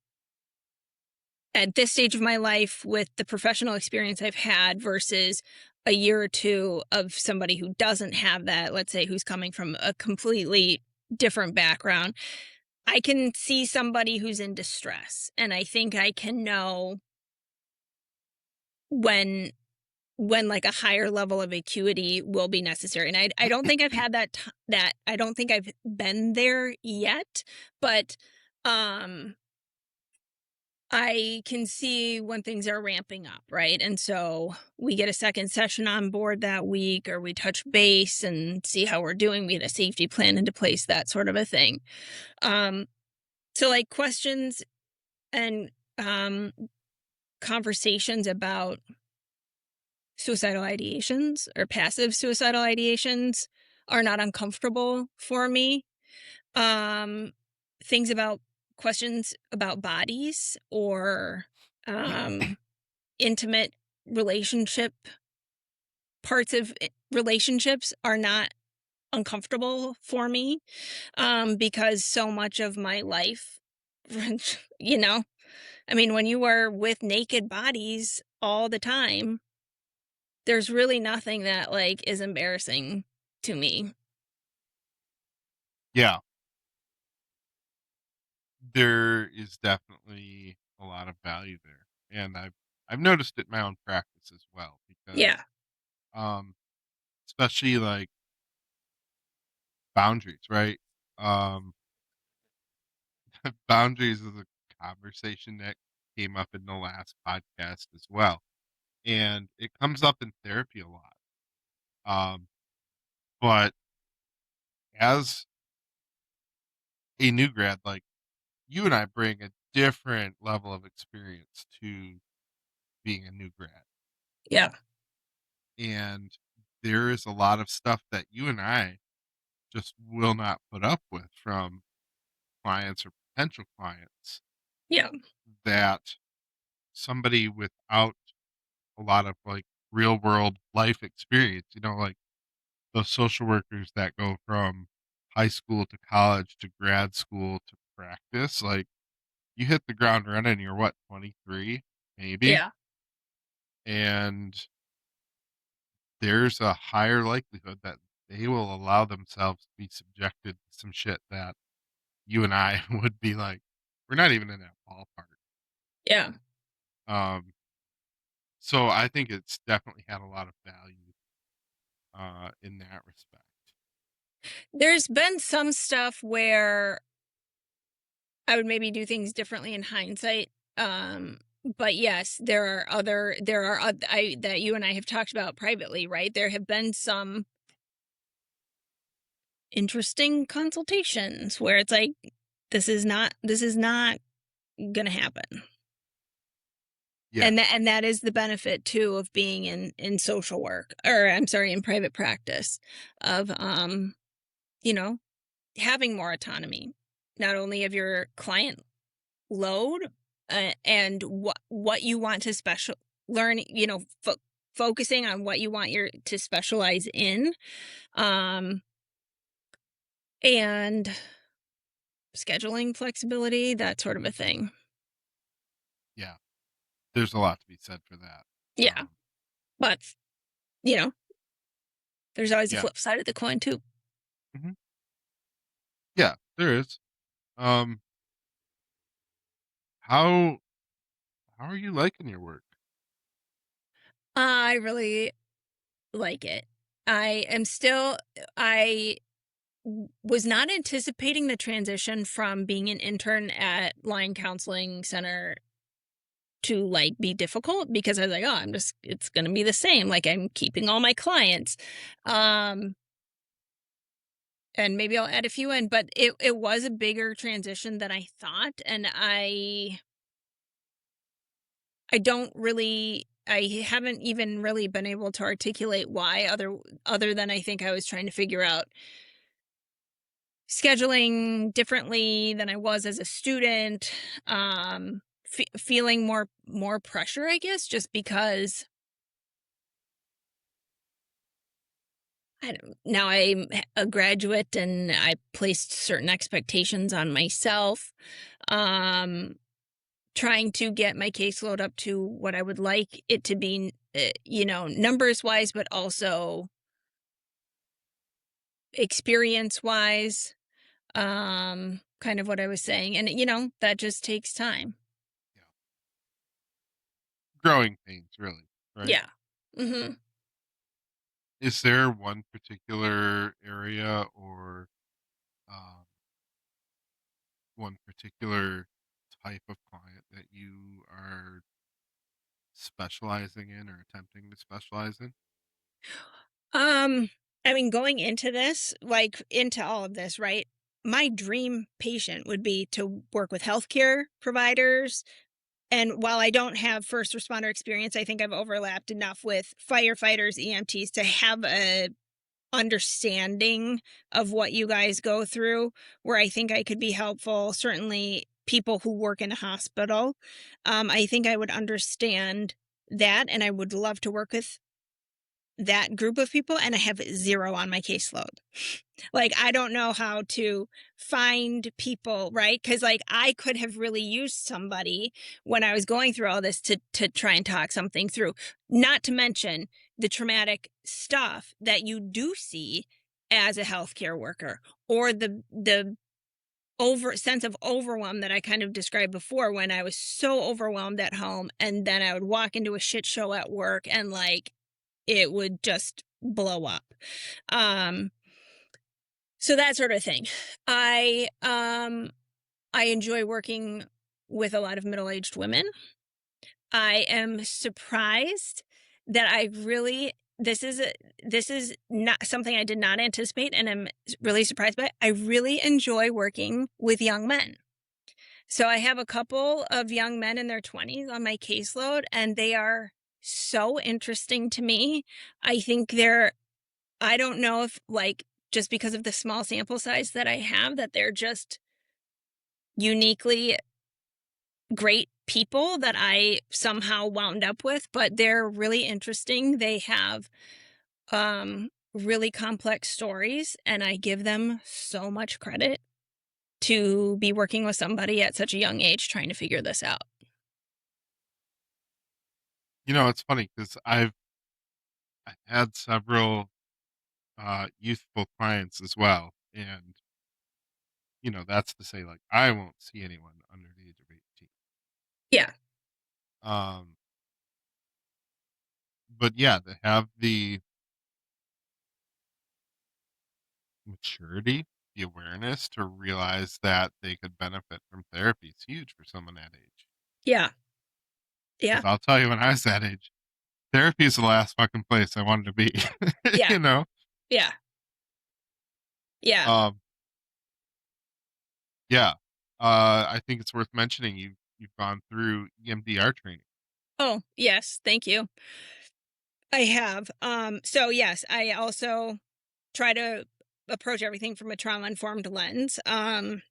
At this stage of my life with the professional experience I've had versus a year or two of somebody who doesn't have that, let's say who's coming from a completely different background. I can see somebody who's in distress, and I think I can know when like a higher level of acuity will be necessary. And I don't think I've had that I don't think I've been there yet, but um I can see when things are ramping up, right? And so we get a second session on board that week, or we touch base and see how we're doing. We get a safety plan into place, that sort of a thing. Um, so like questions and conversations about suicidal ideations or passive suicidal ideations are not uncomfortable for me. Um, things about questions about bodies or um intimate relationship parts of relationships are not uncomfortable for me, because so much of my life, you know, I mean, when you are with naked bodies all the time, there's really nothing that like is embarrassing to me. Yeah, there is definitely a lot of value there, and I've noticed it in my own practice as well because, Yeah, um, especially like boundaries, right? Um, boundaries is a conversation that came up in the last podcast as well, and it comes up in therapy a lot. But as a new grad, like you and I bring a different level of experience to being a new grad. yeah, And there is a lot of stuff that you and I just will not put up with from clients or potential clients yeah, that somebody without a lot of like real world life experience, like those social workers that go from high school to college to grad school to practice, like you hit the ground running, you're what, 23 maybe? yeah, And there's a higher likelihood that they will allow themselves to be subjected to some shit that you and I would be like, we're not even in that ballpark. yeah. Um, so I think it's definitely had a lot of value in that respect. There's been some stuff where I would maybe do things differently in hindsight. But yes, there are I that you and I have talked about privately, right? There have been some interesting consultations where it's like this is not gonna happen. Yeah, And that is the benefit too of being in social work, or I'm sorry, in private practice, of you know, having more autonomy, not only of your client load, and what you want to special learn, focusing on what you want your to specialize in, um and scheduling flexibility, that sort of a thing. yeah. There's a lot to be said for that. Yeah, but you know there's always a Yeah. flip side of the coin too. Hmm. Yeah, there is. Um, how how are you liking your work? I really like it. I am still I was not anticipating the transition from being an intern at Line Counseling Center to like be difficult, because I was like, oh, it's going to be the same. Like I'm keeping all my clients. Um, and maybe I'll add a few in, but it was a bigger transition than I thought. And I don't really, I haven't even really been able to articulate why, other than I think I was trying to figure out scheduling differently than I was as a student, feeling more pressure, I guess, just because now I'm a graduate and I placed certain expectations on myself. Um, trying to get my caseload up to what I would like it to be, numbers wise, but also experience wise. kind of what I was saying. And, that just takes time. Yeah. Growing pains, really, right? Yeah. Hmm. Is there one particular area or um, one particular type of client that you are specializing in or attempting to specialize in? Um, I mean, going into this, like into all of this, right? My dream patient would be to work with healthcare providers. And while I don't have first responder experience, I think I've overlapped enough with firefighters, EMTs to have a understanding of what you guys go through, where I think I could be helpful. Certainly people who work in a hospital. I think I would understand that, and I would love to work with that group of people, and I have 0 on my caseload. Like, I don't know how to find people, right? Because, like, I could have really used somebody when I was going through all this to try and talk something through. Not to mention the traumatic stuff that you do see as a healthcare worker, or the over sense of overwhelm that I kind of described before, when I was so overwhelmed at home, and then I would walk into a shit show at work, and, like, it would just blow up. Um, so that sort of thing. I enjoy working with a lot of middle-aged women. I am surprised that I really this is not something I did not anticipate, and I'm really surprised by. I really enjoy working with young men. So I have a couple of young men in their 20s on my caseload, and they are so interesting to me. I think I don't know if, like, just because of the small sample size that I have, that they're just uniquely great people that I somehow wound up with, but they're really interesting. They have really complex stories, and I give them so much credit to be working with somebody at such a young age trying to figure this out. It's funny because I had several youthful clients as well, and that's to say, like, I won't see anyone under the age of 18. Yeah. Um, but yeah, to have the maturity, the awareness to realize that they could benefit from therapy is huge for someone that age. Yeah. Yeah. Because I'll tell you, when I was that age, therapy is the last fucking place I wanted to be. Yeah. you know, Yeah. Yeah. um, yeah. I think it's worth mentioning you've gone through EMDR training. Oh, yes. Thank you. I have. So yes, I also try to approach everything from a trauma informed lens. And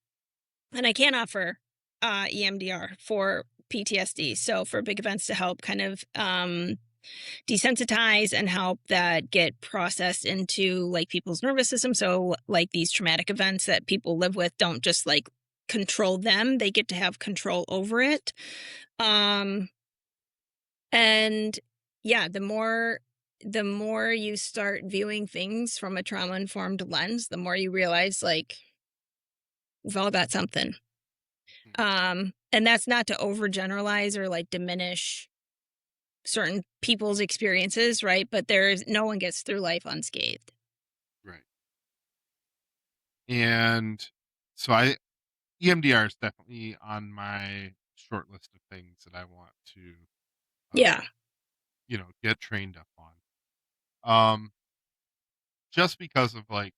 I can offer EMDR for PTSD. So for big events, to help kind of desensitize and help that get processed into, like, people's nervous system. So, like, these traumatic events that people live with don't just, like, control them; they get to have control over it. Um, and yeah, the more you start viewing things from a trauma informed lens, the more you realize, like, we've all got something. Hmm. And that's not to overgeneralize or, like, diminish certain people's experiences, right? But no one gets through life unscathed. Right. And so EMDR is definitely on my short list of things that I want to, Yeah. um, get trained up on. Um, just because of, like,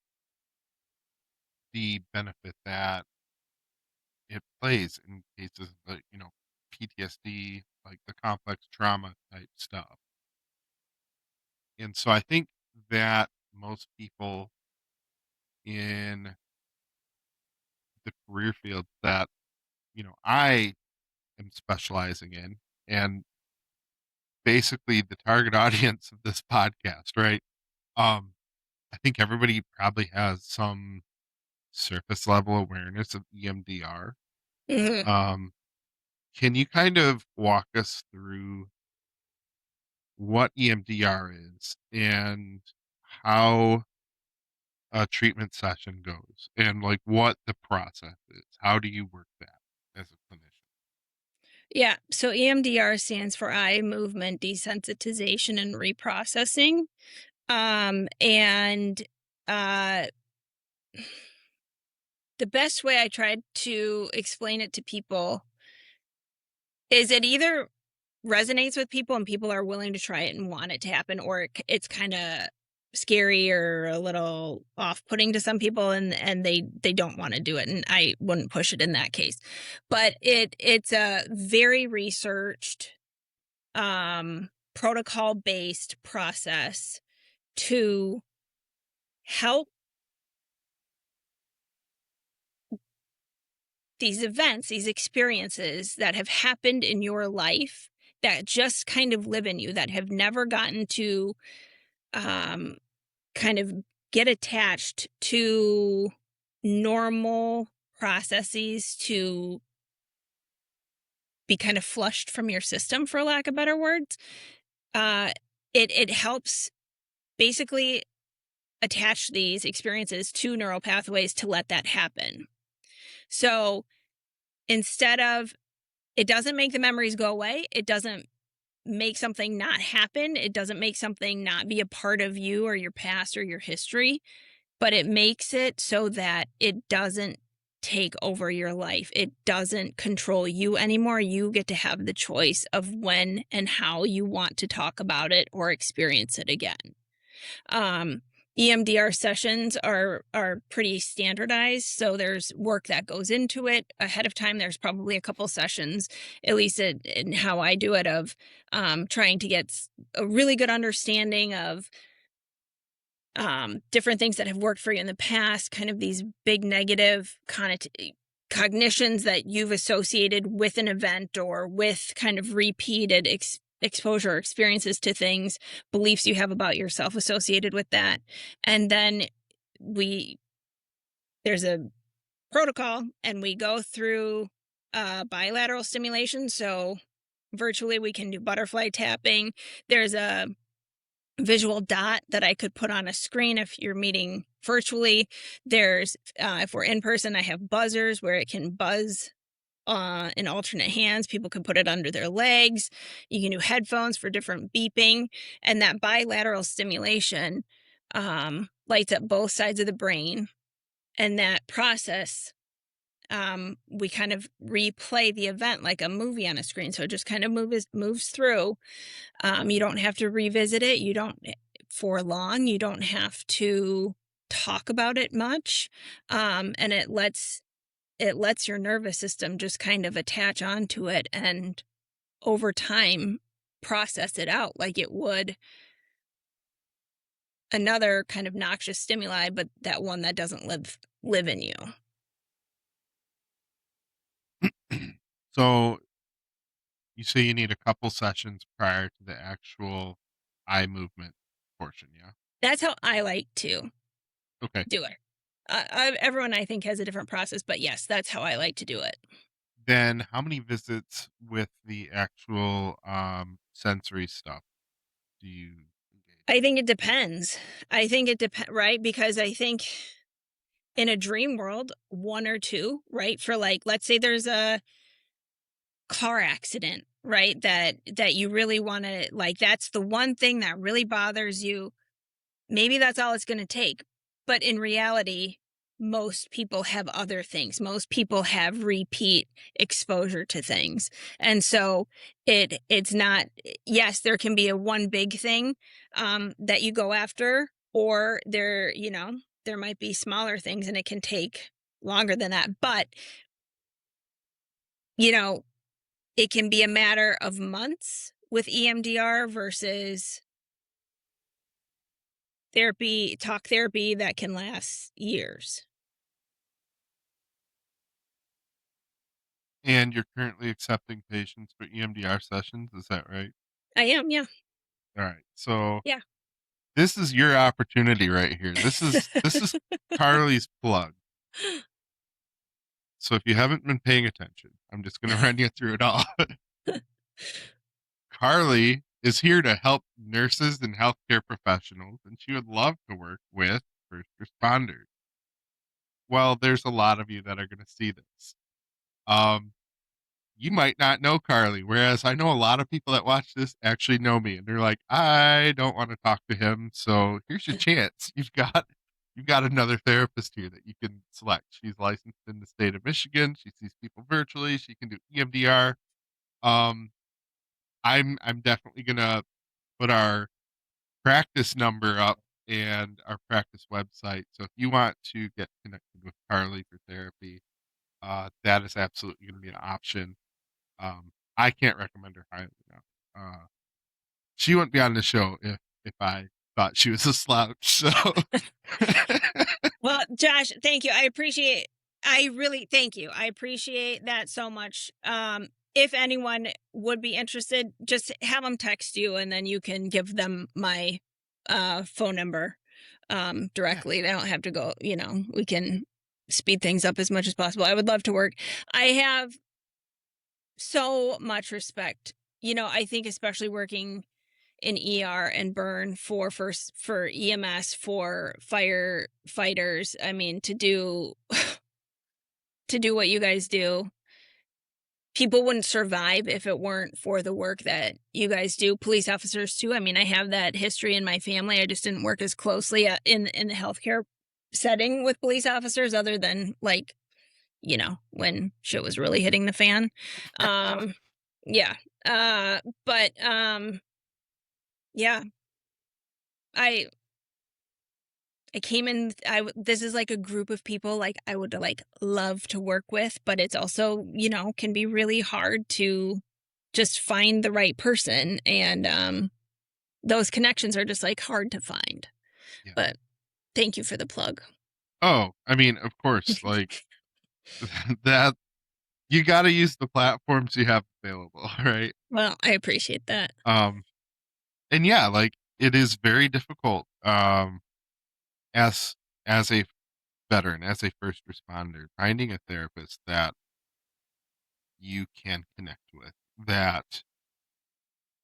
the benefit that it plays in cases like, PTSD, like the complex trauma type stuff. And so I think that most people in the career field that, I am specializing in, and basically the target audience of this podcast, right? Um, I think everybody probably has some surface level awareness of EMDR. Mhm. Um, can you kind of walk us through what EMDR is and how a treatment session goes and like what the process is. How do you work that as a clinician? Yeah. So EMDR stands for eye movement desensitization and reprocessing. And uh, the best way I tried to explain it to people is it either resonates with people and people are willing to try it and want it to happen, or it's kind of scary or a little off-putting to some people, and they don't want to do it, and I wouldn't push it in that case. But it's a very researched, protocol-based process to help these events, these experiences that have happened in your life that just kind of live in you, that have never gotten to um, kind of get attached to normal processes, to be kind of flushed from your system, for lack of better words. Uh, it helps basically attach these experiences to neural pathways to let that happen. So instead of, it doesn't make the memories go away. It doesn't make something not happen. It doesn't make something not be a part of you or your past or your history, but it makes it so that it doesn't take over your life. It doesn't control you anymore. You get to have the choice of when and how you want to talk about it or experience it again. Um, EMDR sessions are pretty standardized, so there's work that goes into it ahead of time. There's probably a couple sessions, at least in how I do it, of trying to get a really good understanding of different things that have worked for you in the past, kind of these big negative cognitions that you've associated with an event or with kind of repeated exposure or experiences to things, beliefs you have about yourself associated with that. And then there's a protocol and we go through bilateral stimulation. So virtually we can do butterfly tapping. There's a visual dot that I could put on a screen if you're meeting virtually. There's, if we're in person, I have buzzers where it can buzz in alternate hands. People can put it under their legs. You can do headphones for different beeping. And that bilateral stimulation lights up both sides of the brain. And that process, we kind of replay the event like a movie on a screen. So it just kind of moves through. You don't have to revisit it. You don't for long. You don't have to talk about it much. And it lets your nervous system just kind of attach onto it and over time process it out like it would another kind of noxious stimuli, but that one that doesn't live in you. So you say you need a couple sessions prior to the actual eye movement portion, yeah? That's how I like to Okay. do it. Everyone I think has a different process, but yes, that's how I like to do it. Then how many visits with the actual sensory stuff do you engage? I think it depends. I think it depends, right? Because I think in a dream world, one or two, right? For like, let's say there's a car accident, right? That you really want to, like, that's the one thing that really bothers you. Maybe that's all it's going to take. But in reality, most people have other things. Most people have repeat exposure to things. And so it's not, yes, there can be a one big thing that you go after, or there might be smaller things and it can take longer than that. But, you know, it can be a matter of months with EMDR versus talk therapy that can last years. And you're currently accepting patients for EMDR sessions, is that right? I am, yeah. All right. So Yeah. this is your opportunity right here. This is Carly's plug. So if you haven't been paying attention, I'm just going to run you through it all. Carly is here to help nurses and healthcare professionals, and she would love to work with first responders. Well, there's a lot of you that are going to see this. Um, you might not know Carly, whereas I know a lot of people that watch this actually know me, and they're like, I don't want to talk to him. So here's your chance. You've got another therapist here that you can select. She's licensed in the state of Michigan. She sees people virtually. She can do EMDR. Um, I'm definitely gonna put our practice number up and our practice website. So if you want to get connected with Carly for therapy, that is absolutely going to be an option. I can't recommend her highly enough. She wouldn't be on the show if I thought she was a slouch. So Well, Josh, thank you. I really thank you. I appreciate that so much. If anyone would be interested, just have them text you and then you can give them my phone number yeah, directly. They don't have to go, we can speed things up as much as possible. I would love to work. I have so much respect. I think especially working in ER and burn for EMS for firefighters. I mean, to do what you guys do, people wouldn't survive if it weren't for the work that you guys do. Police officers too. I mean, I have that history in my family. I just didn't work as closely in the healthcare setting with police officers, other than like when shit was really hitting the fan. Um, yeah. But yeah, I I came in this is like a group of people like I would like love to work with, but it's also, can be really hard to just find the right person, and those connections are just like hard to find. yeah. But thank you for the plug. Oh, I mean, of course, like that. You got to use the platforms you have available, right? Well, I appreciate that. Um, and yeah, like it is very difficult. As as a veteran, as a first responder, finding a therapist that you can connect with, that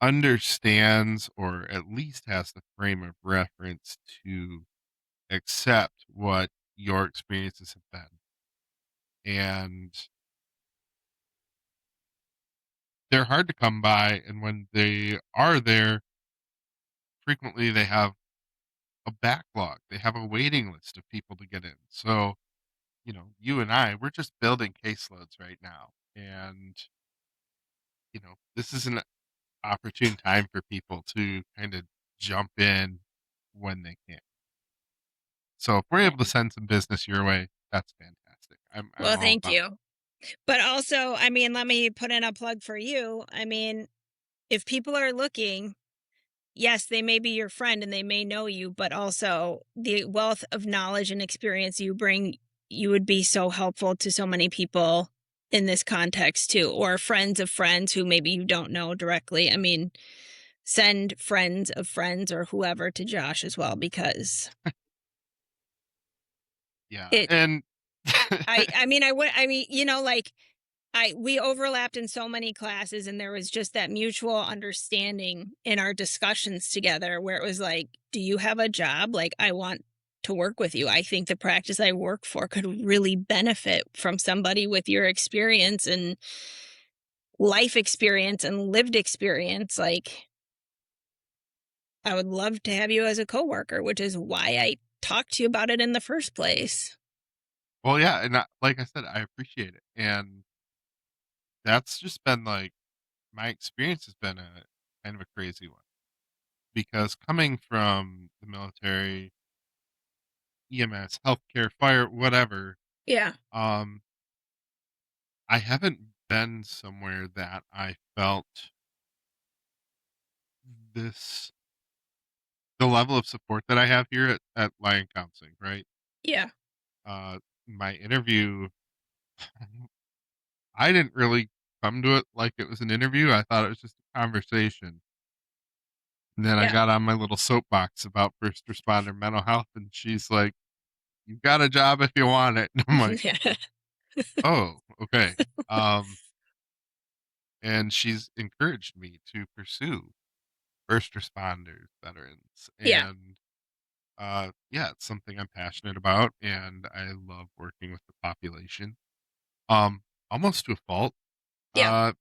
understands or at least has the frame of reference to accept what your experiences have been. And they're hard to come by. And when they are there, frequently they have a backlog, they have a waiting list of people to get in. So, you and we're just building caseloads right now. And, this is an opportune time for people to kind of jump in when they can. So if we're able to send some business your way, that's fantastic. I'm Well, all thank about you. But also, I mean, let me put in a plug for you. I mean, if people are looking, yes, they may be your friend and they may know you, but also the wealth of knowledge and experience you bring, you would be so helpful to so many people in this context too, or friends of friends who maybe you don't know directly. I mean, send friends of friends or whoever to Josh as well, because yeah. it, And I mean, I mean, like we overlapped in so many classes, and there was just that mutual understanding in our discussions together where it was like, do you have a job? Like, I want to work with you. I think the practice I work for could really benefit from somebody with your experience and life experience and lived experience. Like, I would love to have you as a coworker, which is why I talked to you about it in the first place. well, yeah, and like I said, I appreciate it. And that's just been like my experience has been a kind of a crazy one because coming from the military, EMS, healthcare, fire, whatever, Yeah. um, I haven't been somewhere that I felt this the level of support that I have here at Lion Counseling, right? Yeah. Uh, my interview, I didn't really come to it like it was an interview. I thought it was just a conversation. And then I Yeah. got on my little soapbox about first responder mental health, and she's like, "You've got a job if you want it." And I'm like, Yeah. "Oh, okay." Um, and she's encouraged me to pursue first responders, veterans, Yeah. and Yeah, it's something I'm passionate about, and I love working with the population. Almost to a fault. Yeah. Uh,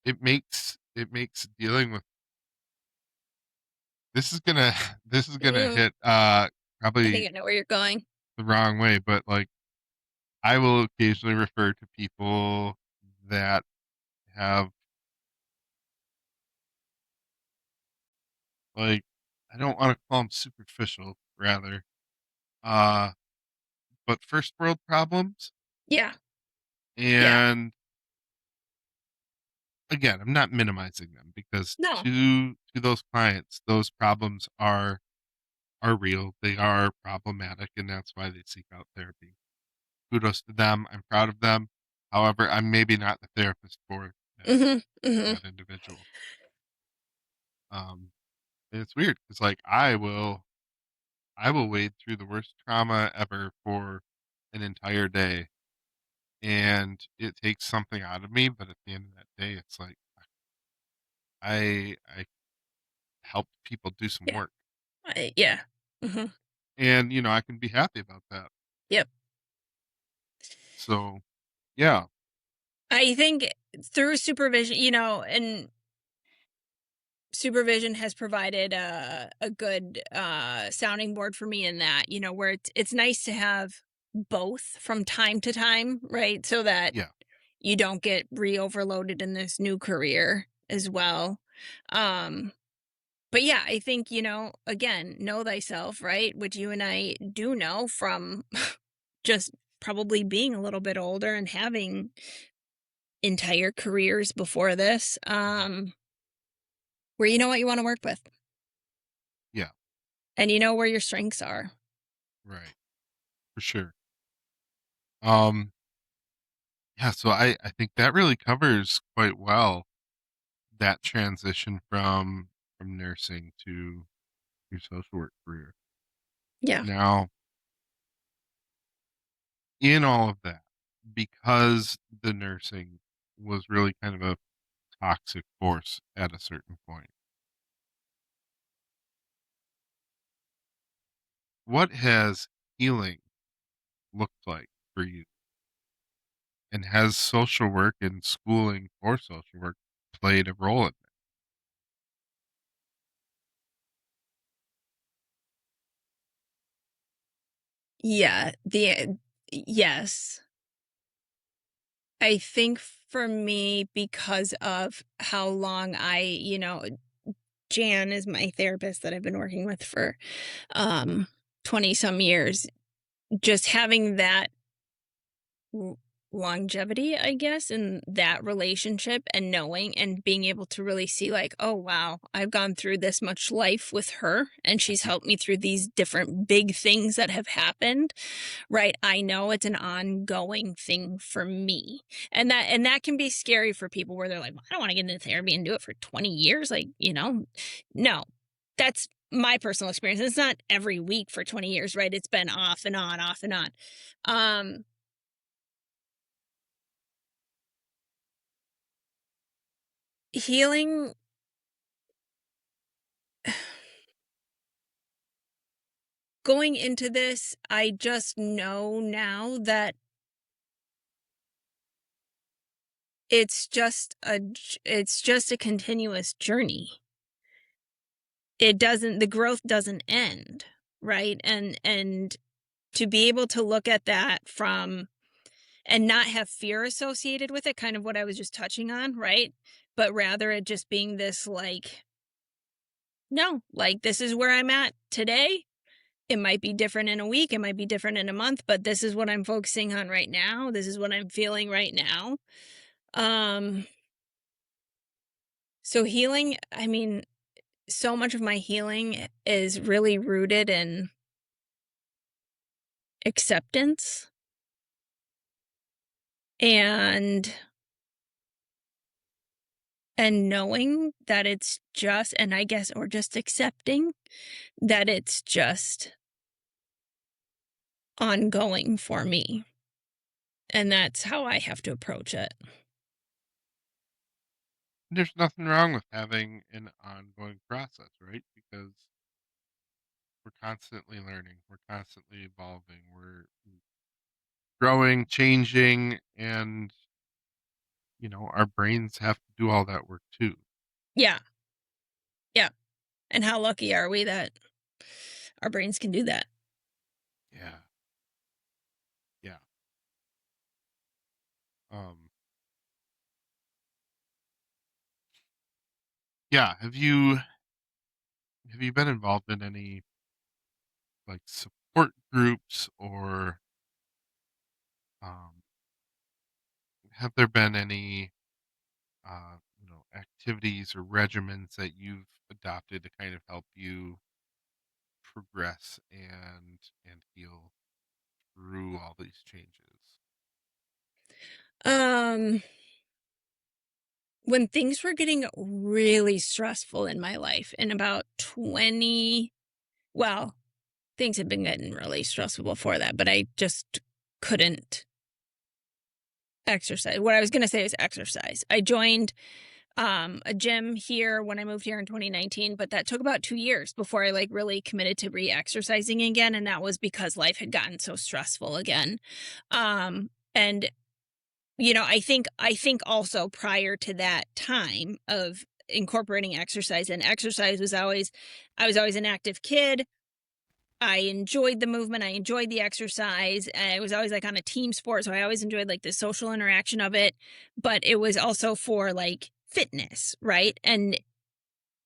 it makes dealing with this is gonna this is gonna Ooh, hit I probably think I know where you're going. the wrong way, but like I will occasionally refer to people that have like I don't want to call them superficial, rather, uh, but first world problems. Yeah. Yeah. And again, I'm not minimizing them because No. to those clients, those problems are real. They are problematic, and that's why they seek out therapy. Kudos to them. I'm proud of them. However, I'm maybe not the therapist for that, Mhm. Mhm. that individual. And it's weird because like I will wade through the worst trauma ever for an entire day, and it takes something out of me. But at the end of that day, it's like I helped people do some Yeah. work, Yeah. Mhm. and I can be happy about that. Yep. So yeah, I think through supervision, and supervision has provided a good sounding board for me in that, where it's nice to have both from time to time, right? So that yeah, you don't get re-overloaded in this new career as well. Um, but yeah, I think, again, know thyself, right? Which you and I do know from just probably being a little bit older and having entire careers before this, mhm, where you know what you want to work with yeah, and you know where your strengths are. right, for sure. Um, yeah, so I think that really covers quite well that transition from nursing to your social work career. Yeah. Now, in all of that, because the nursing was really kind of a toxic force at a certain point, what has healing looked like for you? And has social work and schooling for social work played a role in it? Yeah. Yes. I think for me, because of how long Jan is my therapist that I've been working with for um 20 some years, just having that l- longevity, I guess, in that relationship and knowing and being able to really see, like, oh wow, I've gone through this much life with her and she's Mhm. helped me through these different big things that have happened, right? I know it's an ongoing thing for me. And that can be scary for people where they're like, well, I don't want to get into therapy and do it for 20 years, like, no. That's my personal experience. It's not every week for 20 years, right? It's been off and on, off and on. Um Healing, going into this, I just know now that it's just a continuous journey. The growth doesn't end, right? And to be able to look at that from and not have fear associated with it, kind of what I was just touching on, right? But rather it just being this like, no, like this is where I'm at today. It might be different in a week, it might be different in a month, but this is what I'm focusing on right now. This is what I'm feeling right now. Um, so healing, I mean, so much of my healing is really rooted in acceptance and knowing that it's just, and I guess, or just accepting that it's just ongoing for me. And that's how I have to approach it. There's nothing wrong with having an ongoing process, right? Because We're constantly learning. We're constantly evolving. We're growing, changing, and our brains have to do all that work too. Yeah. Yeah. And how lucky are we that our brains can do that? Yeah. Yeah. Um yeah, have you been involved in any like support groups, or um have there been any activities or regimens that you've adopted to kind of help you progress and heal through all these changes? Um, when things were getting really stressful in my life in about 20, well, things had been getting really stressful before that, but I just couldn't exercise. What I was going to say is exercise. I joined a gym here when I moved here in 2019, but that took about 2 years before I like really committed to re-exercising again, and that was because life had gotten so stressful again. And I think also prior to that time of incorporating exercise, and exercise was always I was always an active kid. I enjoyed the movement. I enjoyed the exercise. And it was always like on a team sport. So I always enjoyed like the social interaction of it. But it was also for like fitness, right? And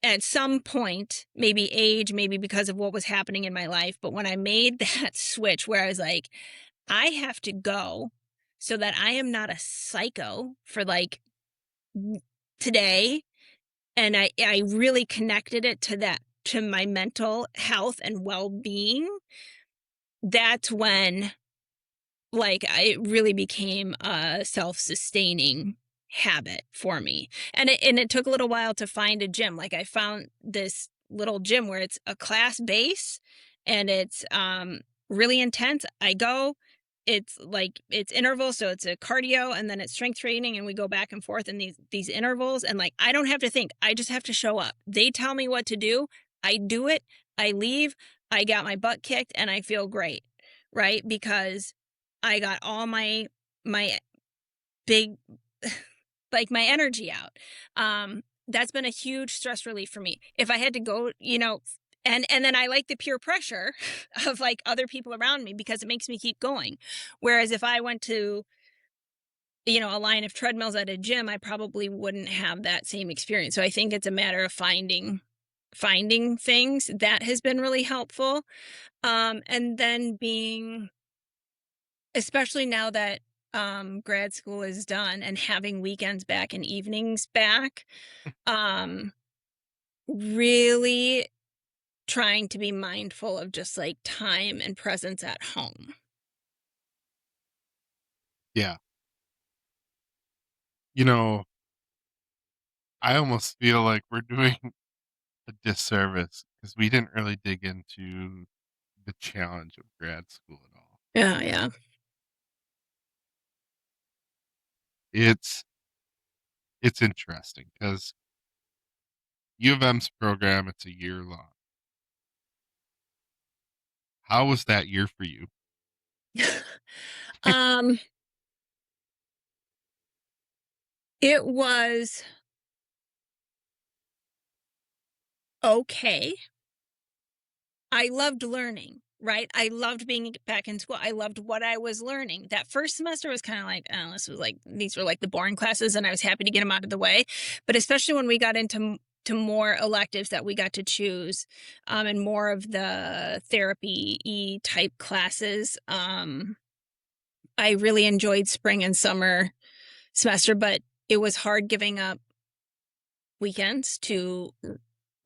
at some point, maybe age, maybe because of what was happening in my life, but when I made that switch where I was like, I have to go so that I am not a psycho for like today. And I really connected it to that, to my mental health and well-being. That's when like it really became a self-sustaining habit for me. And it took a little while to find a gym. Like I found this little gym where it's a class base and it's really intense. I go, it's like it's intervals, so it's a cardio and then it's strength training, and we go back and forth in these intervals, and like I don't have to think. I just have to show up. They tell me what to do. I do it. I leave. I got my butt kicked and I feel great, right? Because I got all my big like my energy out. That's been a huge stress relief for me. If I had to go, and then I like the peer pressure of like other people around me because it makes me keep going. Whereas if I went to, a line of treadmills at a gym, I probably wouldn't have that same experience. So I think it's a matter of finding things that has been really helpful. And then being, especially now that grad school is done and having weekends back and evenings back, um really trying to be mindful of just like time and presence at home. Yeah. You know, I almost feel like we're doing a disservice because we didn't really dig into the challenge of grad school at all. Yeah, yeah. It's it's interesting because U of M's program, it's a year long. How was that year for you? um it was okay. I loved learning, right? I loved being back in school. I loved what I was learning. That first semester was kind of like, oh, these were like the boring classes, and I was happy to get them out of the way. But especially when we got into to more electives that we got to choose, and more of the therapy type classes, I really enjoyed spring and summer semester, but it was hard giving up weekends to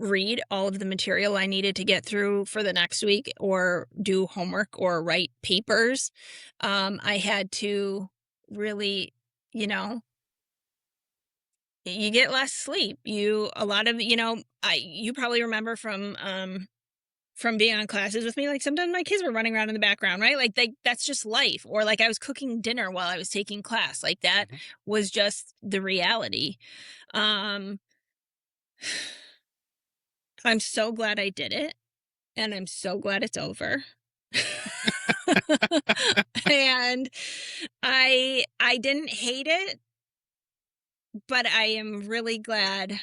read all of the material I needed to get through for the next week or do homework or write papers. I had to really, you know, you get less sleep. A lot of, you probably remember from being on classes with me, like sometimes my kids were running around in the background, right? Like that's just life. Or like I was cooking dinner while I was taking class. Like that Mhm. was just the reality. Um, I'm so glad I did it. and I'm so glad it's over. And I didn't hate it, but I am really glad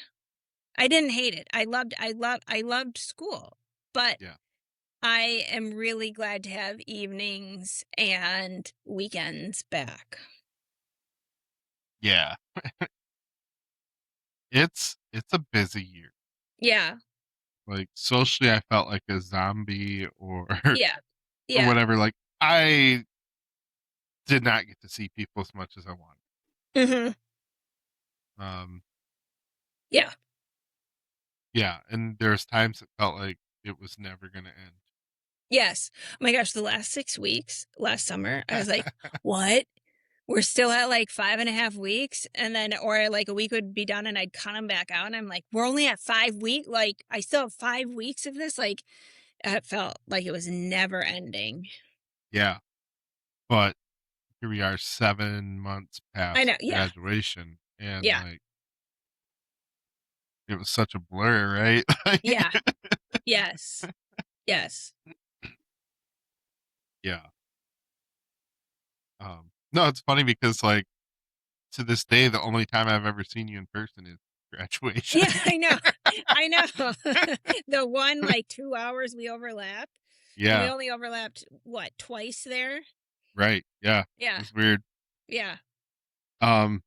I didn't hate it. I loved school, but Yeah. I am really glad to have evenings and weekends back. Yeah. It's a busy year. Yeah. Like, socially, I felt like a zombie or Yeah. or Yeah. whatever. Like, I did not get to see people as much as I wanted. Mhm. Um, Yeah. yeah, and there's times it felt like it was never gonna Yes. Oh my gosh, the last 6 weeks, last summer, I end. was like, "What? We're still at, like, 5.5 weeks?" And then or, like, a week would be done, and I'd cut them back out, and I'm like, "We're only at 5 like, I still have 5 weeks of this?" Like, it felt like it was never ending. Yeah, but here we are 7 months I past know. Yeah. graduation, and, Yeah. like, it was such a blur, right? Like, Yeah. Yes. Yes. yeah, no, it's funny because, like, to this day, the only time I've ever seen you in person is graduation. Yeah, I know. I know. The one, like, 2 hours we overlapped, and we Yeah, only overlapped, what, twice there? right, yeah, it Yeah. was weird. Yeah. Um,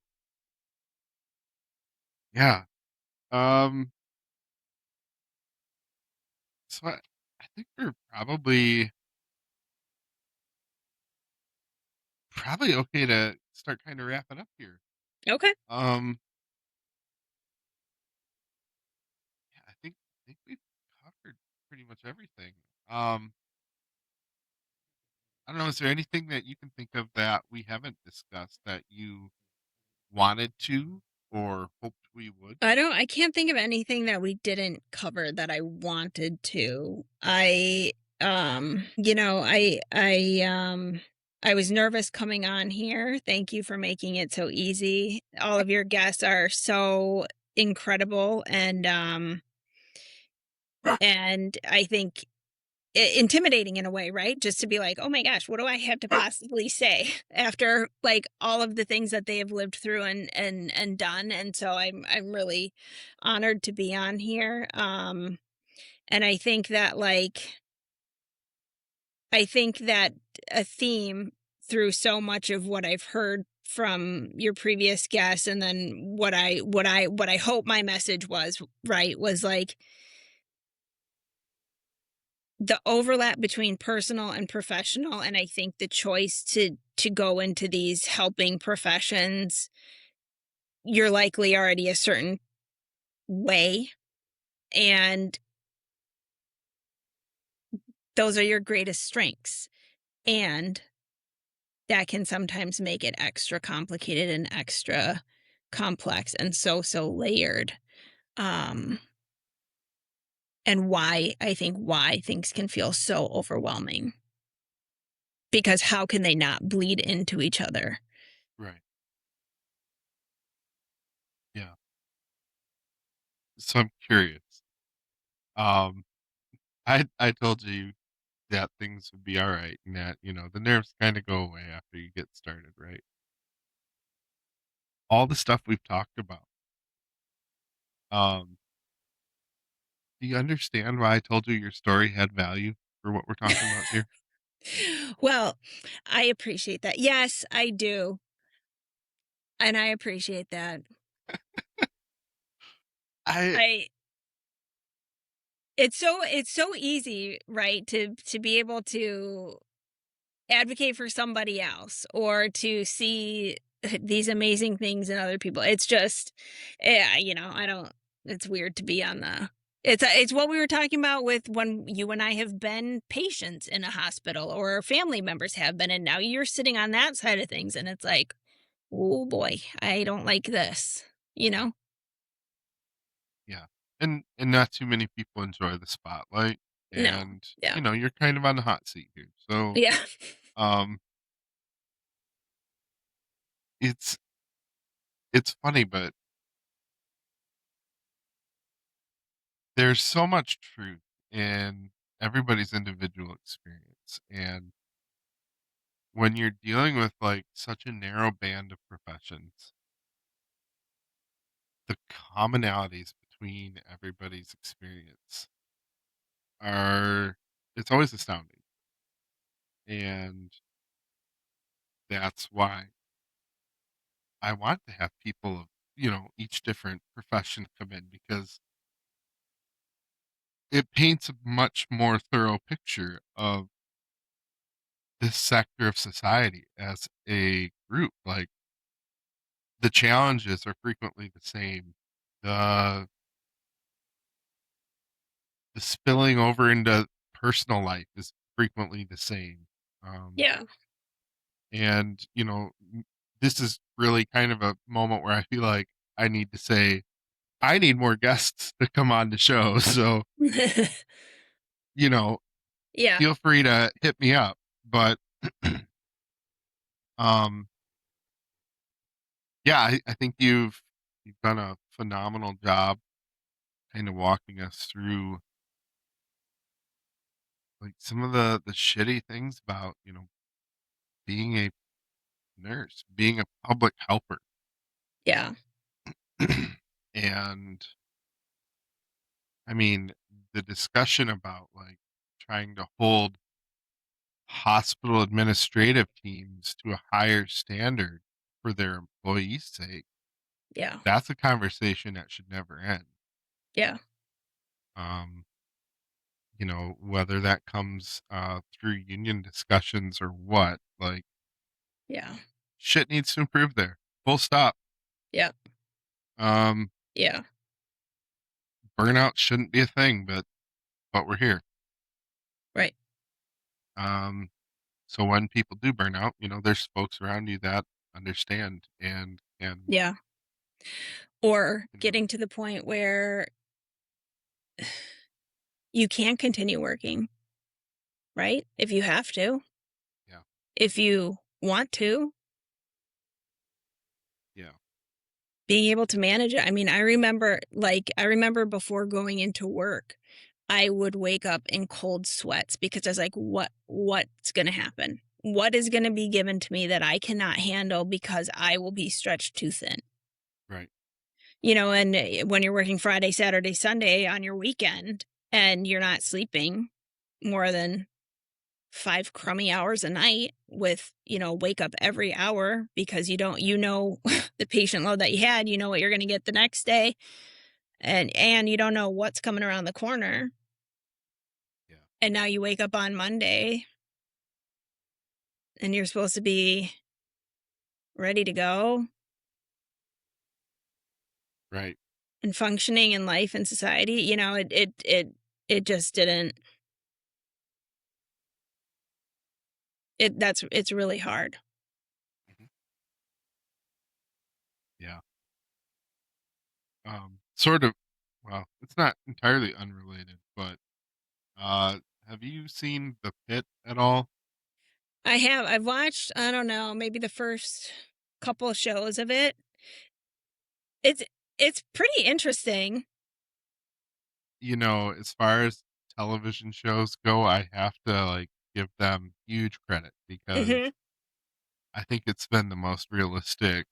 yeah, um, so I think we're probably okay to start kinda wrapping up here. Okay. Um, yeah, I think we've covered pretty much everything. Um, I don't know, is there anything that you can think of that we haven't discussed that you wanted to or hoped we would? I can't think of anything that we didn't cover that I wanted to. I was nervous coming on here. Thank you for making it so easy. All of your guests are so incredible and I think intimidating in a way, right? Just to be like, "Oh my gosh, what do I have to possibly say after like all of the things that they have lived through and done?" And so I'm really honored to be on here. And I think that a theme through so much of what I've heard from your previous guests and then what I hope my message was, right, was like the overlap between personal and professional, and I think the choice to go into these helping professions, you're likely already a certain way, and those are your greatest strengths, and that can sometimes make it extra complicated and extra complex and so layered, um, and why things can feel so overwhelming, because how can they not bleed into each other? Right. Yeah. So I'm curious. Um, I told you that things would be all right and that, the nerves kind of go away after you get started, right? All the stuff we've talked about. Um, do you understand why I told you your story had value for what we're talking about here? Well, I appreciate that. Yes, I do, and I appreciate that. I I it's so easy, right, to be able to advocate for somebody else or to see these amazing things in other people. It's just, yeah, I don't. It's weird to be on the. It's what we were talking about with when you and I have been patients in a hospital or family members have been, and now you're sitting on that side of things, and it's like, oh boy, I don't like this. You yeah, know? yeah. And not too many people enjoy the spotlight No. and Yeah. you're kind of on the hot seat here. So, Yeah. um it's it's funny, but there's so much truth in everybody's individual experience. And when you're dealing with like such a narrow band of professions, the commonalities between everybody's experience are it's always astounding. And that's why I want to have people of, each different profession come in because it paints a much more thorough picture of this sector of society as a group. Like the challenges are frequently the same. The the spilling over into personal life is frequently the same. Um, Yeah. and this is really kind of a moment where I feel like I need to say I need more guests to come on the show. So you know, Yeah. feel free to hit me up. But um, yeah, I think you've done a phenomenal job kind of walking us through like some of the shitty things about being a nurse, being a public helper. Yeah. And I mean, the discussion about like trying to hold hospital administrative teams to a higher standard for their employees' sake, Yeah. that's a conversation that should never end. Yeah. Um, whether that comes through union discussions or what, like Yeah. shit needs to improve there. Full stop. Yeah. Um, Yeah. burnout shouldn't be a thing, but we're here. Right. Um, so when people do burn out, there's folks around you that understand and Yeah. Or you know, getting to the point where you can continue working, right? If you have to, yeah, if you want to, yeah, being able to manage it. I mean, I remember before going into work, I would wake up in cold sweats because I was like, what's going to happen? What is going to be given to me that I cannot handle because I will be stretched too thin? right, And when you're working Friday, Saturday, Sunday on your weekend and you're not sleeping more than 5 crummy hours a night with, wake up every hour because the patient load that you had, you know what you're going to get the next day, and you don't know what's coming around the corner. yeah, And now you wake up on Monday and you're supposed to be ready to go right, and functioning in life and society. It just didn't. It's really hard. mhm, yeah. Sort of. Well, it's not entirely unrelated, but uh, have you seen The Pit at all? I've watched, I don't know, maybe the first couple of shows of it. It's it's pretty interesting. As far as television shows go, I have to like give them huge credit Mhm. because I think it's been the most realistic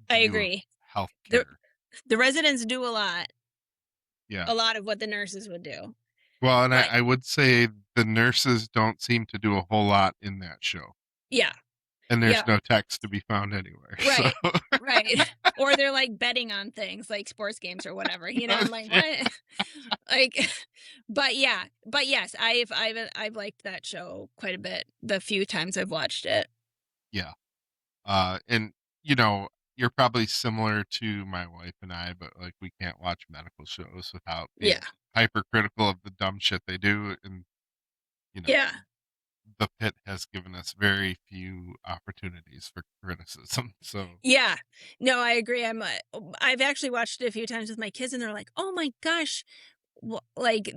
I view of agree. The healthcare. the residents do Yeah. a lot of what the nurses would do. Well, and I, But I would say the nurses don't seem to do a whole lot in that show. yeah. And there's Yeah. no text to be found anywhere. So Right. Right. Or they're, like, betting on things, like sports games or whatever, oh, I'm like, shit. "What?" Like, but yeah. But yes, I've liked that show quite a bit the few times I've watched it. Yeah. And you're probably similar to my wife and I, but like we can't watch medical shows without Yeah. being hypercritical of the dumb shit they do. And you know, Yeah. the pit has given us very few opportunities for criticism. So Yeah. No, I agree. I've actually watched it a few times with my kids, and they're like, "Oh my gosh, like,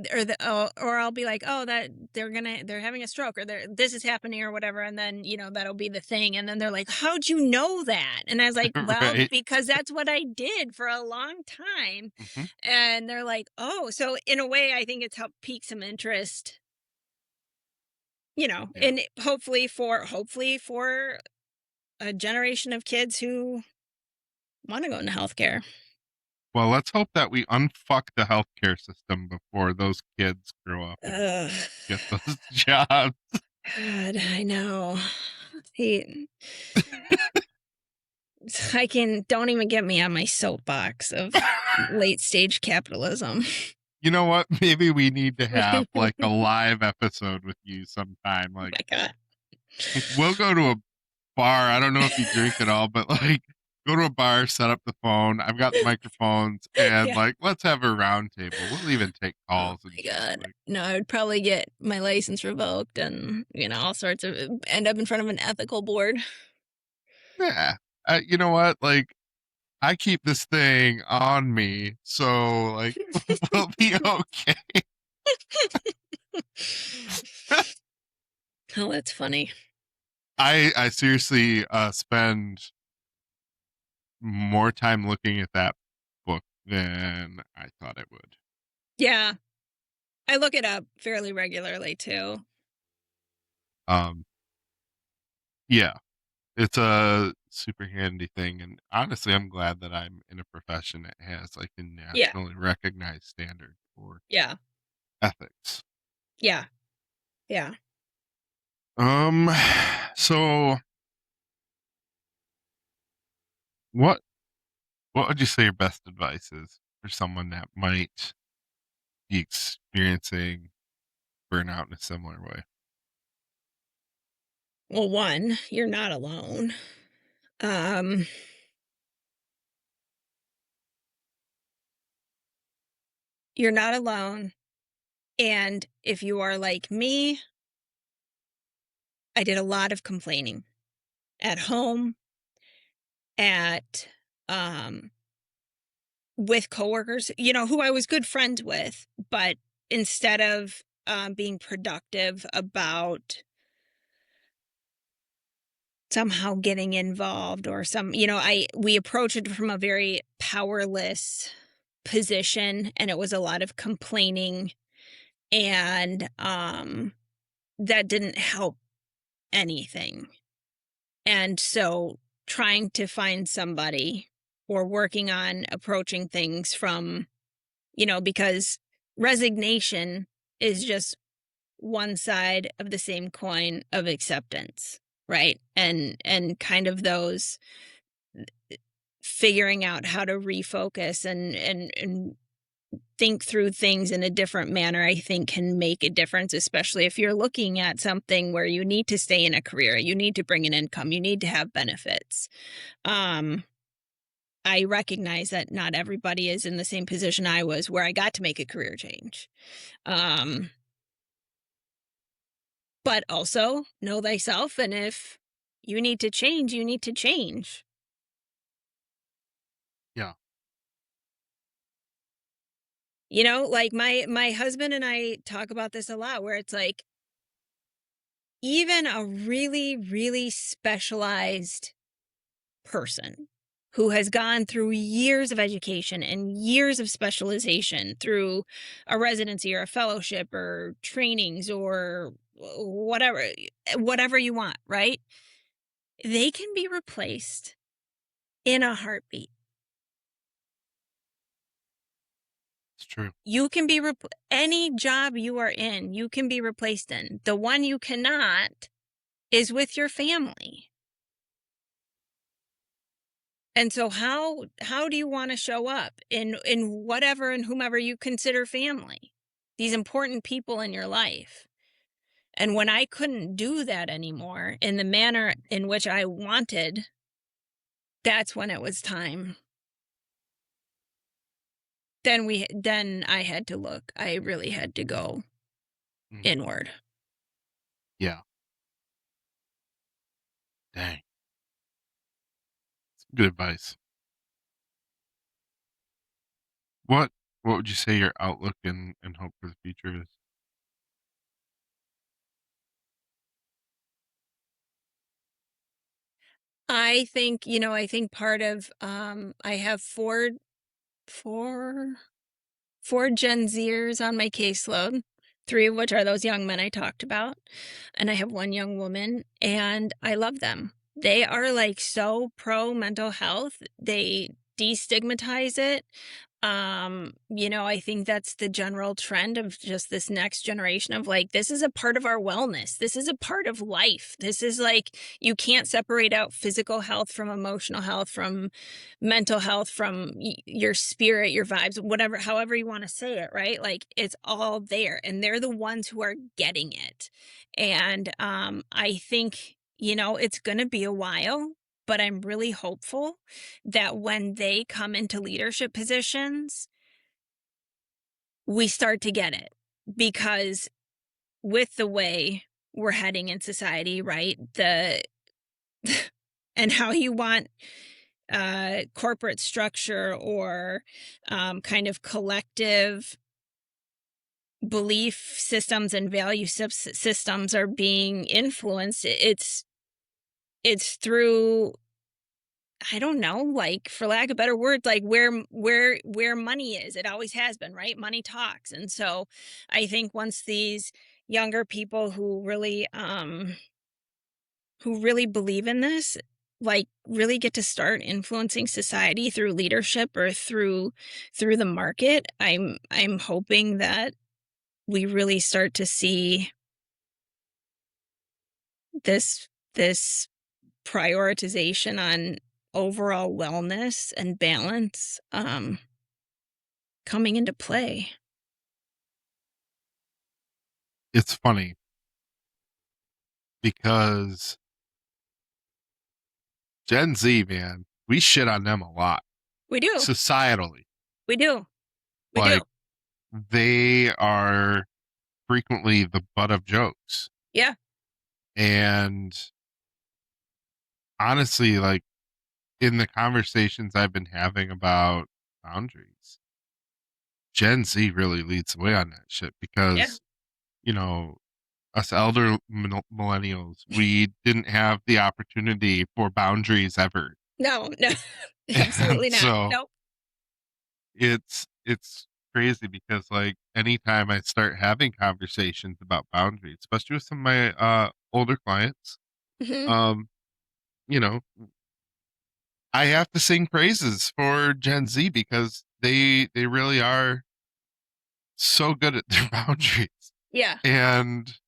or I'll be like, oh, that they're having a stroke, or this is happening, or whatever, and then that'll be the thing, and then they're like, how'd you know that? And I was like, well, Right. because that's what I did for a long time. Hmm. And they're like, oh, so in a way, I think it's helped pique some interest, Yeah. and hopefully for a generation of kids who want to go into healthcare. Well, let's hope that we unfuck the healthcare system before those kids grow up and Ugh. get those jobs. God, I know. He, don't even get me on my soapbox of late stage capitalism. You know what? Maybe we need to Oh have like a live episode with you sometime. Like, my God. we'll go to a bar. I don't know if you drink at all, but like, go to a bar, set up the phone. I've got the microphones, and Yeah. like, let's have a round table. We'll even take Oh calls and my shit. God. Like, No, I would probably get my license revoked and, all sorts of end up in front of an ethical board. yeah. You know what? Like, I keep this thing on me, so like, we'll be okay. Oh, that's funny. I seriously spend more time looking at that book than I thought I would. Yeah. I look it up fairly regularly too. Um, yeah, it's a super handy thing, and honestly, I'm glad that I'm in a profession that has like a Yeah. nationally recognized standard for Yeah. ethics. Yeah. Yeah. Um, so what what would you say your best advice is for someone that might be experiencing burnout in a similar way? Well, one, you're not alone. Um, you're not alone. And if you are like me, I did a lot of complaining at home, at um with coworkers, who I was good friends with, but instead of being productive about somehow getting involved, or we approach it from a very powerless position, and it was a lot of complaining, and that didn't help anything. And so trying to find somebody, or working on approaching things from, because resignation is just one side of the same coin of acceptance, right? And kind of those figuring out how to refocus and think through things in a different manner, I think can make a difference, especially if you're looking at something where you need to stay in a career, you need to bring an income, you need to have benefits. Um, I recognize that not everybody is in the same position I was, where I got to make a career change. Um, but also know thyself. And if you need to change, you need to change. Yeah. Like my husband and I talk about this a lot, where it's like, even a really, really specialized person who has gone through years of education and years of specialization through a residency or a fellowship or trainings or whatever you want, right? They can be replaced in a heartbeat. It's true. You can be any job you are in, you can be replaced in. The one you cannot is with your family. And so how do you want to show up in whatever and whomever you consider family? These important people in your life. And when I couldn't do that anymore in the manner in which I wanted, that's when it was time. Then I had to look. I really had to go Mhm. inward. Yeah. Dang. Good advice. What What would you say your outlook and hope for the future is? I think, I think part of I have four four Gen Zers on my caseload, three of which are those young men I talked about, and I have one young woman, and I love them. They are like so pro mental health. They destigmatize it. I think that's the general trend of just this next generation of like, this is a part of our wellness. This is a part of life. This is like, you can't separate out physical health from emotional health, from mental health, from your spirit, your vibes, whatever, however you want to say it, right? Like, it's all there, and they're the ones who are getting it. And I think, it's going to be a while, but I'm really hopeful that when they come into leadership positions, we start to get it. Because with the way we're heading in society, right? And how you want corporate structure or kind of collective belief systems and value systems are being influenced. It's through, I don't know, like, for lack of better words, like where money is. It always has been, right? Money talks. And so I think once these younger people who really believe in this, like, really get to start influencing society through leadership or through the market, I'm hoping that we really start to see this prioritization on overall wellness and balance coming into play. It's funny because Gen Z, man, we shit on them a lot We do. societally. We do. We do. Like, they are frequently the butt of jokes. Yeah. And honestly, like, in the conversations I've been having about boundaries, Gen Z really leads the way on that shit Yeah. because, you know, us elder millennials, we didn't have the opportunity for boundaries ever. No, no. And Absolutely not. so Nope. it's crazy because, like, anytime I start having conversations about boundaries, especially with some of my older clients, Mhm. um, you know, I have to sing praises for Gen Z because they really are so good at their boundaries. Yeah. And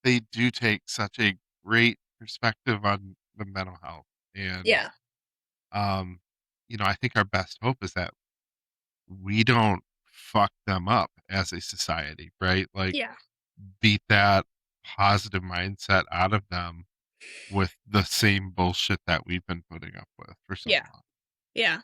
they do take such a great perspective on the mental health. And Yeah. um, I think our best hope is that we don't fuck them up as a society, right? Like, Yeah. beat that positive mindset out of them with the same bullshit that we've been putting up with for so Yeah. long. Yeah.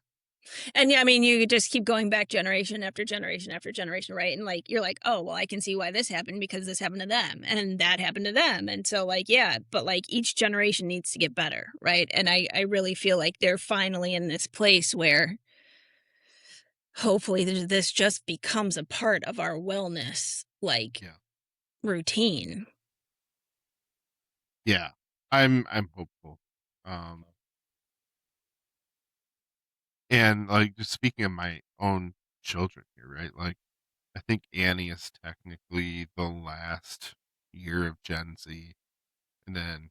And yeah, I mean, you just keep going back generation after generation after generation, right? And like, you're like, oh, well, I can see why this happened because this happened to them and that happened to them. And so, like, yeah, but like each generation needs to get better, right? And I really feel like they're finally in this place where hopefully this just becomes a part of our wellness, like, Yeah. routine. Yeah. I'm hopeful. Um and like, just speaking of my own children here, right? Like, I think Annie is technically the last year of Gen Z, and then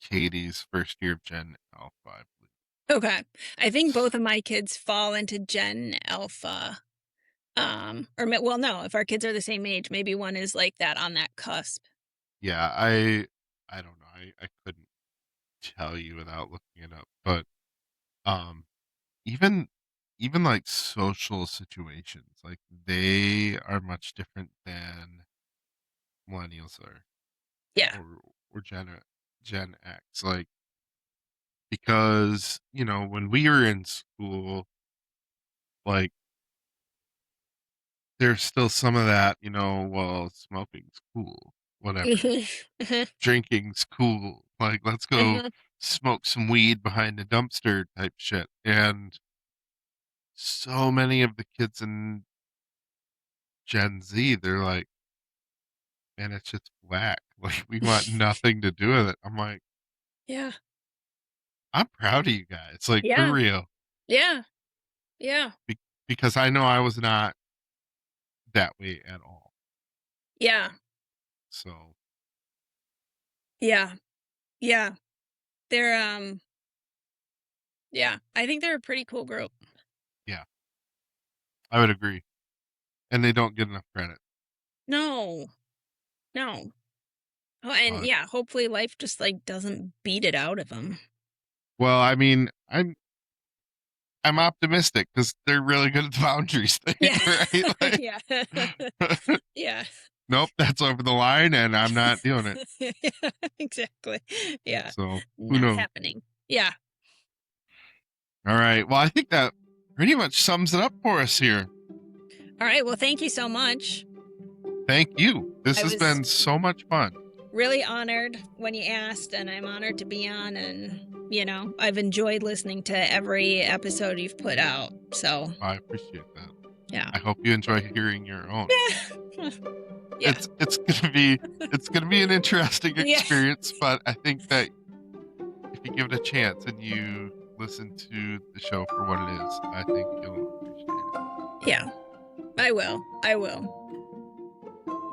Katie's first year of Gen Alpha, I believe. Okay. I think both of my kids fall into Gen Alpha. Well, no, if our kids are the same age, maybe one is like that on that cusp. Yeah, I don't know. I couldn't tell you without looking it up. But um even even like social situations, like, they are much different than millennials are, Yeah. or Gen X. Like, because, when we were in school, like, there's still some of that, well, smoking's cool, whatever. Mhm. Mhm. Drinking's cool. Like, let's go Mhm. smoke some weed behind a dumpster type shit. And so many of the kids in Gen Z, they're like, man, it's just whack. Like, we want nothing to do with it. I'm like, Yeah. I'm proud of you guys, like, for Yeah. real. Yeah. Yeah. Because I know I was not that way at all. Yeah. So, Yeah. Yeah. They're yeah, I think they're a pretty cool group. yeah, I would agree. And they don't get enough credit. No. No. Oh, and But, yeah, hopefully life just like doesn't beat it out of them. well, I mean, I'm optimistic because they're really good at the boundaries thing, Yeah. right? Yeah. Like, Yeah. nope, that's over the line, and I'm not doing it. Yeah, exactly. Yeah. So, who Not knows? happening. Yeah. All right. Well, I think that pretty much sums it up for us here. All right. Well, thank you so much. Thank you. This I has was been so much fun. really honored when you asked, and I'm honored to be on. And, I've enjoyed listening to every episode you've put out. So, I appreciate that. yeah. I hope you enjoy hearing your own. Yeah. It's gonna be an interesting Yeah. experience, but I think that if you give it a chance and you listen to the show for what it is, I think you'll appreciate it. Yeah. I will. I will.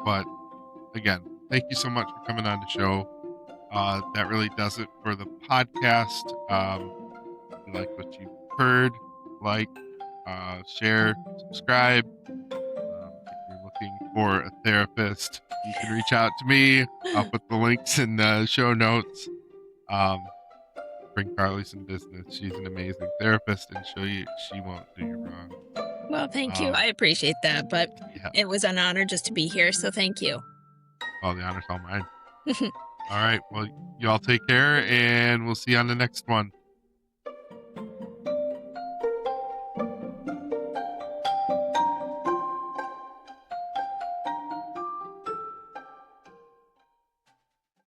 But again, thank you so much for coming on the show. That really does it for the podcast. If you like what you've heard, like, share, subscribe. If you're looking for a therapist, you can reach out to me. I'll put the links in the show notes. Bring Carly some business. She's an amazing therapist, and she won't do you wrong. Well, thank you. I appreciate that, but Yeah. it was an honor just to be here. So thank you. All the honor's all mine. All right. Well, y'all take care, and we'll see you on the next one.